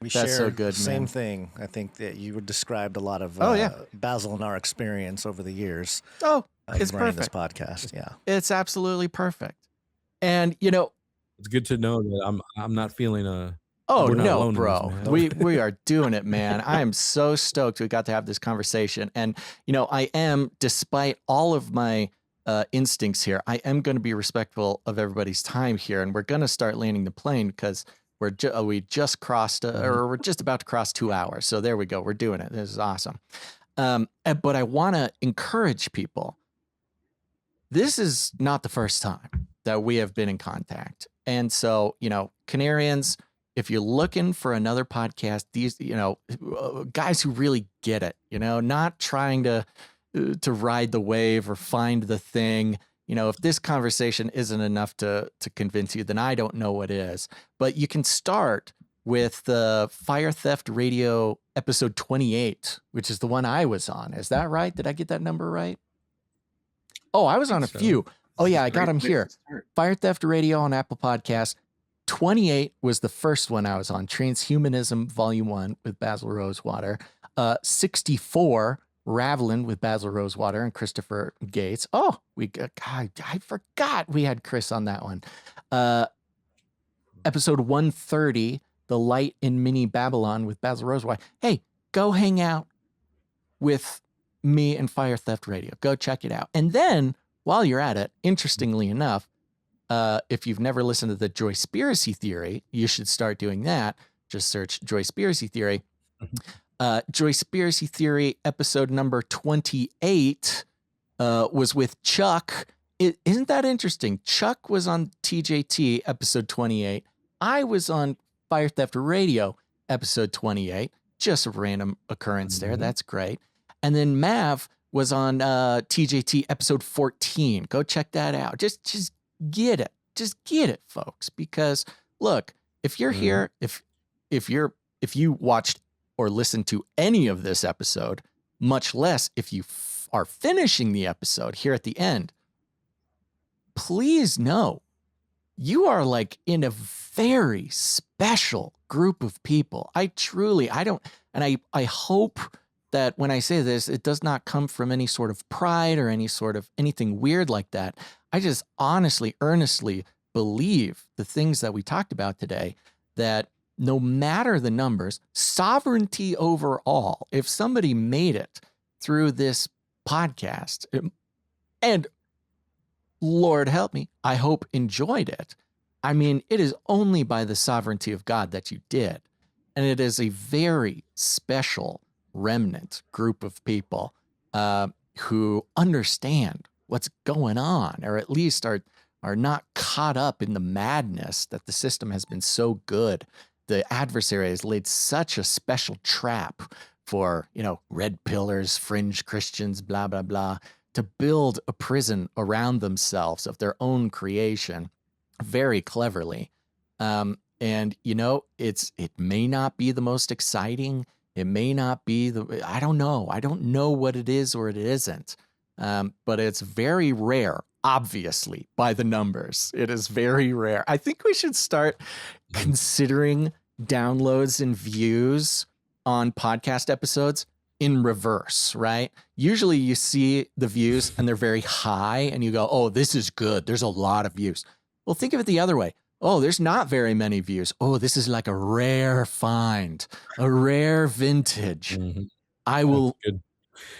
We That's share so good, the same man. thing. I think that you described a lot of Oh, yeah. Basil and our experience over the years Oh, of it's running this perfect. podcast. Yeah. It's absolutely perfect. And It's good to know that I'm not feeling oh we're not no, alone in this, bro. man. We are doing it, man. I am so stoked we got to have this conversation. And I am, despite all of my instincts here, I am going to be respectful of everybody's time here, and we're going to start landing the plane because we just crossed or we're just about to cross 2 hours. So there we go. We're doing it. This is awesome. But I want to encourage people. This is not the first time that we have been in contact. And so, Canarians, if you're looking for another podcast, these, guys who really get it, not trying to ride the wave or find the thing, if this conversation isn't enough to convince you, then I don't know what is. But you can start with the Fire Theft Radio episode 28, which is the one I was on. Is that right? Did I get that number right? Oh, I was on a few. Oh, yeah, I got them here. Fire Theft Radio on Apple Podcasts. 28 was the first one I was on. Transhumanism, Volume 1 with Basil Rosewater. 64, Ravelin with Basil Rosewater and Christopher Gates. Oh, I forgot we had Chris on that one. Episode 130, The Light in Mini Babylon with Basil Rosewater. Hey, go hang out with me and Fire Theft Radio. Go check it out. And then, while you're at it, interestingly enough, if you've never listened to the Joyspiracy Theory, you should start doing that. Just search Joyspiracy Theory. Joyspiracy Theory episode number 28 was with Chuck. Isn't that interesting? Chuck was on TJT episode 28. I was on Fire Theft Radio episode 28. Just a random occurrence there. That's great. And then Mav was on TJT episode 14. Go check that out. Just get it. Just get it, folks. Because look, if you're here, if you watched or listened to any of this episode, much less if you are finishing the episode here at the end, please know you are like in a very special group of people. I hope that when I say this, it does not come from any sort of pride or any sort of anything weird like that. I just honestly, earnestly believe the things that we talked about today, that no matter the numbers, sovereignty over all, if somebody made it through this podcast, and Lord help me, I hope enjoyed it. I mean, it is only by the sovereignty of God that you did. And it is a very special remnant group of people who understand what's going on, or at least are not caught up in the madness that the system has been so good. The adversary has laid such a special trap for, red pillars, fringe Christians, blah, blah, blah, to build a prison around themselves of their own creation very cleverly. And it may not be the most exciting. It may not be I don't know. I don't know what it is or it isn't. But it's very rare, obviously, by the numbers. It is very rare. I think we should start considering downloads and views on podcast episodes in reverse, right? Usually you see the views and they're very high and you go, oh, this is good. There's a lot of views. Well, think of it the other way. Oh, there's not very many views. Oh, this is like a rare find, a rare vintage. I will. Good.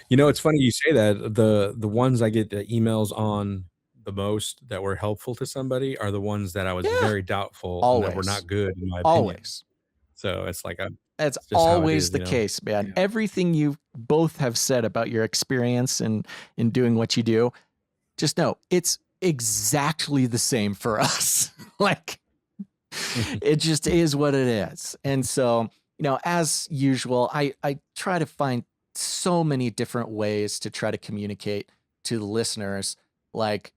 It's funny you say that. The ones I get the emails on the most that were helpful to somebody are the ones that I was very doubtful and that were not good in my opinion. Always. So it's like it's always the case, man. Yeah. Everything you both have said about your experience in doing what you do, just know it's exactly the same for us. Like, it just is what it is. And so, as usual, I try to find so many different ways to try to communicate to the listeners. Like,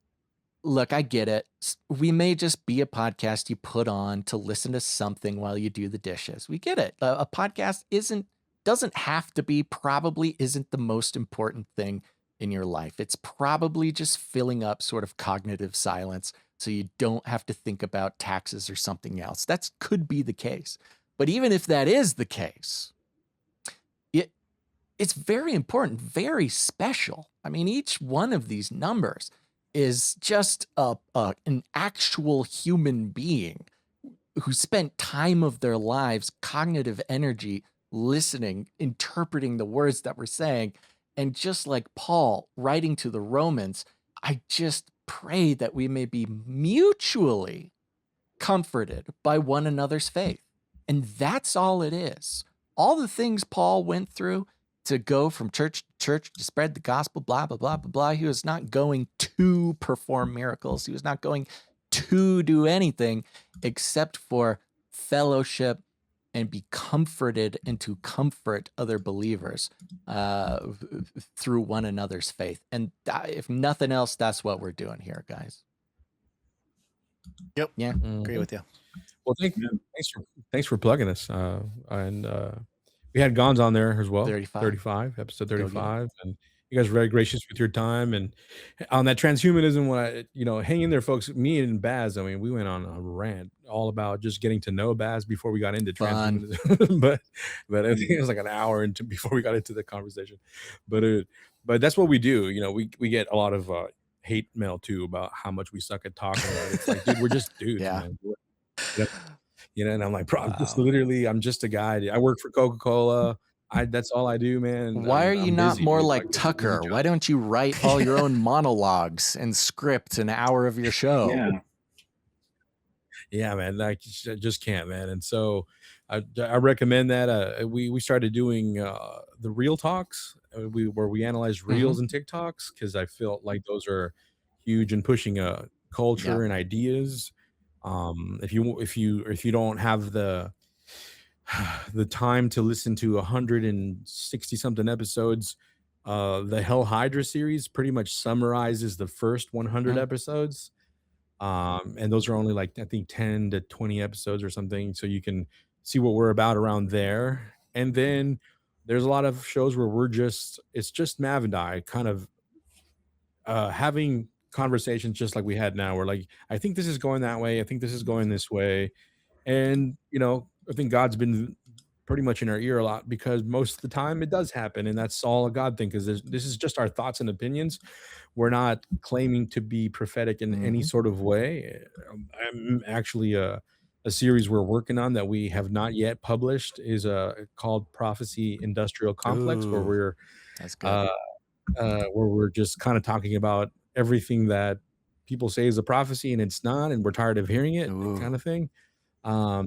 look, I get it. We may just be a podcast you put on to listen to something while you do the dishes. We get it. A podcast doesn't have to be, probably isn't the most important thing in your life. It's probably just filling up sort of cognitive silence so you don't have to think about taxes or something else. That could be the case. But even if that is the case, it's very important, very special. I mean, each one of these numbers is just an actual human being who spent time of their lives, cognitive energy, listening, interpreting the words that we're saying. And just like Paul writing to the Romans, I just pray that we may be mutually comforted by one another's faith. And that's all it is. All the things Paul went through to go from church to church to spread the gospel, blah, blah, blah, blah, blah. He was not going to perform miracles. He was not going to do anything except for fellowship and be comforted and to comfort other believers through one another's faith. And if nothing else, that's what we're doing here, guys. Yep. Yeah. Agree with you. Well, thanks for plugging us. And we had Gons on there as well. 35, episode 35. And you guys were very gracious with your time. And on that transhumanism, hang in there, folks. Me and Baz, I mean, we went on a rant all about just getting to know Baz before we got into transhumanism. but I think it was like an hour before we got into the conversation. But that's what we do. We get a lot of hate mail too about how much we suck at talking. It's like, dude, we're just dudes, man. And I'm like, bro, I'm just a guy. I work for Coca-Cola. That's all I do, man. Why are you not more like Tucker? Why don't you write all your own monologues and script an hour of your show? Yeah, man. I just can't, man. And so I recommend that. We started doing the Reel Talks, where we analyze Reels and TikToks, because I felt like those are huge in pushing culture and ideas. If you don't have the time to listen to 160 something episodes, the Hell Hydra series pretty much summarizes the first 100 episodes. And those are only like, I think 10 to 20 episodes or something. So you can see what we're about around there. And then there's a lot of shows where it's just Mav and I kind of having conversations just like we had now. We're like, I think this is going that way. I think this is going this way. And, I think God's been pretty much in our ear a lot, because most of the time it does happen. And that's all a God thing, because this is just our thoughts and opinions. We're not claiming to be prophetic in any sort of way. I'm actually a series we're working on that we have not yet published is called Prophecy Industrial Complex, where we're that's good. where we're just kind of talking about everything that people say is a prophecy and it's not, and we're tired of hearing it, kind of thing. You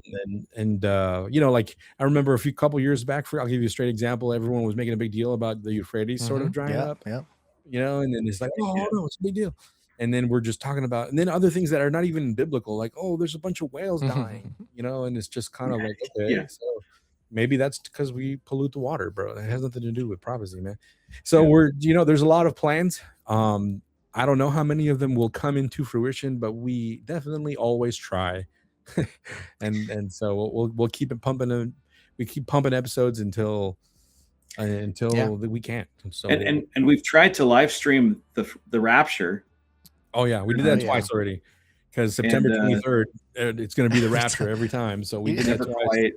know, like I remember a couple years back, I'll give you a straight example. Everyone was making a big deal about the Euphrates sort of drying up. Yeah. You know, and then it's like, oh no, it's a big deal. And then we're just talking about, and then other things that are not even biblical, like, oh, there's a bunch of whales dying, you know, and it's just kind of like, okay, so maybe that's because we pollute the water, bro. It has nothing to do with prophecy, man. So we're, you know, there's a lot of plans. I don't know how many of them will come into fruition, but we definitely always try. and so we'll keep it pumping. We keep pumping episodes until we can't. So and we've tried to live stream the rapture. Oh yeah, we did that twice already, because September 23rd, it's going to be the rapture every time. So we did that twice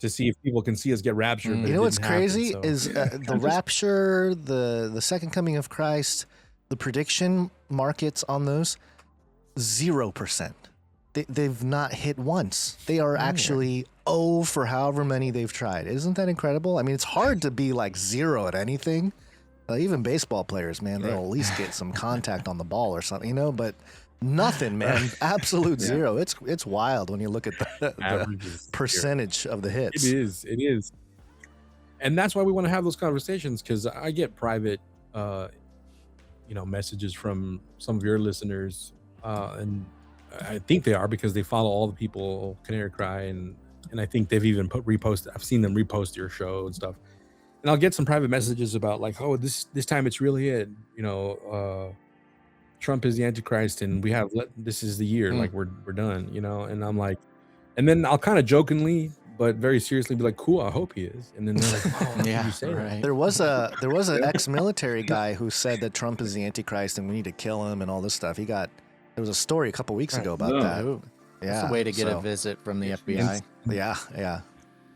to see if people can see us get raptured. But you know what's crazy is the rapture, the second coming of Christ, the prediction markets on those 0%. They've not hit once. They are actually for however many they've tried. Isn't that incredible? I mean, it's hard to be like 0 at anything. Even baseball players, man, they'll at least get some contact on the ball or something, you know, but nothing, man. Absolute 0. It's wild when you look at the percentage of the hits. It is. And that's why we want to have those conversations, because I get private, you know, messages from some of your listeners, and I think they are, because they follow all the people, Canary Cry, and I think they've even reposted. I've seen them repost your show and stuff. And I'll get some private messages about like, oh, this time it's really it. You know, Trump is the Antichrist, and this is the year. Like we're done. You know, and I'm like, and then I'll kind of jokingly but very seriously be like, cool, I hope he is. And then they're like, oh, yeah, you say right. There was an ex-military guy who said that Trump is the Antichrist and we need to kill him and all this stuff. There was a story a couple weeks ago about that. Ooh. Yeah, that's a way to get a visit from the FBI. Yeah.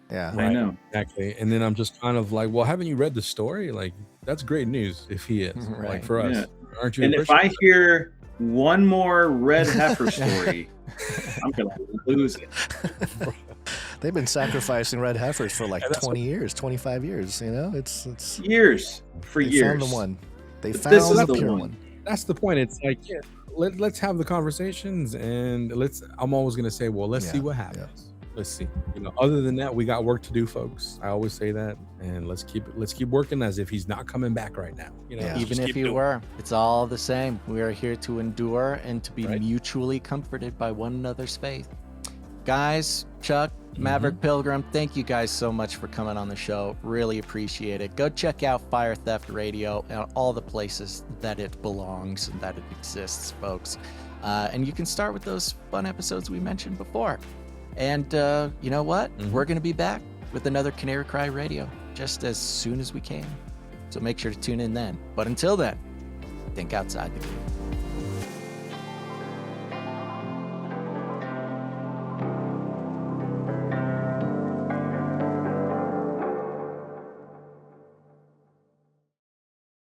Right, I know. Exactly. And then I'm just kind of like, well, haven't you read the story? Like, that's great news if he is. Right. Like for us. Aren't you? And if I hear one more red heifer story, I'm gonna lose it. They've been sacrificing red heifers for like 20 years, 25 years, you know? It's years. For years. They found the one. They found the pure one. That's the point. It's like, let's have the conversations, and I'm always gonna say, well, let's see what happens. Yeah. Let's see. You know, other than that, we got work to do, folks. I always say that, and let's keep working as if he's not coming back right now. You know, even if he were, it's all the same. We are here to endure and to be mutually comforted by one another's faith. Guys, Chuck, Maverick, Pilgrim, thank you guys so much for coming on the show. Really appreciate it. Go check out Fire Theft Radio and all the places that it belongs and that it exists, folks. And you can start with those fun episodes we mentioned before. And you know what? We're going to be back with another Canary Cry Radio just as soon as we can. So make sure to tune in then. But until then, think outside the cave.